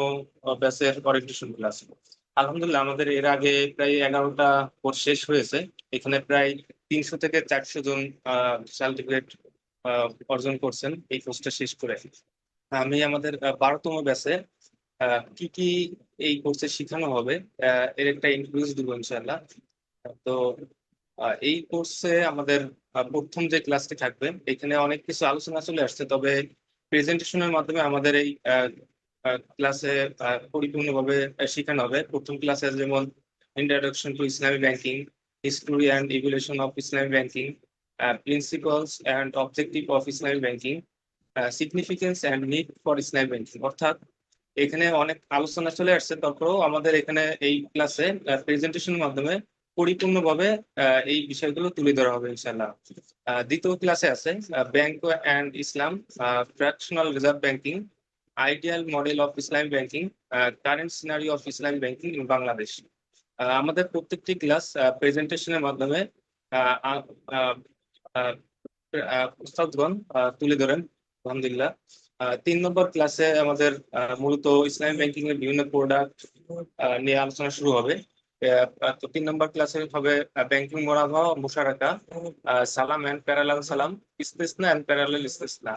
[SPEAKER 3] ব্যাচের ওরিয়েন্টেশন ক্লাস। আলহামদুলিল্লাহ আমাদের এর আগে প্রায় 11টা কোর্স শেষ হয়েছে। এখানে প্রায় 300 থেকে 400 জন সার্টিফিকেট অর্জন করছেন এই কোর্সটা শেষ করে। আমি আমাদের 12তম ব্যাচে কি কি এই কোর্সে শেখানো হবে এর একটা ইন্ট্রোডিউস দিব ইনশাআল্লাহ। তো এই কোর্সে আমাদের প্রথম যে ক্লাসটি থাকবে, এখানে অনেক কিছু আলোচনা চলে আসছে, তবে প্রেজেন্টেশনের মাধ্যমে আমাদের এই ক্লাসে পরিপূর্ণভাবে শেখানো হবে। প্রথম ক্লাসে যেমন introduction to Islamic banking, history and evolution of Islamic banking, principles and objective of Islamic banking, significance and need for Islamic banking. অর্থাৎ এখানে অনেক আলোচনা চলে আসছে, তারপরেও আমাদের এখানে এই ক্লাসে প্রেজেন্টেশনের মাধ্যমে পরিপূর্ণভাবে এই বিষয়গুলো তুলে ধরা হবে ইনশাআল্লাহ। দ্বিতীয় ক্লাসে আছে bank and Islam, fractional reserve banking, ideal model of Islamic banking, current scenario of Islamic banking in Bangladesh. আমাদের প্রত্যেকটি ক্লাস প্রেজেন্টেশনের মাধ্যমে উস্তাদগণ তুলে ধরেন আলহামদুলিল্লাহ। 3 নম্বর ক্লাসে আমাদের মূলত ইসলামিক ব্যাংকিং এর বিভিন্ন প্রোডাক্ট নিয়ে আলোচনা শুরু হবে। তো 3 নম্বর ক্লাসে হবে ব্যাংকিং মুরাবাহা ও মুশারাকা, সালাম এন্ড প্যারালাল সালাম, ইস্তিসনা এন্ড প্যারালাল ইস্তিসনা।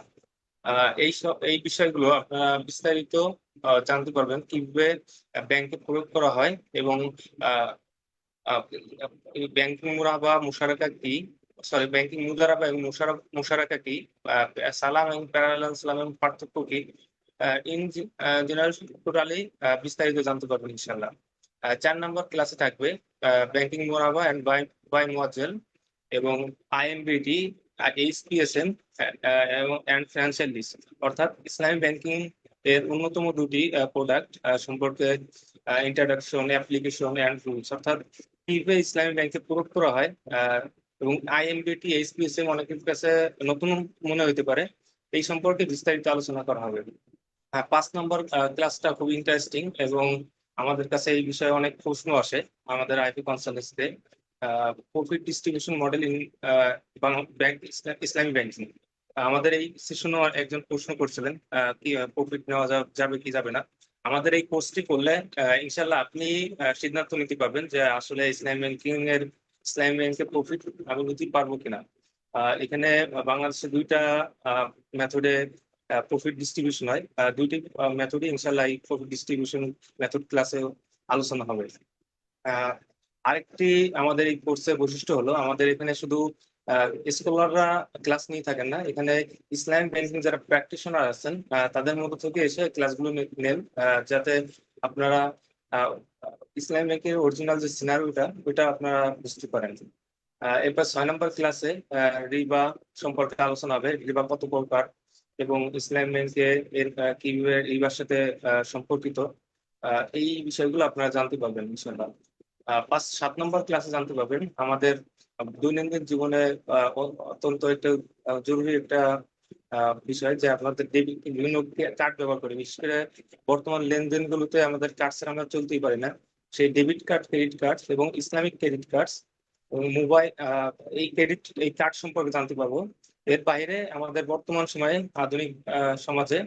[SPEAKER 3] এই বিষয়গুলো আপনারা বিস্তারিত জানতে পারবেন কিভাবে ব্যাংকে প্রয়োগ করা হয় এবং ব্যাংকিং মুরাবাহা মুশারাকা কি, সরি ব্যাংকিং মুদারাবা এবং মুশারাকা কি, সালাম এবং প্যারালাল সালামের পার্থক্য কি, ইন জেনারেল টোটালি বিস্তারিত জানতে পারবেন ইনশাআল্লাহ। 4 নম্বর ক্লাসে থাকবে ব্যাংকিং মুরাবাহা এন্ড বাই মুয়াজ্জাল এবং আইএমবিটি, এইচপিএসএম এবং ফিনান্সিয়াল লিস্ট। অর্থাৎ ইসলামিক ব্যাংকিং এর অন্যতম দুটি প্রোডাক্ট সম্পর্কে ইন্ট্রোডাকশন, অ্যাপ্লিকেশন এন্ড রুলস, অর্থাৎ কিভাবে ইসলামিক ব্যাংকে প্রয়োগ করা হয়। এবং আইএমবিটি, এইচপিএসএম অনেকের কাছে নতুন মনে হতে পারে, এই সম্পর্কে বিস্তারিত আলোচনা করা হবে। 5 নম্বর ক্লাসটা খুব ইন্টারেস্টিং এবং আমাদের কাছে এই বিষয়ে অনেক প্রশ্ন আসে আমাদের আইপি কনসালটেন্সিতে। Profit distribution model in Islamic banking. আমাদের এই সেশনও একজন প্রশ্ন করছিলেন কি প্রফিট নেওয়া যাবে কি যাবে না। আমাদের এই কোর্সটি করলে ইনশাল্লাহ আপনি সিদ্ধান্ত নিতে পারবেন যে আসলে ইসলামী ব্যাংকে প্রফিট আমি নিতে পারবো কিনা। এখানে বাংলাদেশে দুইটা মেথডে প্রফিট ডিস্ট্রিবিউশন হয়। দুইটি মেথডে ইনশাল্লাহ এই প্রফিট ডিস্ট্রিবিউশন মেথড ক্লাসে আলোচনা হবে। আরেকটি আমাদের এই কোর্সের বৈশিষ্ট্য হলো আমাদের এখানে শুধু স্কলাররা ক্লাস নিয়ে থাকেন না, এখানে ইসলামিক ব্যাংকিং যারা প্র্যাকটিশনার আছেন তাদের মধ্যে থেকে এসে ক্লাসগুলো নেন, যাতে আপনারা ইসলামিক ব্যাংকের অরিজিনাল যে সিনারিওটা ওইটা আপনারা বুঝতে পারেন। এরপর 6 নম্বর ক্লাসে রিবা সম্পর্কে আলোচনা হবে, রিবা কত প্রকার এবং ইসলামিক ব্যাংকে এর কিভাবে রিবার সাথে সম্পর্কিত, এই বিষয়গুলো আপনারা জানতে পারবেন ইনশাআল্লাহ। 7 নম্বর ক্লাসে জানতে পারবেন আমাদের দৈনন্দিন জীবনে অত্যন্ত একটা জরুরি একটা বিষয় যে আপনাদের বিভিন্ন কার্ড ব্যবহার করি, বিশেষ করে বর্তমান লেনদেন গুলোতে আমাদের কার্ড ছাড়া আমরা চলতেই পারি না। সেই ডেবিট কার্ড, ক্রেডিট কার্ড এবং ইসলামিক ক্রেডিট কার্ড এবং মোবাইল এই কার্ড সম্পর্কে জানতে পারবো। এর বাইরে আমাদের বর্তমান সময়ে আধুনিক সমাজে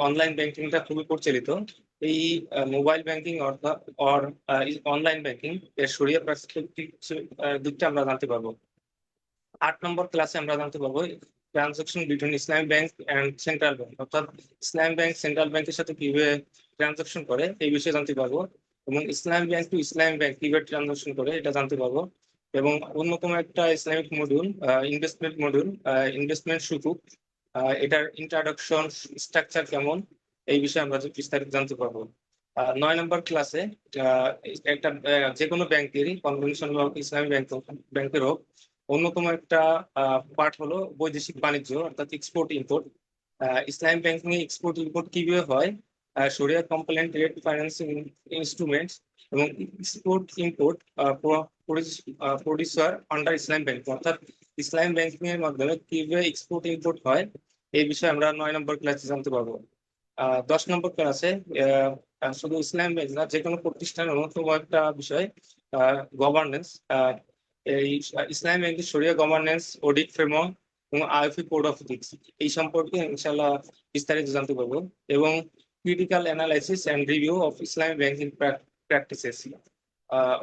[SPEAKER 3] অনলাইন ব্যাংকিংটা খুবই প্রচলিত। এই মোবাইল ব্যাংকিং অর্থাৎ অনলাইন ব্যাংকিং এর শরিয়া পার্সপেক্টিভ দিকটা আমরা জানতে পারবো। 8 নম্বর ক্লাসে আমরা জানতে পারবো transaction between Islamic bank and central bank, অর্থাৎ ইসলামিক ব্যাংক সেন্ট্রাল ব্যাংকের সাথে কিভাবে ট্রানজাকশন করে এই বিষয়ে জানতে পারবো, এবং Islamic bank to Islamic bank কিভাবে ট্রানজাকশন করে এটা জানতে পারবো। এবং অন্যতম একটা Islamic module investment module, investment সুকুক, এটার ইন্ট্রোডাকশন স্ট্রাকচার কেমন এই বিষয়ে আমরা বিস্তারিত জানতে পারবো। 9 নম্বর ক্লাসে একটা যে কোনো ব্যাংকেরই কনভেনশনাল হোক ইসলামী ব্যাংকের হোক অন্যতম একটা পার্ট হলো বৈদেশিক বাণিজ্য অর্থাৎ এক্সপোর্ট ইম্পোর্ট। ইসলামী ব্যাংকিং এ এক্সপোর্ট ইম্পোর্ট কিভাবে হয়, শরিয়া কমপ্লায়েন্ট ট্রেড ফাইন্যান্সিং ইনস্ট্রুমেন্টস এবং এক্সপোর্ট ইম্পোর্ট প্রডিউসার আন্ডার ইসলাম ব্যাংক, অর্থাৎ ইসলামী ব্যাংকিং এর মাধ্যমে কিভাবে এক্সপোর্ট ইম্পোর্ট হয় এই বিষয়ে আমরা 9 নম্বর ক্লাসে জানতে পারবো। 10 নম্বর ক্লাসে শুধু ইসলাম ব্যাংক না যে কোনো প্রতিষ্ঠানের অন্যতম একটা বিষয় গভর্নেন্স, এই ইসলামী ব্যাংকের শরিয়া গভর্নেন্স, অডিট ফ্রেমওয়ার্ক এবং আইএফই কোড অফ এথিক্স এই সম্পর্কে ইনশাআল্লাহ বিস্তারিত জানতে পারবো। এবং critical analysis and review of ইসলামী ব্যাংকিং প্র্যাকটিসেস,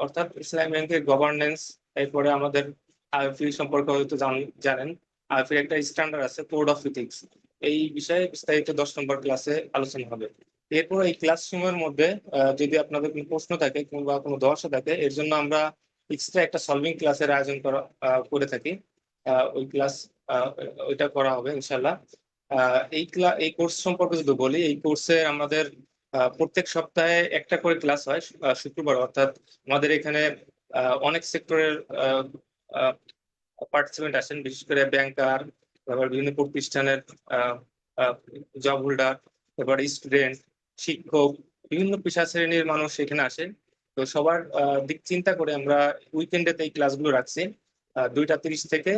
[SPEAKER 3] অর্থাৎ ইসলামী ব্যাংকের গভর্নেন্স। এরপরে আমাদের আইএফই সম্পর্কে হয়তো জানেন, আইএফই একটা স্ট্যান্ডার্ড আছে কোড অফ এথিক্স, এই বিষয়ে বিস্তারিত 10 নম্বর ক্লাসে আলোচনা হবে। এরপর এই ক্লাস সময়ের মধ্যে যদি আপনাদের কোনো প্রশ্ন থাকে কিংবা কোনো সমস্যা থাকে এর জন্য আমরা এক্সট্রা একটা সলভিং ক্লাসের আয়োজন করে থাকি, ওই ক্লাস ওইটা করা হবে ইনশাল্লাহ। এই কোর্স সম্পর্কে যদি বলি, এই কোর্সে আমাদের প্রত্যেক সপ্তাহে একটা করে ক্লাস হয় শুক্রবার, অর্থাৎ আমাদের এখানে অনেক সেক্টরের পার্টিসিপেন্ট আসেন, বিশেষ করে ব্যাংকার, তারপর বিভিন্ন প্রতিষ্ঠানের জব হোল্ডার, তারপর স্টুডেন্ট, শিক্ষক, বিভিন্ন পেশা শ্রেণীর মানুষ এখানে আসে। তো সবার দিক চিন্তা করে আমরা উইকেন্ডেতে এই ক্লাসগুলো রাখছি 2:30 থেকে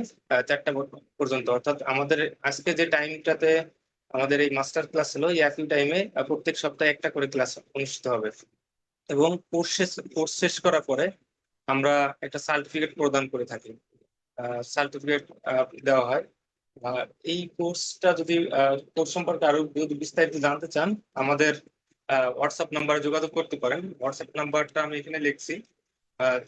[SPEAKER 3] 4টা পর্যন্ত, অর্থাৎ আমাদের আজকে যে টাইমটাতে আমাদের এই মাস্টার ক্লাস ছিল এই একই টাইমে প্রত্যেক সপ্তাহে একটা করে ক্লাস অনুষ্ঠিত হবে। এবং কোর্স শেষ করার পরে আমরা একটা সার্টিফিকেট প্রদান করে থাকি, সার্টিফিকেট দেওয়া হয়। এই কোর্সটা যদি কোর্স সম্পর্কে আরো যদি বিস্তারিত জানতে চান আমাদের হোয়াটসঅ্যাপ নাম্বারে যোগাযোগ করতে পারেন। হোয়াটসঅ্যাপ নাম্বারটা আমি এখানে লিখছি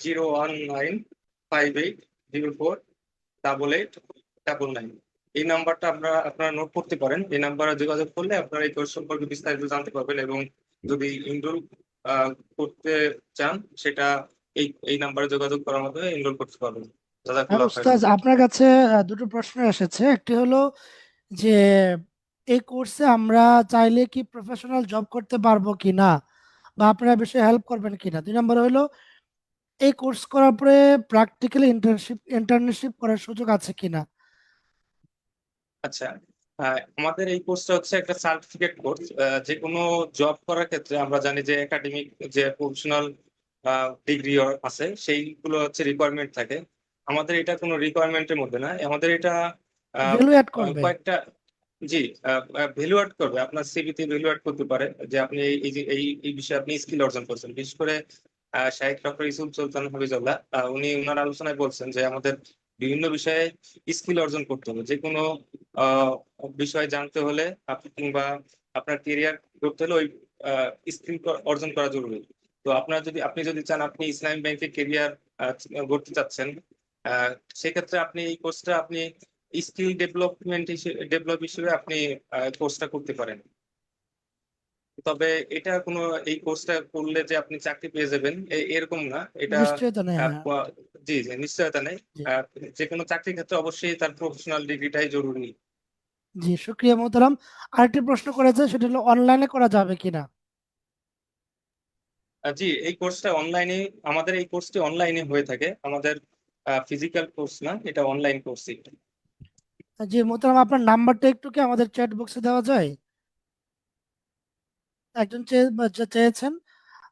[SPEAKER 3] 01958048899। এই নাম্বারটা আপনারা নোট করতে পারেন। এই নাম্বারে যোগাযোগ করলে আপনারা এই কোর্স সম্পর্কে বিস্তারিত জানতে পারবেন, এবং যদি এনরোল করতে চান সেটা এই নাম্বারে যোগাযোগ করার মাধ্যমে এনরোল করতে পারবেন।
[SPEAKER 1] উস্তাদ, আপনার কাছে দুটো প্রশ্ন এসেছে। একটি হলো যে এই কোর্সে আমরা চাইলে কি প্রফেশনাল জব করতে পারবো কিনা, বা আপনারা বিষয়ে হেল্প করবেন কিনা। 2 নম্বর হলো এই কোর্স করার পরে প্র্যাকটিক্যালি ইন্টার্নশিপ করার সুযোগ আছে কিনা।
[SPEAKER 3] আচ্ছা, আমাদের এই কোর্সটা হচ্ছে একটা সার্টিফিকেট কোর্স। যে কোনো জব করার ক্ষেত্রে আমরা জানি যে একাডেমিক যে প্রফেশনাল ডিগ্রি আছে সেইগুলো হচ্ছে রিকোয়ারমেন্ট থাকে। আমাদের এটা কোনো রিকোয়ারমেন্টের মধ্যে না, আমাদের এটা
[SPEAKER 1] ভ্যালু অ্যাড করবে।
[SPEAKER 3] কয়েকটা জি ভ্যালু অ্যাড করবে, আপনার সিভিতে ভ্যালু অ্যাড করতে পারে যে আপনি এই বিষয়ে আপনি স্কিল অর্জন করছেন। বিশেষ করে শাহেখ ডক্টর ইউসুফ সুলতান হাফিজুল্লাহ উনি ওনার আলোচনায় বলছেন যে আমাদের বিভিন্ন বিষয়ে স্কিল অর্জন করতে হবে। যে কোনো বিষয় জানতে হলে আপনি কিংবা আপনার কেরিয়ার করতে হলে ওই স্কিল অর্জন করা জরুরি। তো আপনি যদি চান আপনি ইসলামী ব্যাংকে কেরিয়ার গড়তে চাচ্ছেন, আহ, সেক্ষেত্রে আপনি এই কোর্সটা আপনি স্কিল ডেভেলপ হিসেবে আপনি কোর্সটা করতে পারেন। তবে এটা কোনো এই কোর্সটা করলে যে আপনি চাকরি পেয়ে যাবেন এরকম না। এটা
[SPEAKER 1] নিশ্চয়তা নেই,
[SPEAKER 3] আহ,
[SPEAKER 1] হ্যাঁ।
[SPEAKER 3] প- জি জি, নিশ্চয়তা নেই।
[SPEAKER 1] জি
[SPEAKER 3] আহ, যে কোনো চাকরির ক্ষেত্রে অবশ্যই তার প্রফেশনাল ডিগ্রিটাই জরুরি।
[SPEAKER 1] জি, শুক্রিয়া মোহতারাম। আরেকটি প্রশ্ন করেছে, সেটা হলো অনলাইনে করা যাবে কিনা।
[SPEAKER 3] জি, এই কোর্সটা অনলাইনে, আমাদের এই কোর্সটি অনলাইনে হয়ে থাকে। আমাদের ফিজিক্যাল কোর্স না, এটা অনলাইন কোর্সই।
[SPEAKER 1] জি মোহতারাম, আপনার নাম্বারটা একটু কি আমাদের চ্যাট বক্সে দেওয়া যায়? একজন চেয়েছেন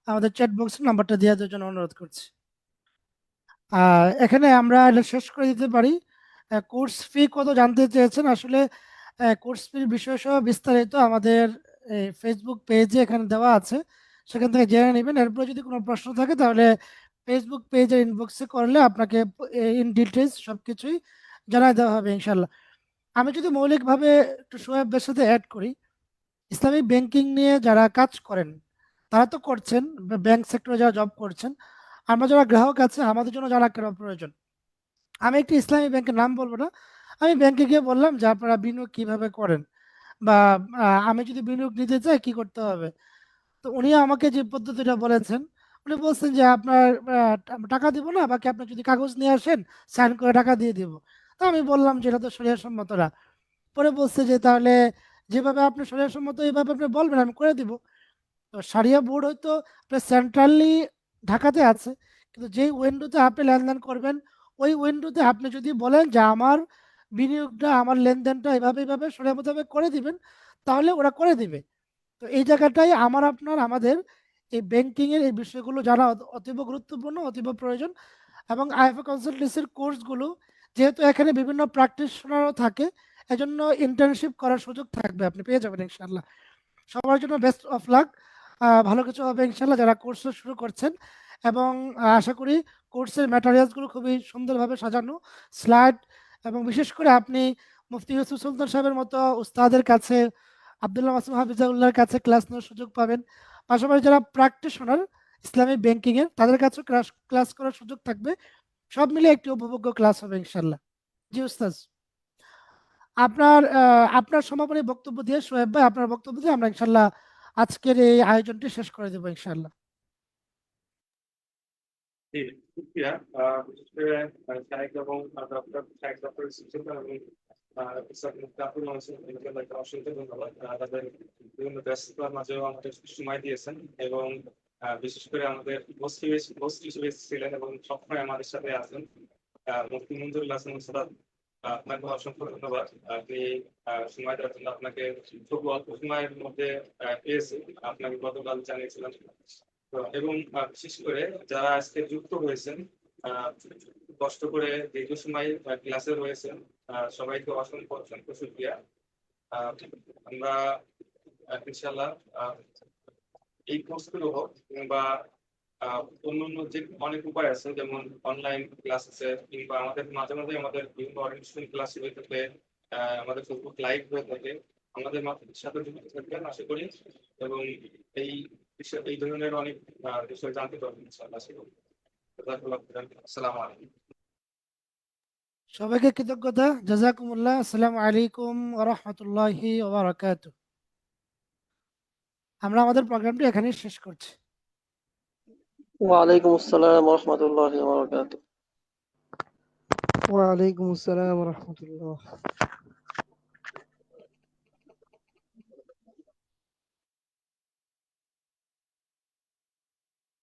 [SPEAKER 1] আমাদের চ্যাট বক্সে নাম্বারটা দেওয়ার জন্য অনুরোধ করছি। এখানে আমরা এটা শেষ করে দিতে পারি। কোর্স ফি কত জানতে চেয়েছেন, আসলে কোর্স ফির বিষয় সহ বিস্তারিত আমাদের ফেসবুক পেজে এখানে দেওয়া আছে, সেখান থেকে জেনে নেবেন। এরপরে যদি কোনো প্রশ্ন থাকে তাহলে ফেসবুক পেজের ইনবক্সে করলে আপনাকে ইন ডিটেলস সবকিছুই জানাই দেওয়া হবে ইনশাল্লাহ। আমি যদি মৌলিকভাবে একটু সোহেবের সাথে অ্যাড করি, ইসলামিক ব্যাংকিং নিয়ে যারা কাজ করেন তারা তো করছেন, ব্যাংক সেক্টরে যারা জব করছেন, আমরা যারা গ্রাহক আছে আমাদের জন্য যারা কেন প্রয়োজন। আমি একটি ইসলামী ব্যাংকের নাম বলবো না, আমি ব্যাংকে গিয়ে বললাম যে আপনারা বিনিয়োগ কিভাবে করেন, বা আমি যদি বিনিয়োগ নিতে চাই কি করতে হবে। তো উনি আমাকে যে পদ্ধতিটা বলেছেন, উনি বলছেন যে আপনার টাকা দিব না, বাকি আপনি যদি কাগজ নিয়ে আসেন সাইন করে টাকা দিয়ে দিব। তো আমি বললাম যে এটা তো শরীয়ত সম্মত না। পরে বলছে যে তাহলে যেভাবে আপনি শরীয়ত সম্মত এইভাবে আপনি বলবেন, আমি করে দিব। তো সারিয়া বোর্ড হয়তো আপনার সেন্ট্রালি ঢাকাতে আছে, কিন্তু যেই উইন্ডোতে আপনি লেনদেন করবেন ওই উইন্ডোতে আপনি যদি বলেন যে আমার বিনিয়োগটা আমার লেনদেনটা এভাবে এভাবে শরিয়া মোতাবেক করে দিবেন, তাহলে ওরা করে দিবে। তো এই জায়গাটাই আমাদের এই ব্যাংকিং এর এই বিষয়গুলো জানা অতীব গুরুত্বপূর্ণ, অতীব প্রয়োজন। এবং আইএফএ কনসালটেন্সির কোর্সগুলো, যেহেতু এখানে বিভিন্ন প্র্যাকটিশনারও থাকে, এজন্য ইন্টার্নশিপ করার সুযোগ থাকবে, আপনি পেয়ে যাবেন ইনশাআল্লাহ। সবার জন্য বেস্ট অফ লাক। ভালো কিছু হবে ইনশাল্লাহ যারা কোর্স শুরু করছেন। এবং আশা করি কোর্সের ম্যাটেরিয়ালসগুলো খুবই সুন্দরভাবে সাজানো, স্লাইড, এবং বিশেষ করে আপনি মুফতি ইউসুফ সুলতান সাহেবের মতো উস্তাদের কাছে, আব্দুল্লাহ মাসুম হাফিজাউল্লাহর কাছে ক্লাস নেওয়ার সুযোগ পাবেন। পাশাপাশি যারা প্র্যাকটিশনার ইসলামিক ব্যাংকিংয়ের, তাদের কাছেও ক্লাস করার সুযোগ থাকবে। সব মিলে একটি উপভোগ্য ক্লাস হবে ইনশাল্লাহ। জি উস্তাদ, আপনার সমাপনী বক্তব্য দিয়ে, সোহেব ভাই আপনার বক্তব্য দিয়ে আমরা ইনশাল্লাহ আজকের এই আয়োজনটি শেষ করে দেবো ইনশাল্লাহ।
[SPEAKER 3] জি, শুকরিয়া। বিশেষ করে শাহেক এবং ডক্টর শাহেক ডক্টর শিক্ষক এবং জাফর মানুষকে অসংখ্য ধন্যবাদ। তাদের বিভিন্ন ব্যস্ততার মাঝেও আমাদের সময় দিয়েছেন এবং বিশেষ করে আমাদের হোস্ট হিসেবে ছিলেন এবং সবসময় আমাদের সাথে আছেন। মুফতি মঞ্জুরুল হাসান উস্তাদ, আপনাকে অসংখ্য ধন্যবাদ। আপনি সময় দেওয়ার জন্য আপনাকে খুব অল্প সময়ের মধ্যে পেয়েছি, আপনাকে গতকাল জানিয়েছিলাম। তো এবং বিশেষ করে যারা আজকে যুক্ত হয়েছেন, আহ, কষ্ট করে দীর্ঘ সময় ক্লাসে রয়েছেন, সবাইকে অসংখ্য অসংখ্য শুকরিয়া। আমরা ইনশাল্লাহ এই কোর্সগুলো হোক কিংবা অন্যান্য যে অনেক উপায় আছে, যেমন অনলাইন ক্লাস আছে, কিংবা আমাদের মাঝে মাঝে আমাদের বিভিন্ন অরিয়েন্টেশন ক্লাস হয়ে থাকে, আমাদের ফেসবুক লাইভ হয়ে থাকে, আমাদের সাথে যুক্ত থাকবেন আশা করি। এবং এই এই ধরনের অনেক বিষয় জানতে পারবেন ইনশাআল্লাহ। আসসালামু আলাইকুম।
[SPEAKER 1] সবাইকে কৃতজ্ঞতা, জাজাকুমুল্লাহ। আসসালামু আলাইকুম ওয়া রাহমাতুল্লাহি ওয়া বারাকাতুহু। আমরা আমাদের প্রোগ্রামটি এখানেই শেষ করছি।
[SPEAKER 8] وعليكم السلام ورحمة الله وبركاته.
[SPEAKER 9] وعليكم السلام ورحمة الله.